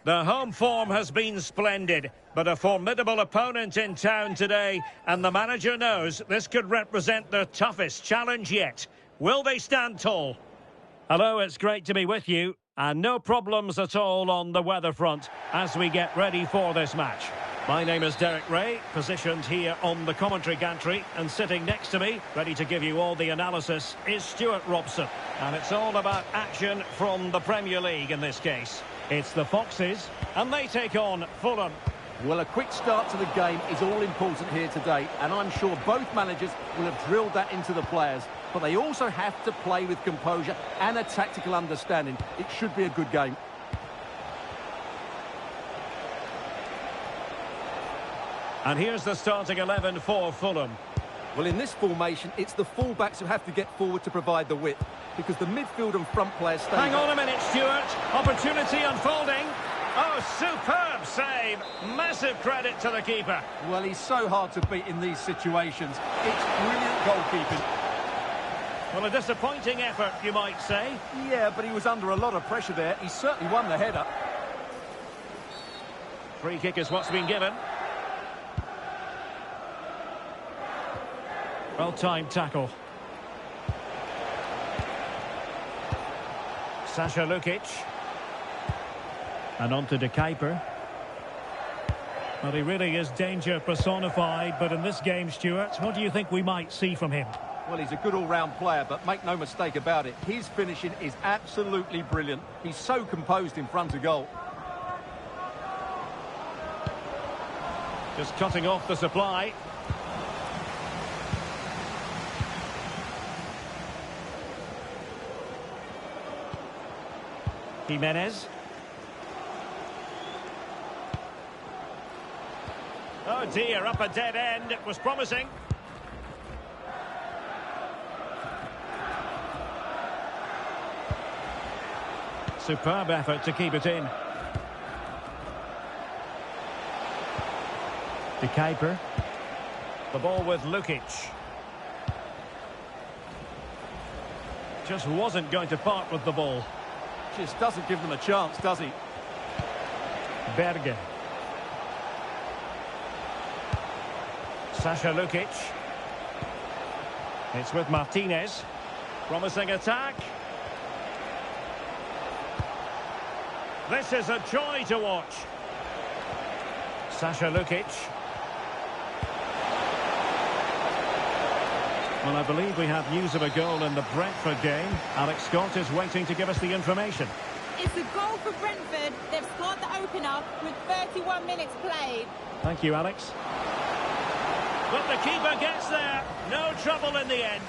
The home form has been splendid, but a formidable opponent in town today, and the manager knows this could represent the toughest challenge yet. Will they stand tall? Hello, it's great to be with you, and no problems at all on the weather front as we get ready for this match. My name is Derek Ray, positioned here on the commentary gantry, and sitting next to me, ready to give you all the analysis, is Stuart Robson. And it's all about action from the Premier League in this case. It's the Foxes, and they take on Fulham. Well, a quick start to the game is all important here today, and I'm sure both managers will have drilled that into the players. But they also have to play with composure and a tactical understanding. It should be a good game. And here's the starting 11 for Fulham. Well, in this formation, it's the full-backs who have to get forward to provide the width, because the midfield and front players stay... Hang on a minute, Stuart. Opportunity unfolding. Oh, superb save. Massive credit to the keeper. Well, he's so hard to beat in these situations. It's brilliant goalkeeping. Well, a disappointing effort, you might say. Yeah, but he was under a lot of pressure there. He certainly won the header. Free kick is what's been given. Well-timed tackle. Sasha Lukic. And on to De Kuiper. Well, he really is danger personified, but in this game, Stuart, what do you think we might see from him? Well, he's a good all-round player, but make no mistake about it, his finishing is absolutely brilliant. He's so composed in front of goal. Just cutting off the supply. Jimenez. Oh dear, up a dead end. It was promising. Superb effort to keep it in. De Kuiper. The ball with Lukic. Just wasn't going to part with the ball. Just doesn't give them a chance, does he? Berg. Sasha Lukic. It's with Martinez. Promising attack. This is a joy to watch. Sasha Lukic. Well, I believe we have news of a goal in the Brentford game. Alex Scott is waiting to give us the information. It's a goal for Brentford. They've scored the opener with 31 minutes played. Thank you, Alex. But the keeper gets there. No trouble in the end.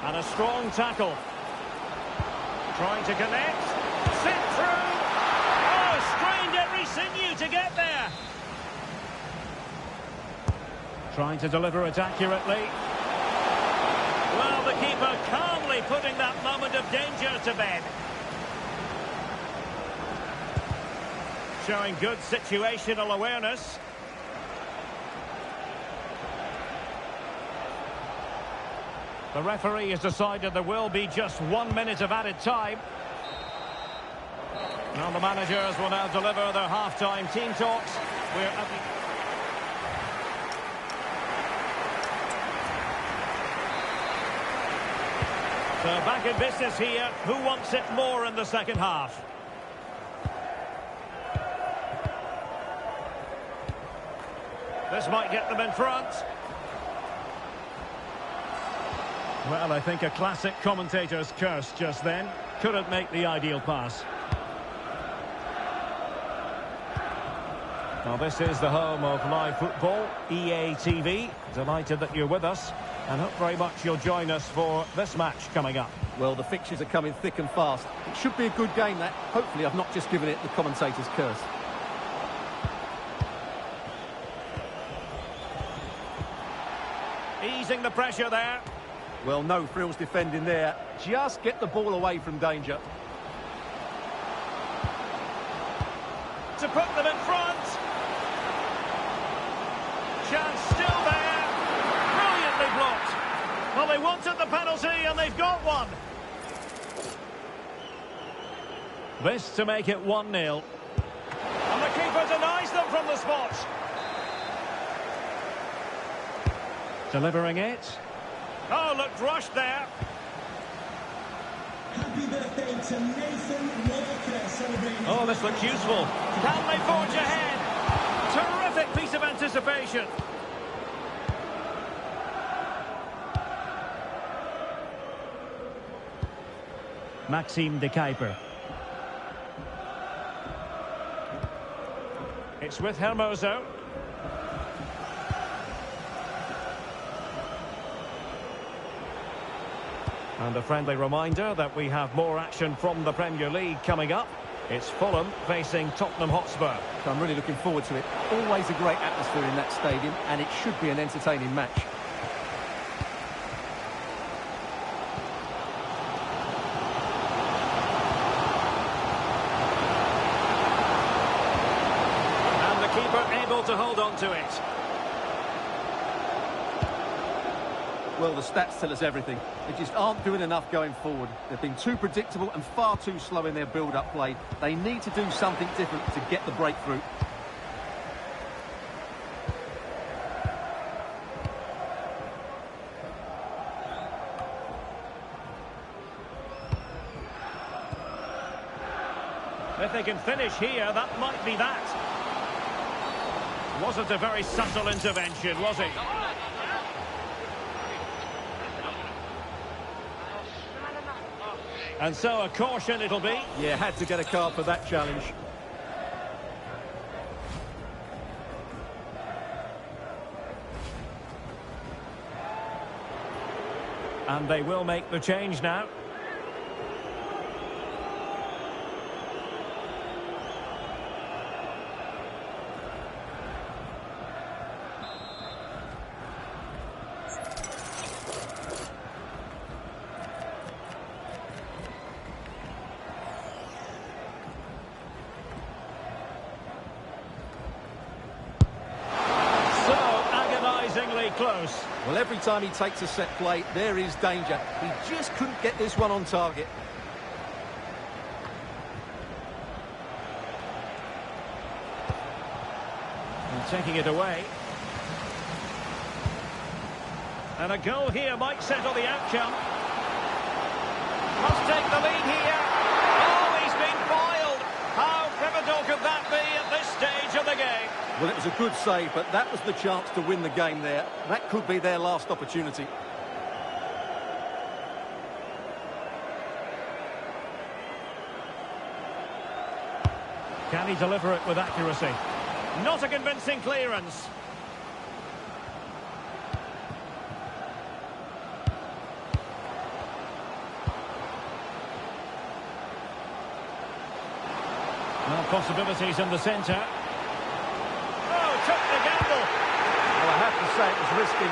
And a strong tackle. Trying to connect. Sit through. Oh, strained every sinew to get there. Trying to deliver it accurately. Well, the keeper calmly putting that moment of danger to bed. Showing good situational awareness. The referee has decided there will be just 1 minute of added time. Now the managers will now deliver their half-time team talks. We're at the... So back in business here. Who wants it more in the second half? This might get them in front. Well, I think a classic commentator's curse just then. Couldn't make the ideal pass. Well, this is the home of live football, EA TV. Delighted that you're with us, and hope very much you'll join us for this match coming up. Well, the fixtures are coming thick and fast. It should be a good game, that. Hopefully I've not just given it the commentator's curse. Easing the pressure there. Well, no frills defending there. Just get the ball away from danger. To put them in front. Chance still there. Brilliantly blocked. Well, they wanted the penalty and they've got one. This to make it 1-0. And the keeper denies them from the spot. Delivering it. Oh, looked rushed there. Happy birthday to Nathan Walker, celebrating. Oh, this looks useful. Can they forge ahead? Terrific piece of anticipation. Maxime de Kuiper. It's with Hermoso. And a friendly reminder that we have more action from the Premier League coming up. It's Fulham facing Tottenham Hotspur. So I'm really looking forward to it. Always a great atmosphere in that stadium, and it should be an entertaining match. And the keeper able to hold on to it. Well, the stats tell us everything. They just aren't doing enough going forward. They've been too predictable and far too slow in their build-up play. They need to do something different to get the breakthrough. If they can finish here, that might be that. Wasn't a very subtle intervention, was it? And so a caution it'll be. Yeah, had to get a card for that challenge. And they will make the change now. Close. Well, every time he takes a set play, there is danger. He just couldn't get this one on target. taking it away. And a goal here might settle the outcome. Must take the lead here. Oh, he's been foiled. How pivotal could that be at this stage of the game? Well, it was a good save, but that was the chance to win the game there. That could be their last opportunity. Can he deliver it with accuracy? Not a convincing clearance. Well, possibilities in the centre. Oh, took the gamble. Well, I have to say it was risky.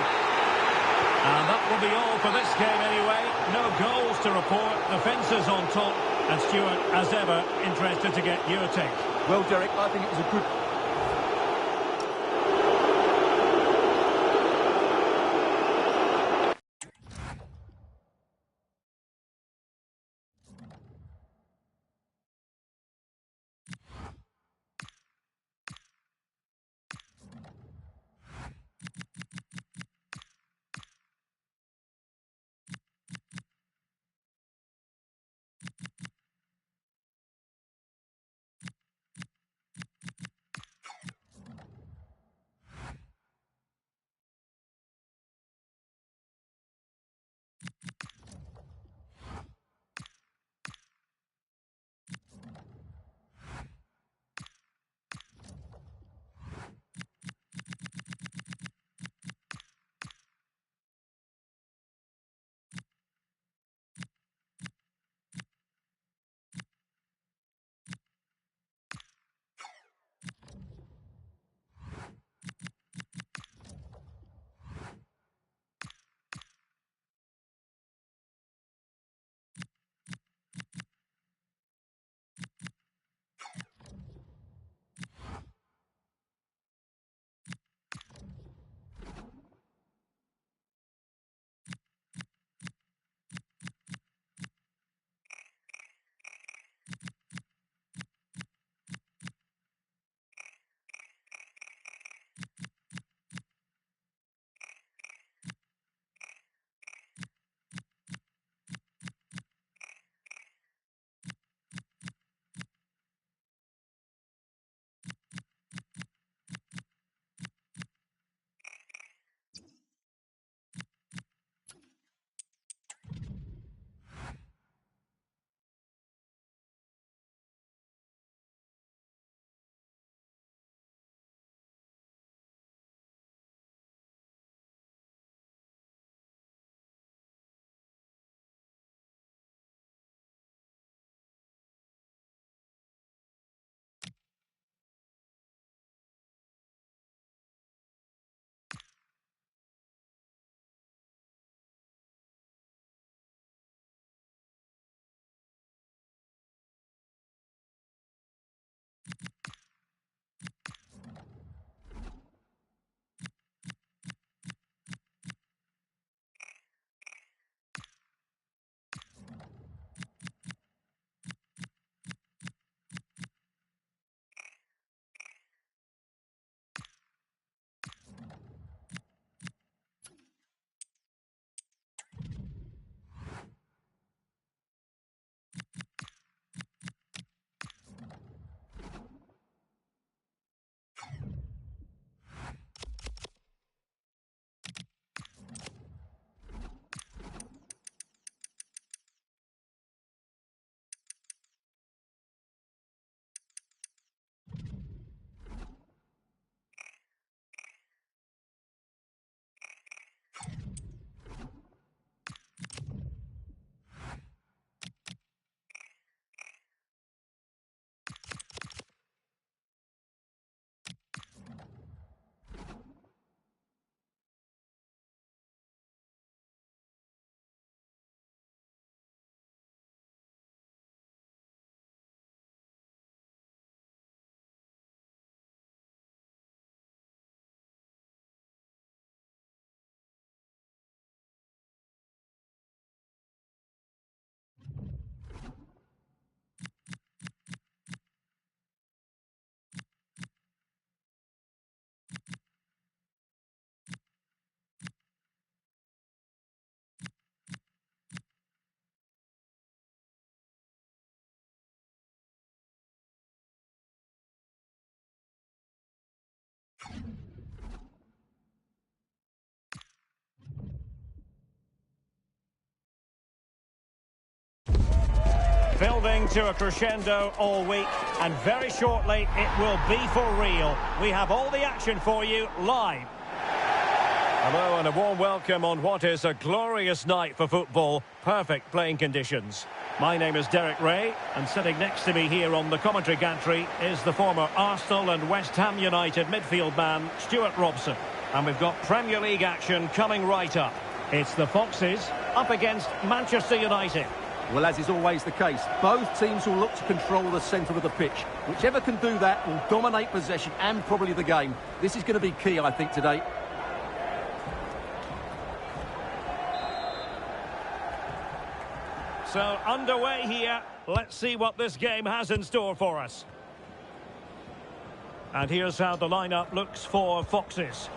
And that will be all for this game anyway. No goals to report. The fences on top. And Stuart, as ever, interested to get your take. Well, Derek, I think it was a good... Building to a crescendo all week, and very shortly it will be for real. We have all the action for you live. Hello and a warm welcome on what is a glorious night for football. Perfect playing conditions. My name is Derek Ray, and sitting next to me here on the commentary gantry is the former Arsenal and West Ham United midfield man, Stuart Robson. And we've got Premier League action coming right up. It's the Foxes up against Manchester United. Well, as is always the case, both teams will look to control the centre of the pitch. Whichever can do that will dominate possession and probably the game. This is going to be key, I think, today. So, underway here. Let's see what this game has in store for us. And here's how the lineup looks for Foxes.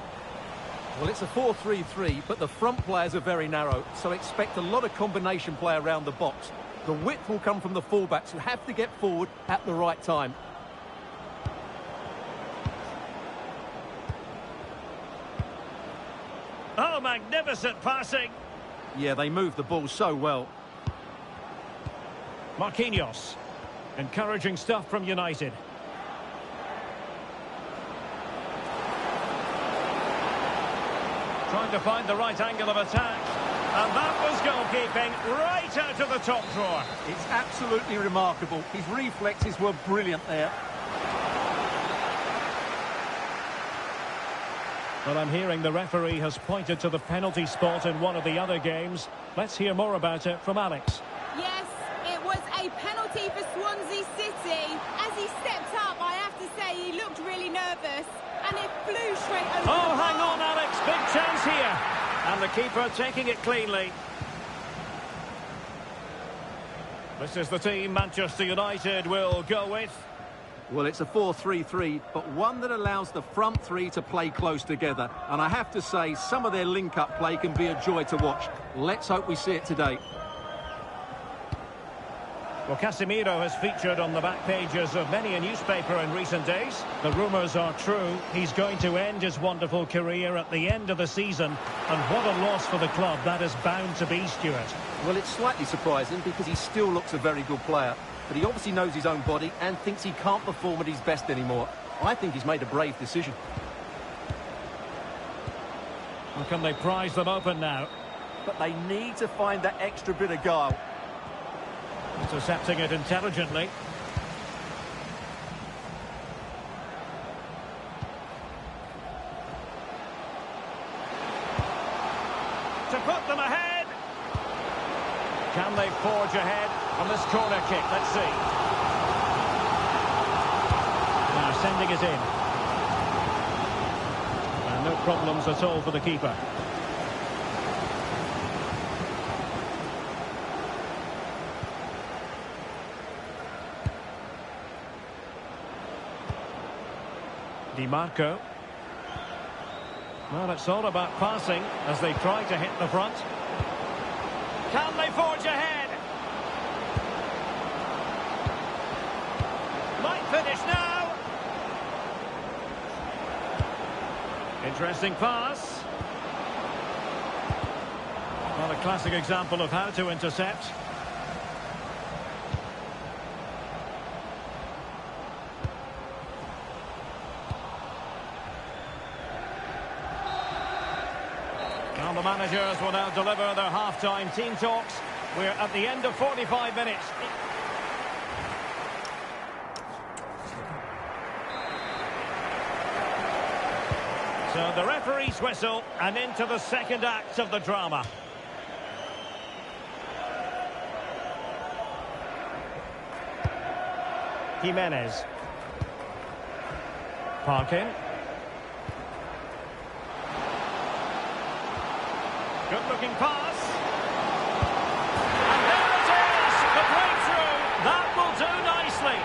Well, it's a 4-3-3, but the front players are very narrow, so expect a lot of combination play around the box. The width will come from the fullbacks, who have to get forward at the right time. Oh, magnificent passing. Yeah, they move the ball so well. Marquinhos. Encouraging stuff from United. Trying to find the right angle of attack. And that was goalkeeping right out of the top drawer. It's absolutely remarkable. His reflexes were brilliant there. Well, I'm hearing the referee has pointed to the penalty spot in one of the other games. Let's hear more about it from Alex. Yes, it was a penalty for Swansea City. As he stepped up, I have to say he looked really nervous. And it flew straight over. Oh, hang on, Alex. Big chance here. And the keeper taking it cleanly. This is the team Manchester United will go with. Well, it's a 4-3-3, but one that allows the front three to play close together. And I have to say, some of their link-up play can be a joy to watch. Let's hope we see it today. Well, Casemiro has featured on the back pages of many a newspaper in recent days. The rumours are true. He's going to end his wonderful career at the end of the season. And what a loss for the club that is bound to be, Stuart. Well, it's slightly surprising because he still looks a very good player. But he obviously knows his own body and thinks he can't perform at his best anymore. I think he's made a brave decision. Well, can they prize them open now? But they need to find that extra bit of guile. Intercepting it intelligently. To put them ahead. Can they forge ahead on this corner kick? Let's see. Now sending it in. And no problems at all for the keeper. Di Marco. Well, it's all about passing as they try to hit the front. Can they forge ahead? Might finish now. Interesting pass. Well, a classic example of how to intercept. Well, the managers will now deliver their half-time team talks. We're at the end of 45 minutes. So the referee's whistle and into the second act of the drama. Jimenez. Parkin. Good-looking pass. And there it is! The breakthrough! That will do nicely.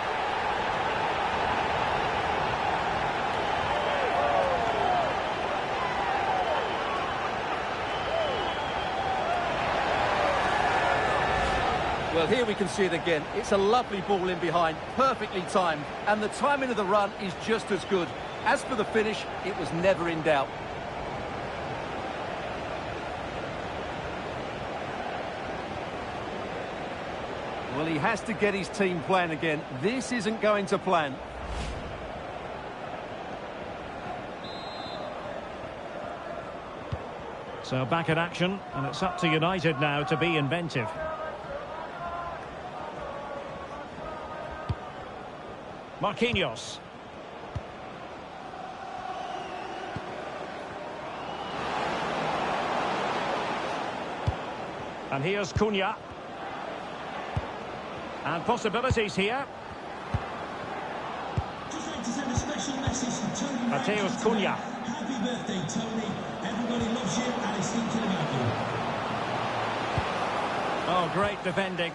Well, here we can see it again. It's a lovely ball in behind, perfectly timed, and the timing of the run is just as good. As for the finish, it was never in doubt. Well, he has to get his team playing again. This isn't going to plan. So back in action, and it's up to United now to be inventive. Marquinhos. And here's Cunha. And possibilities here. Just like to send a special message to Tony. Mateus Cunha. Happy birthday, Tony. Everybody loves you and is thinking about you. Oh, great defending.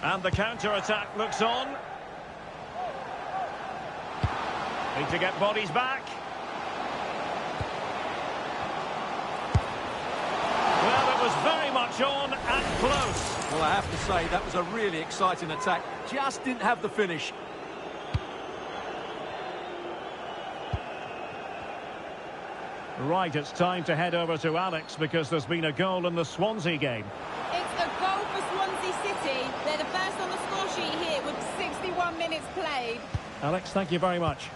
And the counter-attack looks on. Need to get bodies back. Well, it was very much on and close. Well, I have to say, that was a really exciting attack. Just didn't have the finish. Right, it's time to head over to Alex because there's been a goal in the Swansea game. It's a goal for Swansea City. They're the first on the score sheet here with 61 minutes played. Alex, thank you very much.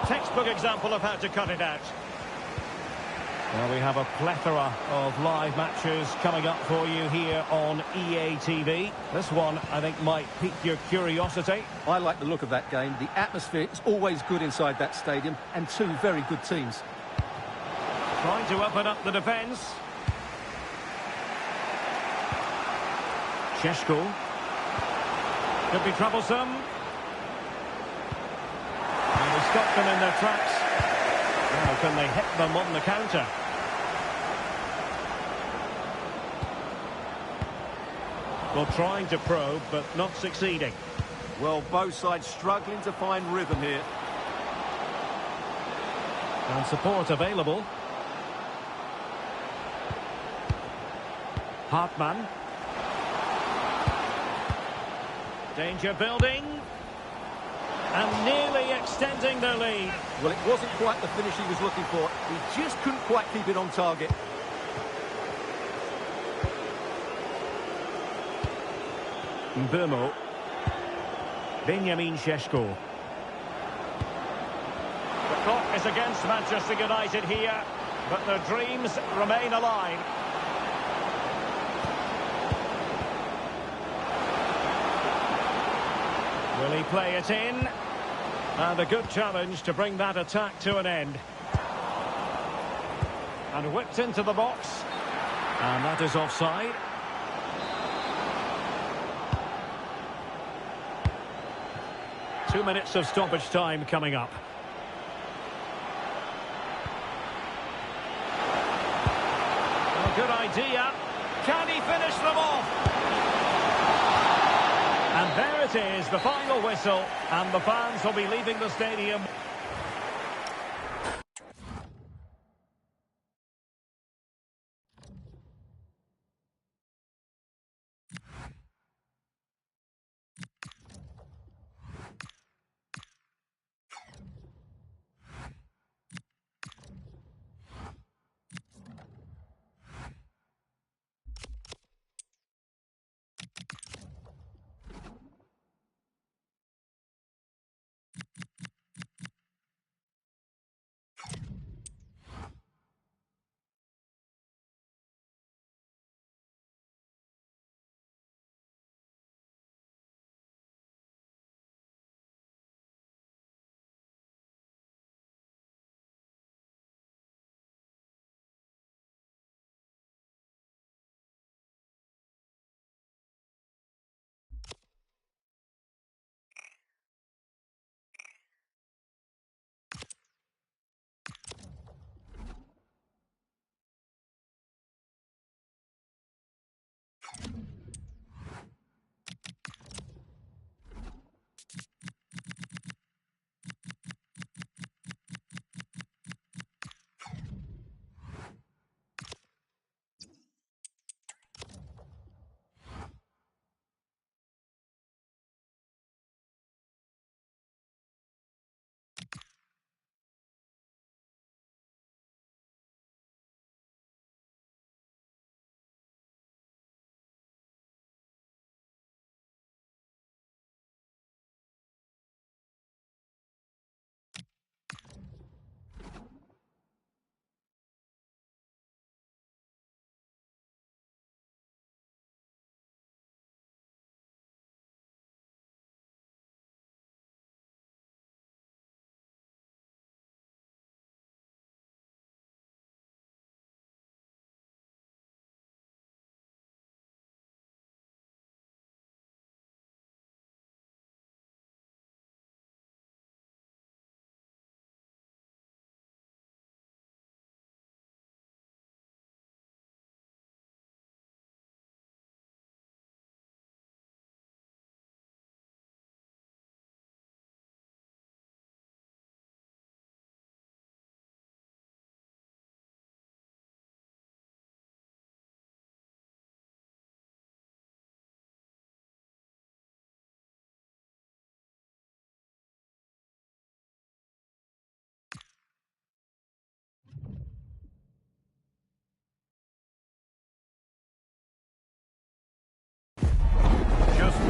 Textbook example of how to cut it out. Well, we have a plethora of live matches coming up for you here on EA TV. This one, I think, might pique your curiosity. I like the look of that game. The atmosphere is always good inside that stadium, and two very good teams. Trying to open up the defence. Šeško. Could be troublesome. And we stop them in their tracks. Now can they hit them on the counter? Well, trying to probe, but not succeeding. Well, both sides struggling to find rhythm here. And support available. Hartmann. Danger building. And nearly extending their lead. Well, it wasn't quite the finish he was looking for. He just couldn't quite keep it on target. Mbeumo. Benjamin Šeško. The clock is against Manchester United here, but their dreams remain alive. Will he play it in? And a good challenge to bring that attack to an end. And whipped into the box. And that is offside. Two minutes of stoppage time coming up. Well, good idea. Can he finish them off? And there it is, the final whistle. And the fans will be leaving the stadium.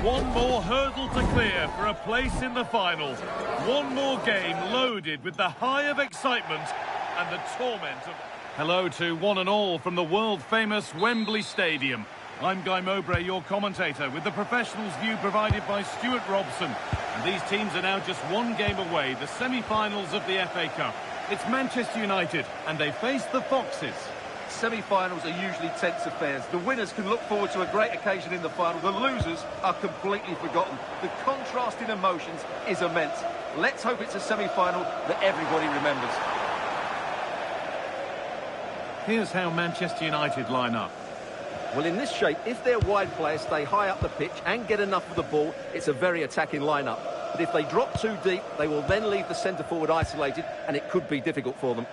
One more hurdle to clear for a place in the final. One more game loaded with the high of excitement and the torment of... Hello to one and all from the world-famous Wembley Stadium. I'm Guy Mowbray, your commentator, with the professionals' view provided by Stuart Robson. And these teams are now just one game away, the semi-finals of the FA Cup. It's Manchester United, and they face the Foxes. Semi-finals are usually tense affairs. The winners can look forward to a great occasion in the final. The losers are completely forgotten. The contrast in emotions is immense. Let's hope it's a semi-final that everybody remembers. Here's how Manchester United line up. Well, in this shape, if their wide players stay high up the pitch and get enough of the ball, it's a very attacking lineup. But if they drop too deep, they will then leave the centre-forward isolated, and it could be difficult for them.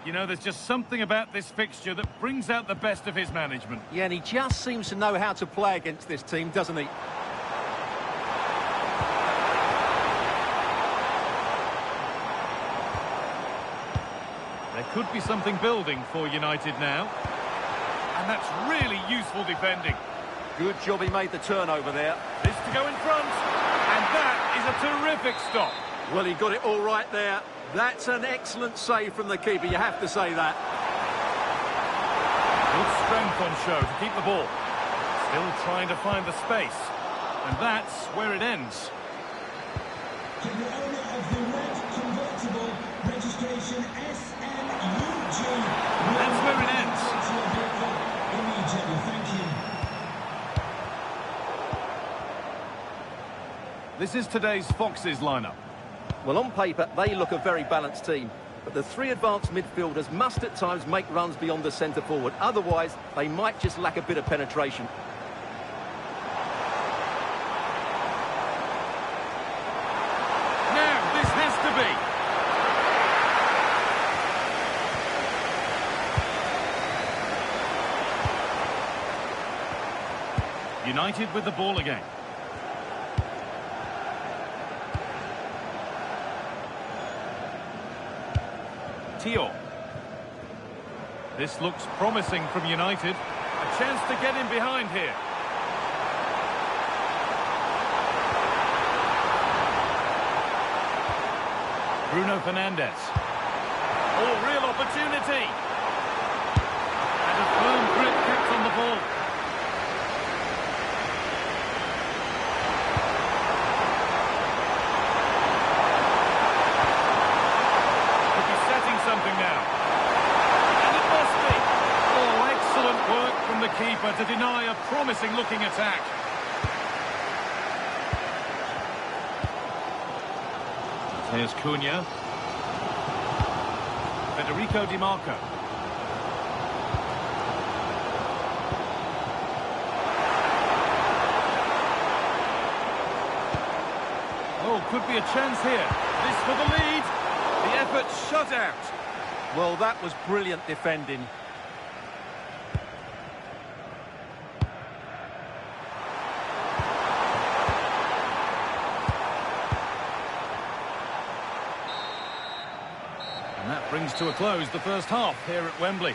You know, there's just something about this fixture that brings out the best of his management. Yeah, and he just seems to know how to play against this team, doesn't he? There could be something building for United now. And that's really useful defending. Good job he made the turnover there. This to go in front. And that is a terrific stop. Well, he got it all right there. That's an excellent save from the keeper, you have to say that. Good strength on show to keep the ball. Still trying to find the space. And that's where it ends. To the owner of the red convertible, registration SMUG. That's where it ends. Immediately, thank you. This is today's Foxes lineup. Well, on paper, they look a very balanced team. But the three advanced midfielders must at times make runs beyond the centre-forward. Otherwise, they might just lack a bit of penetration. Now, this has to be. United with the ball again. Tio. This looks promising from United. A chance to get in behind here. Bruno Fernandes. Oh, real opportunity. And a firm grip kept on the ball. Something now. And it must be. Oh, excellent work from the keeper to deny a promising looking attack. Here's Cunha. Federico Di Marco. Oh, could be a chance here. This for the lead. The effort shut out. Well, that was brilliant defending. And that brings to a close the first half here at Wembley.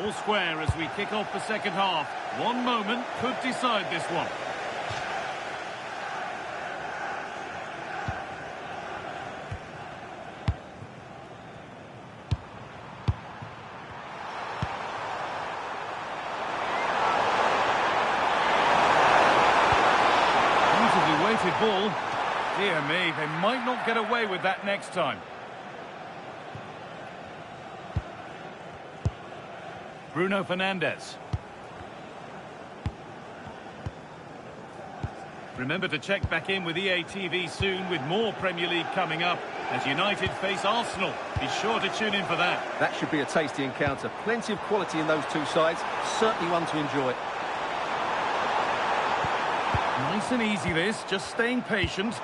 All square as we kick off the second half. One moment could decide this one. Beautifully weighted ball. Dear me, they might not get away with that next time. Bruno Fernandes. Remember to check back in with EA TV soon with more Premier League coming up as United face Arsenal. Be sure to tune in for that. That should be a tasty encounter. Plenty of quality in those two sides. Certainly one to enjoy. Nice and easy this, just staying patient.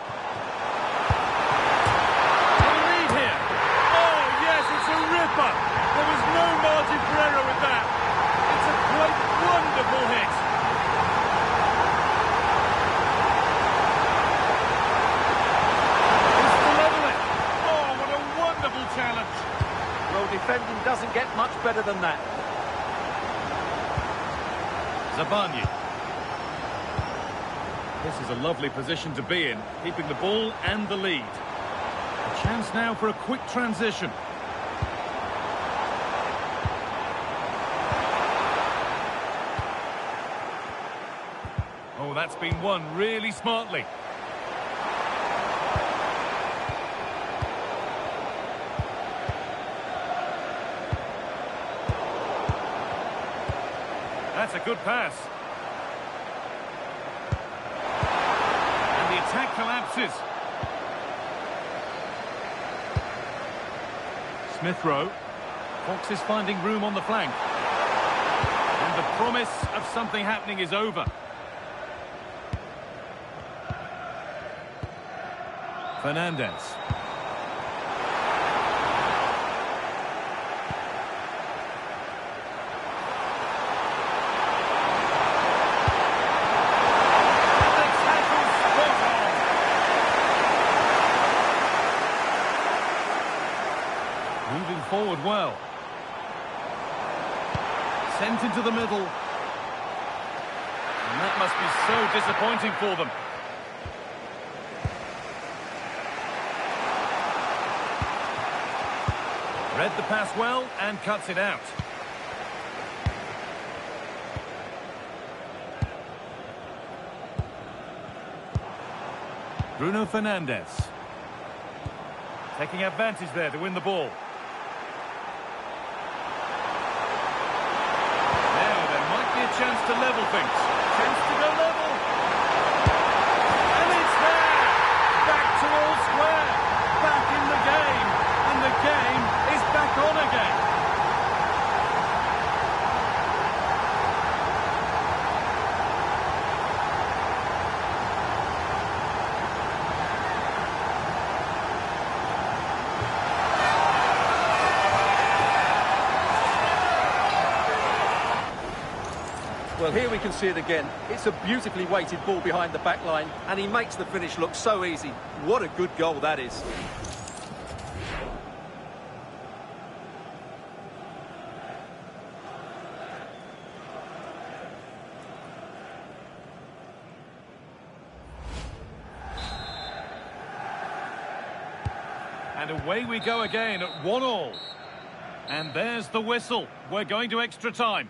Yes, Well, defending doesn't get much better than that. Zabani. This is a lovely position to be in, keeping the ball and the lead. A chance now for a quick transition. Oh, that's been won really smartly. That's a good pass. And the attack collapses. Smith Rowe. Fox is finding room on the flank. And the promise of something happening is over. Fernandez. Moving forward well. Sent into the middle. And that must be so disappointing for them. Read the pass well and cuts it out. Bruno Fernandes. Taking advantage there to win the ball. Now there might be a chance to level things. Chance to go level. And it's there! Back to all square. Back in the game. And the game is back on again. Well, here we can see it again. It's a beautifully weighted ball behind the back line, and he makes the finish look so easy. What a good goal that is. And away we go again at 1-1. And there's the whistle. We're going to extra time.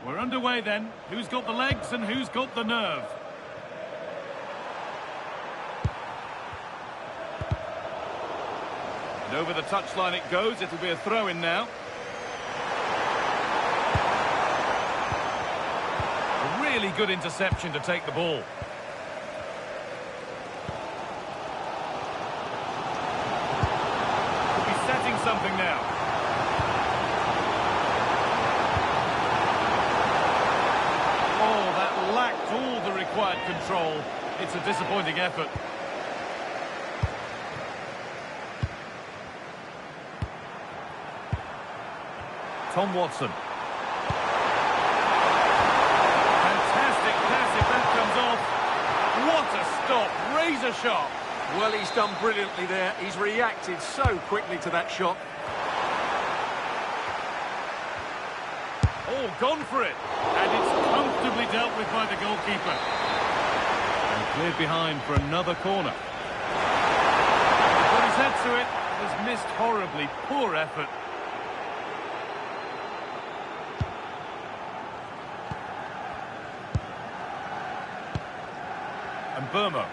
We're underway then. Who's got the legs and who's got the nerve? And over the touchline it goes. It'll be a throw-in now. A really good interception to take the ball. Could be setting something now. Lacked all the required control. It's a disappointing effort. Tom Watson. Fantastic pass if that comes off. What a stop, razor sharp. Well, he's done brilliantly there. He's reacted so quickly to that shot. Oh, gone for it. And it's comfortably dealt with by the goalkeeper. And cleared behind for another corner. Put his head to it. Has missed horribly. Poor effort. And Burmo.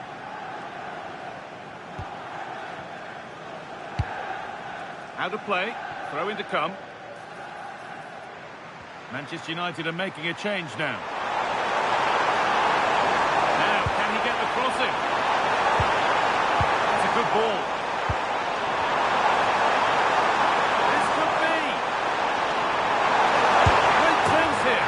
How to play. Throw in to come. Manchester United are making a change now. Now, can he get the crossing? It's a good ball. This could be. Great chance here.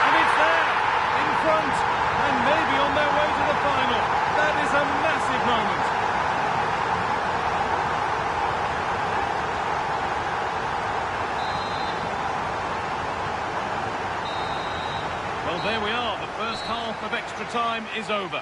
And it's there. In front. And maybe on their way to the final. That is a massive moment. Well, there we are. The first half of extra time is over.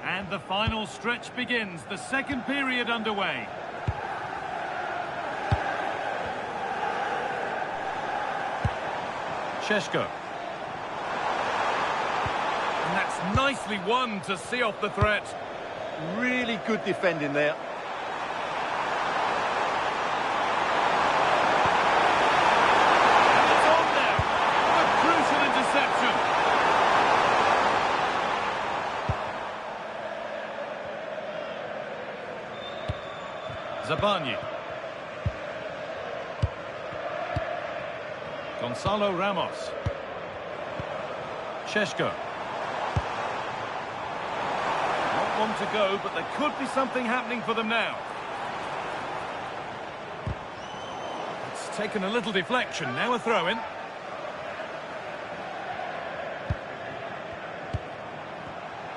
And the final stretch begins. The second period underway. Šeško. And that's nicely won to see off the threat. Really good defending there. And it's on there. A crucial interception. Zabani. Gonzalo Ramos. Šeško. Not one to go, but there could be something happening for them now. It's taken a little deflection. Now a throw-in.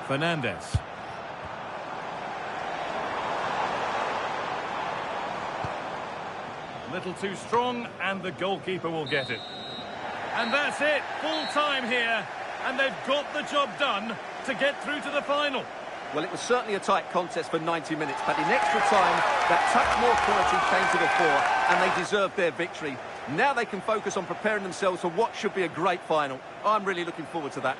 Fernandez. Little too strong, and the goalkeeper will get it. And that's it, full time here, and they've got the job done to get through to the final. Well, it was certainly a tight contest for 90 minutes, but in extra time, that touch more quality came to the fore, and they deserved their victory. Now they can focus on preparing themselves for what should be a great final. I'm really looking forward to that.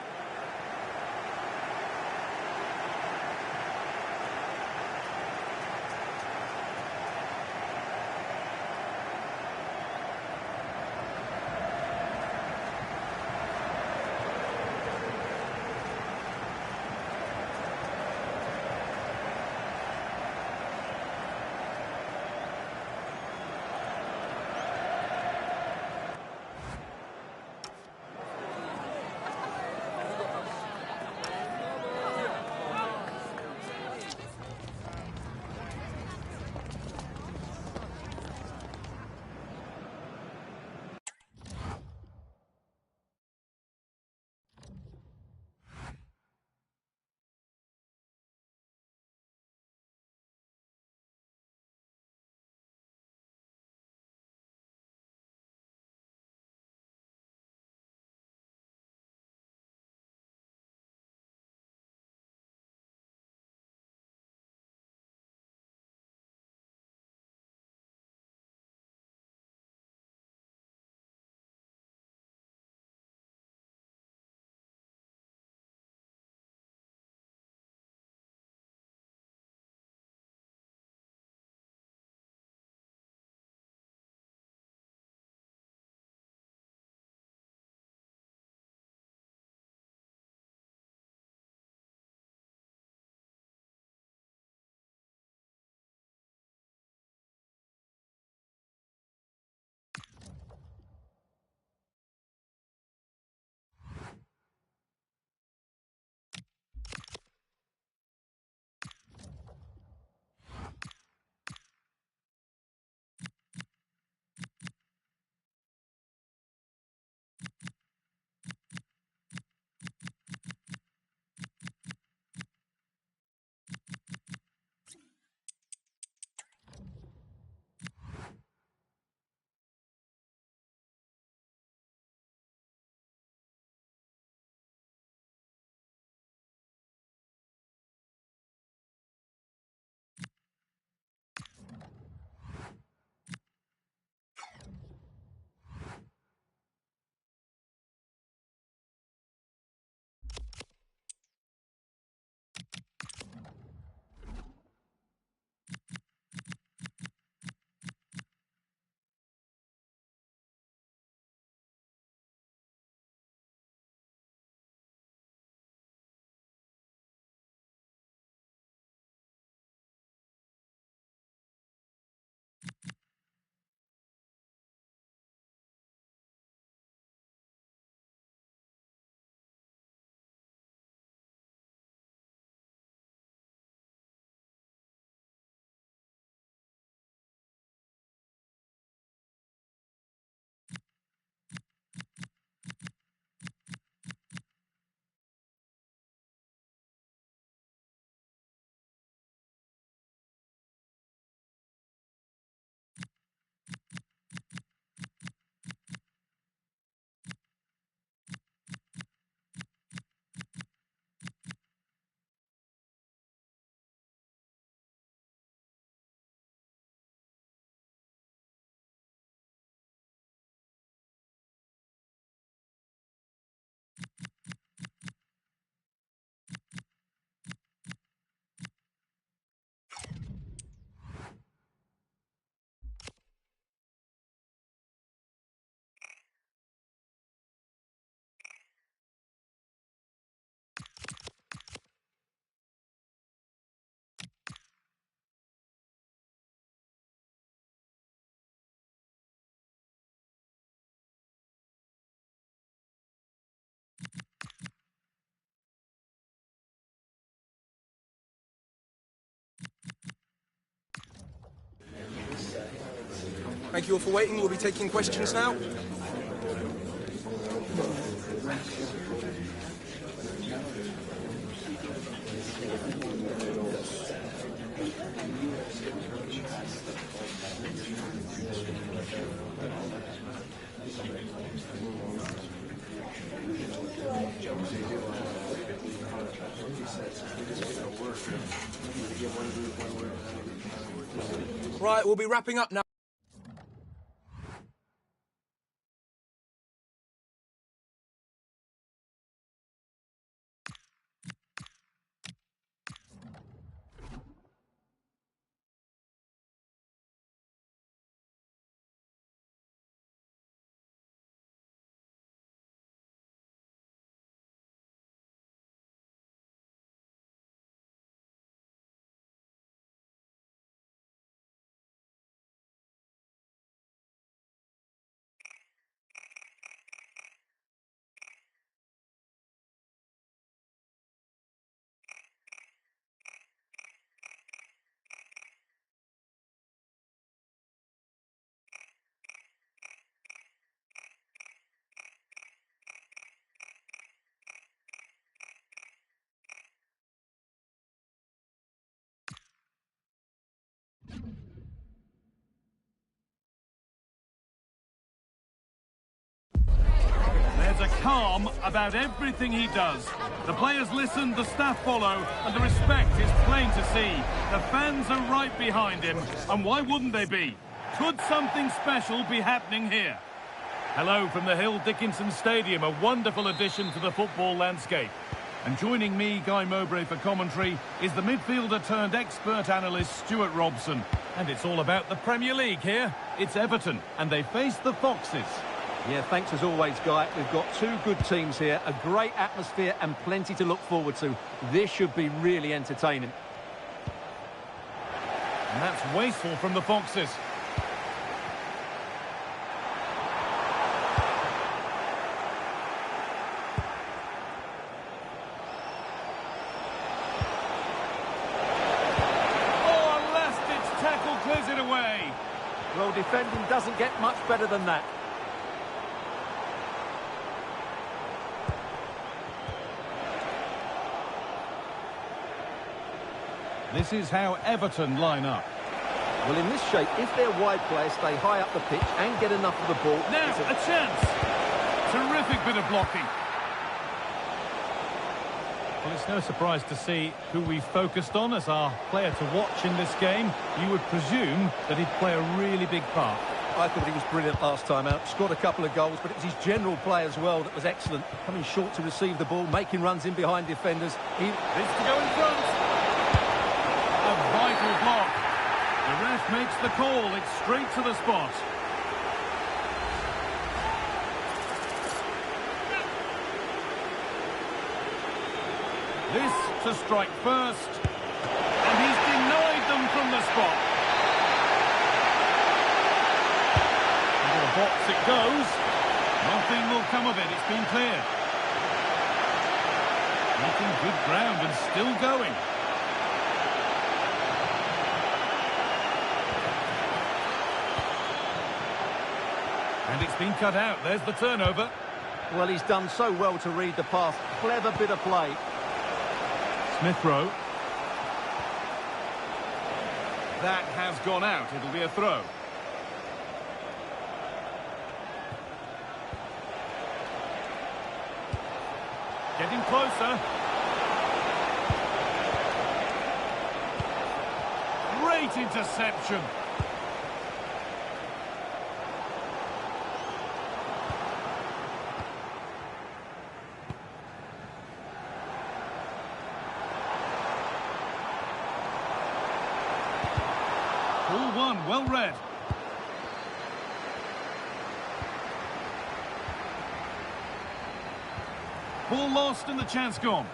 Thank you all for waiting. We'll be taking questions now. Right, we'll be wrapping up now. There's a calm about everything he does. The players listen, the staff follow, and the respect is plain to see. The fans are right behind him, and why wouldn't they be? Could something special be happening here? Hello from the Hill Dickinson Stadium, a wonderful addition to the football landscape. And joining me, Guy Mowbray, for commentary is the midfielder turned expert analyst Stuart Robson. And it's all about the Premier League here. It's Everton, and they face the Foxes. Yeah, thanks as always, Guy. We've got two good teams here, a great atmosphere and plenty to look forward to. This should be really entertaining. And that's wasteful from the Foxes. Oh, a last-ditch tackle clears it away. Well, defending doesn't get much better than that. This is how Everton line up. Well, in this shape, if their wide players stay high up the pitch and get enough of the ball... Now, a chance! Terrific bit of blocking. Well, it's no surprise to see who we focused on as our player to watch in this game. You would presume that he'd play a really big part. I thought he was brilliant last time out. Scored a couple of goals, but it was his general play as well that was excellent. Coming short to receive the ball, making runs in behind defenders. This to go in front. A vital block. The ref makes the call. It's straight to the spot. This to strike first. And he's denied them from the spot. Into the box it goes. Nothing will come of it. It's been cleared. Making good ground and still going. And it's been cut out. There's the turnover. Well, he's done so well to read the pass. Clever bit of play. Smith Rowe. That has gone out. It'll be a throw. Getting closer. Great interception. Ball one, well read. Ball lost and the chance gone.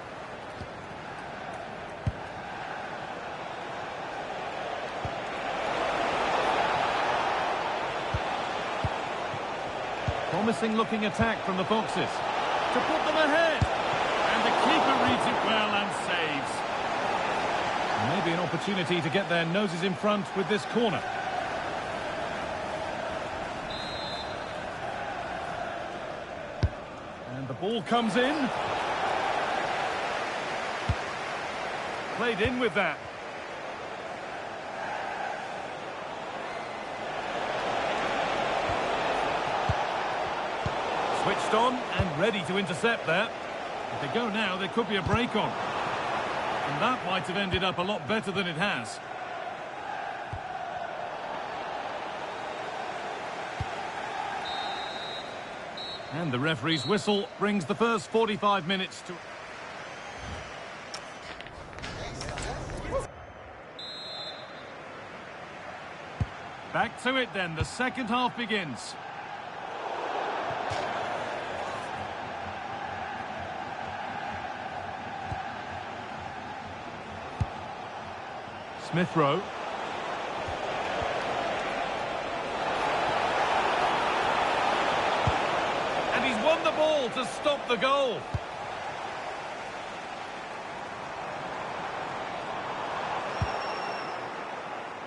Promising looking attack from the Foxes. To put them ahead. And the keeper reads it well and saves. Maybe an opportunity to get their noses in front with this corner. ball comes in. Played in with that. Switched on and ready to intercept that. If they go now, there could be a break on. And that might have ended up a lot better than it has. And the referee's whistle brings the first 45 minutes to... Back to it then, the second half begins. Smith Rowe. And he's won the ball to stop the goal.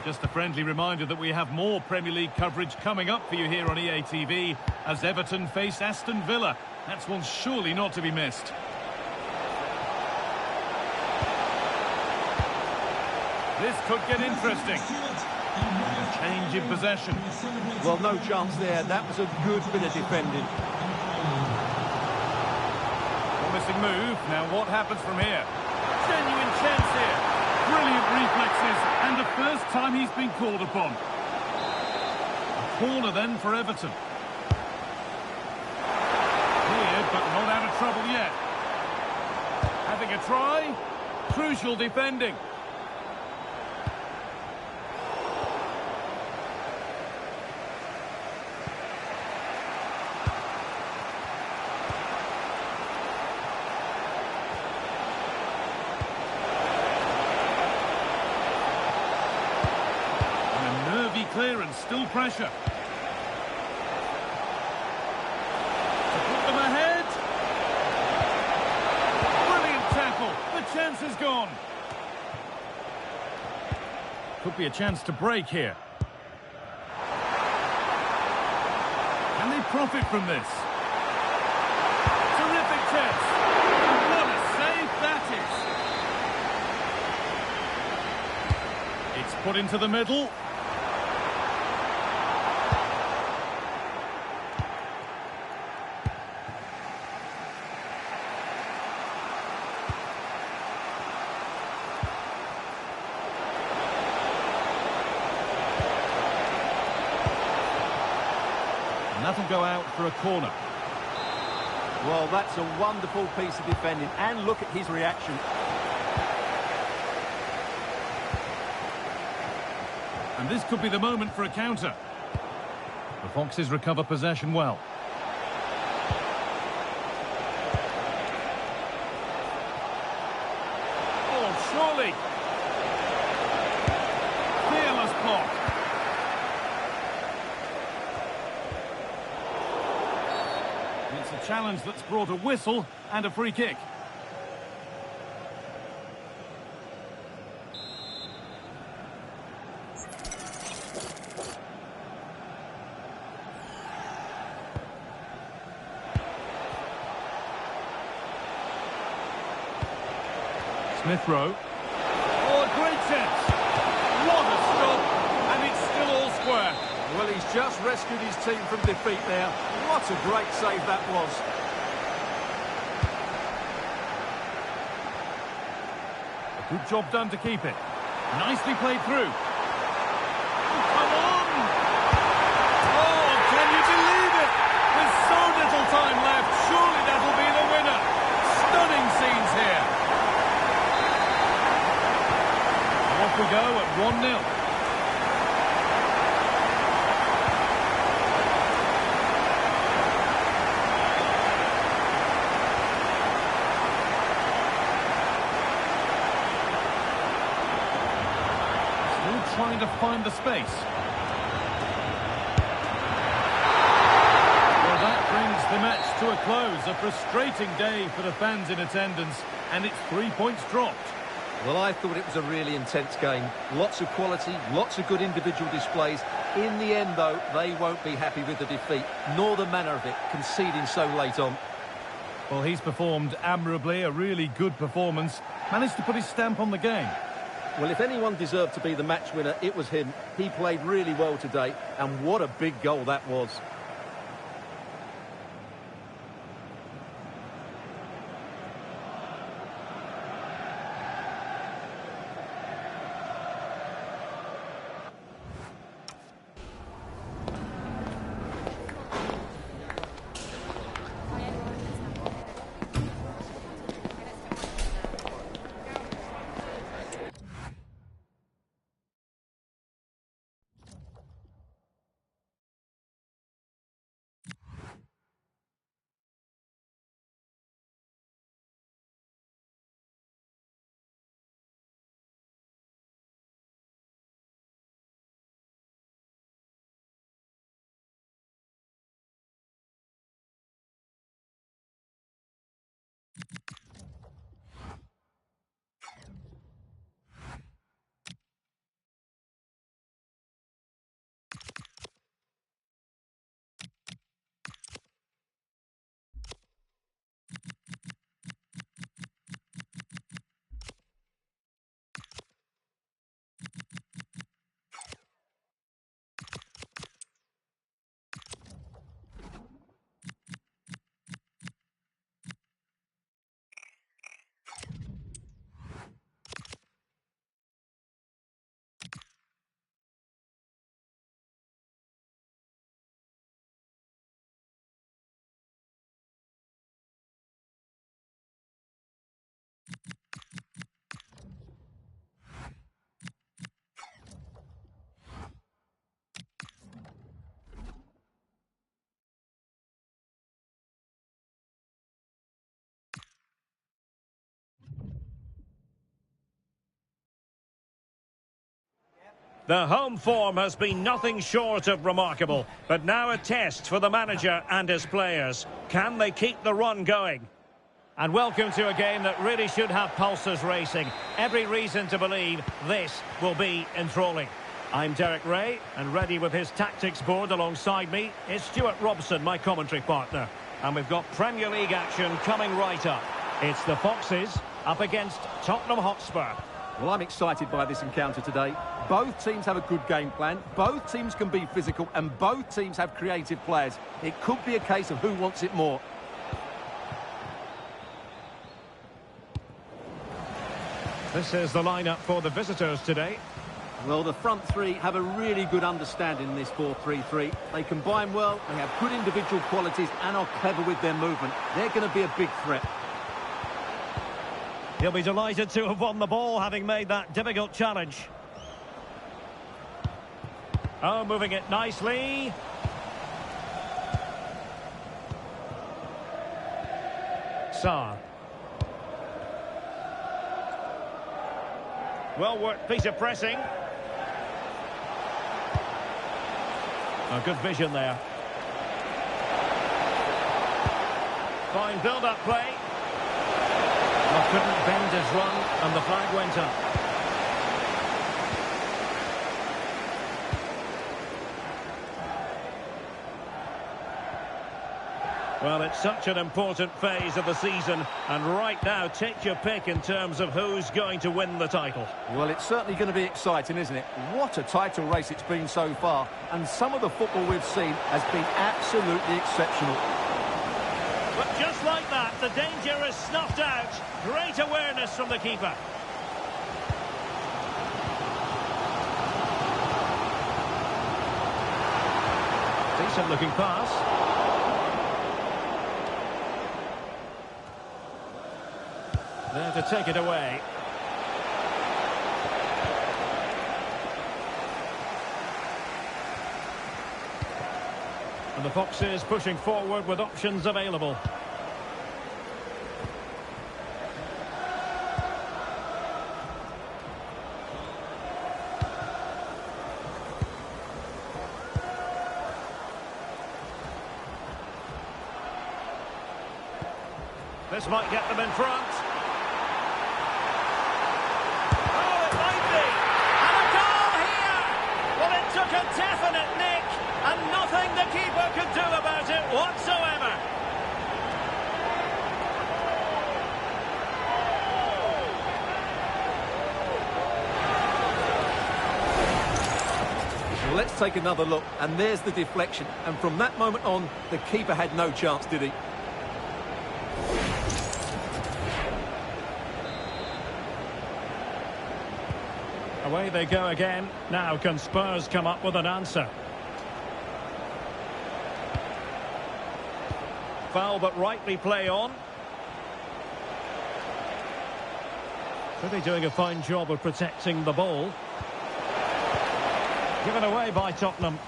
Just a friendly reminder that we have more Premier League coverage coming up for you here on EA TV as Everton face Aston Villa. That's one surely not to be missed. This could get interesting. A change in possession. Well, no chance there. That was a good bit of defending. Promising move. Now what happens from here? Genuine chance here. Brilliant reflexes, and the first time he's been called upon. A corner then for Everton. Cleared, but not out of trouble yet. Having a try. Crucial defending. Clearance, still pressure. To put them ahead. Brilliant tackle. The chance is gone. Could be a chance to break here. Can they profit from this? Terrific chance. And what a save that is. It's put into the middle. And that'll go out for a corner. Well, that's a wonderful piece of defending, and look at his reaction. And this could be the moment for a counter. The Foxes recover possession well. Oh, surely. Fearless block. It's a challenge that's brought a whistle and a free kick. Smith Rowe. Oh, a great chance. What a stop. And it's still all square. Well, he's just rescued his team from defeat there. What a great save that was. A good job done to keep it. Nicely played through. Oh, come on! Oh, can you believe it? With so little time left, surely that'll be the winner. Stunning scenes here. Off we go at 1-0. Still trying to find the space. Well, that brings the match to a close. A frustrating day for the fans in attendance, and it's 3 points dropped. Well, I thought it was a really intense game. Lots of quality, lots of good individual displays. In the end, though, they won't be happy with the defeat, nor the manner of it, conceding so late on. Well, he's performed admirably, a really good performance. Managed to put his stamp on the game. Well, if anyone deserved to be the match winner, it was him. He played really well today, and what a big goal that was. The home form has been nothing short of remarkable, but now a test for the manager and his players. Can they keep the run going? And welcome to a game that really should have pulses racing. Every reason to believe this will be enthralling. I'm Derek Ray, and ready with his tactics board alongside me is Stuart Robson, my commentary partner. And we've got Premier League action coming right up. It's the Foxes up against Tottenham Hotspur. Well, I'm excited by this encounter today. Both teams have a good game plan, both teams can be physical, and both teams have creative players. It could be a case of who wants it more. This is the lineup for the visitors today. Well, the front three have a really good understanding in this 4-3-3. They combine well, they have good individual qualities and are clever with their movement. They're going to be a big threat. He'll be delighted to have won the ball, having made that difficult challenge. Oh, moving it nicely. Sarr. Well-worked piece of pressing. A good vision there. Fine build-up play. Well, couldn't bend his run, and the flag went up. Well, it's such an important phase of the season, and right now, take your pick in terms of who's going to win the title. Well, it's certainly going to be exciting, isn't it? What a title race it's been so far, and some of the football we've seen has been absolutely exceptional. But just like that, the danger is snuffed out. Great awareness from the keeper. Decent looking pass. There to take it away. And the Foxes pushing forward with options available. This might get them in front. Oh, it might be. And a goal here. Well, it took a definite nick, and nothing the keeper could do about it whatsoever. Well, let's take another look, and there's the deflection. And from that moment on, the keeper had no chance, did he? Away they go again. Now can Spurs come up with an answer? Foul, but rightly play on. Really doing a fine job of protecting the ball. Given away by Tottenham.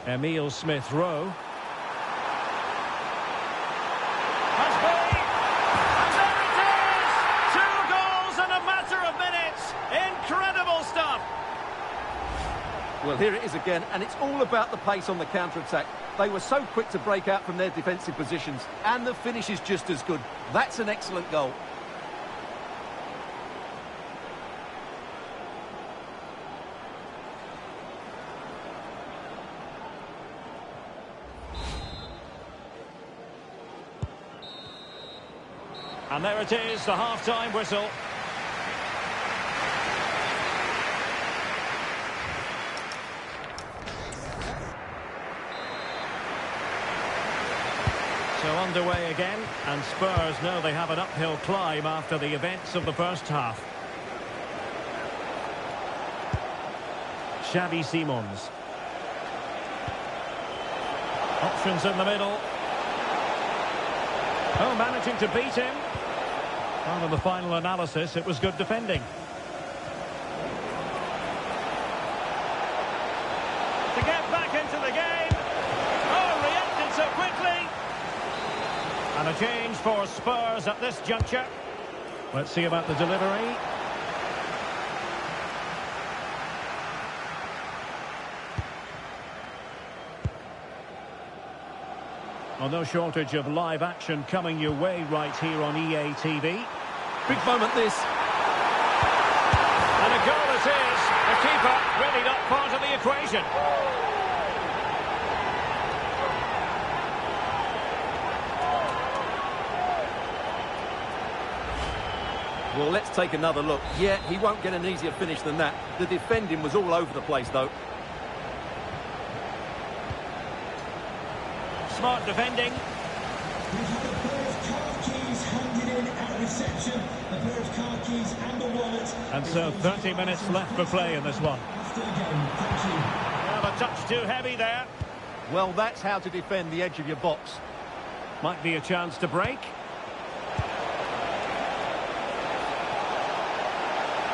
Emile Smith-Rowe. Well, here it is again, and it's all about the pace on the counter-attack. They were so quick to break out from their defensive positions, and the finish is just as good. That's an excellent goal. And there it is, the half-time whistle. So underway again, and Spurs know they have an uphill climb after the events of the first half. Xavi Simons. Options in the middle. Oh, managing to beat him. Well, in the final analysis, it was good defending. To get back into the game. Oh, reacted so quickly. And a change for Spurs at this juncture. Let's see about the delivery. Well, no shortage of live action coming your way right here on EA TV. Big moment this. And a goal it is. The keeper really not part of the equation. Well, let's take another look. Yeah, he won't get an easier finish than that. The defending was all over the place, though. Smart defending. We've had a pair of car keys handed in at reception, a pair of car keys and a wallet. And so 30 minutes left for play in this one. After the game, thank you. Well, a touch too heavy there. Well, that's how to defend the edge of your box. Might be a chance to break.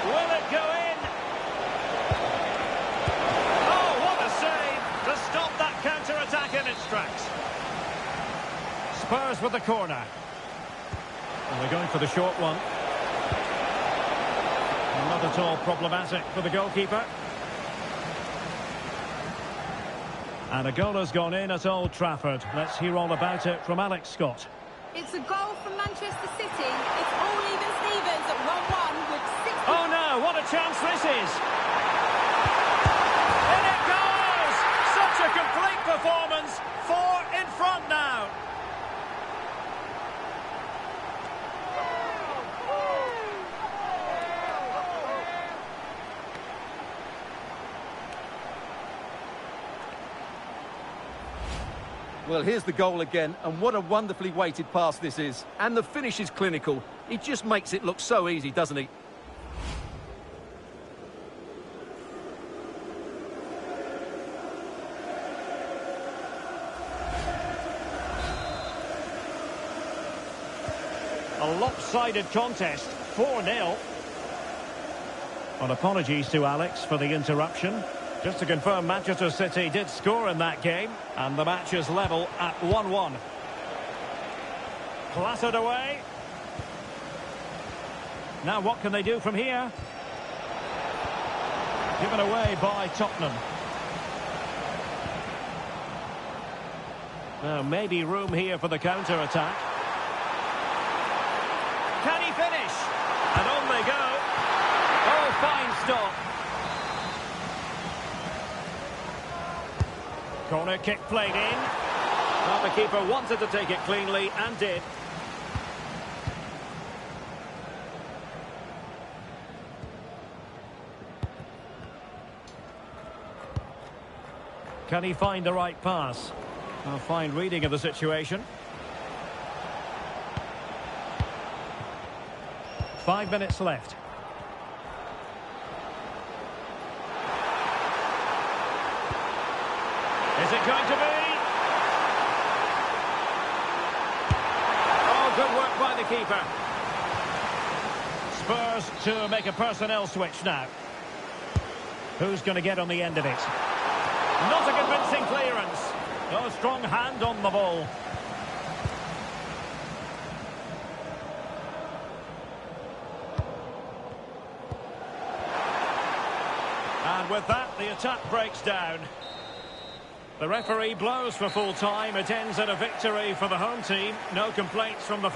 Will it go in? Oh, what a save to stop that counter-attack in its tracks. Spurs with the corner. And they're going for the short one. Not at all problematic for the goalkeeper. And a goal has gone in at Old Trafford. Let's hear all about it from Alex Scott. It's a goal from Manchester City. It's all even Stevens at 1-1 with 60... Oh no, what a chance this is! In it goes! Such a complete performance. 4 in front now. Well, here's the goal again, and what a wonderfully weighted pass this is. And the finish is clinical. He just makes it look so easy, doesn't he? A lopsided contest, 4-0. Well, apologies to Alex for the interruption. Just to confirm, Manchester City did score in that game, and the match is level at 1-1. Clattered away. Now what can they do from here? Given away by Tottenham. Now maybe room here for the counter-attack. Can he finish? And on they go. Oh, fine stop. Corner kick played in. Well, the keeper wanted to take it cleanly and did. Can he find the right pass? A fine reading of the situation. 5 minutes left. Is it going to be? Oh, good work by the keeper. Spurs to make a personnel switch now. Who's going to get on the end of it? Not a convincing clearance. No strong hand on the ball. And with that, the attack breaks down. The referee blows for full time. It ends in a victory for the home team. No complaints from the...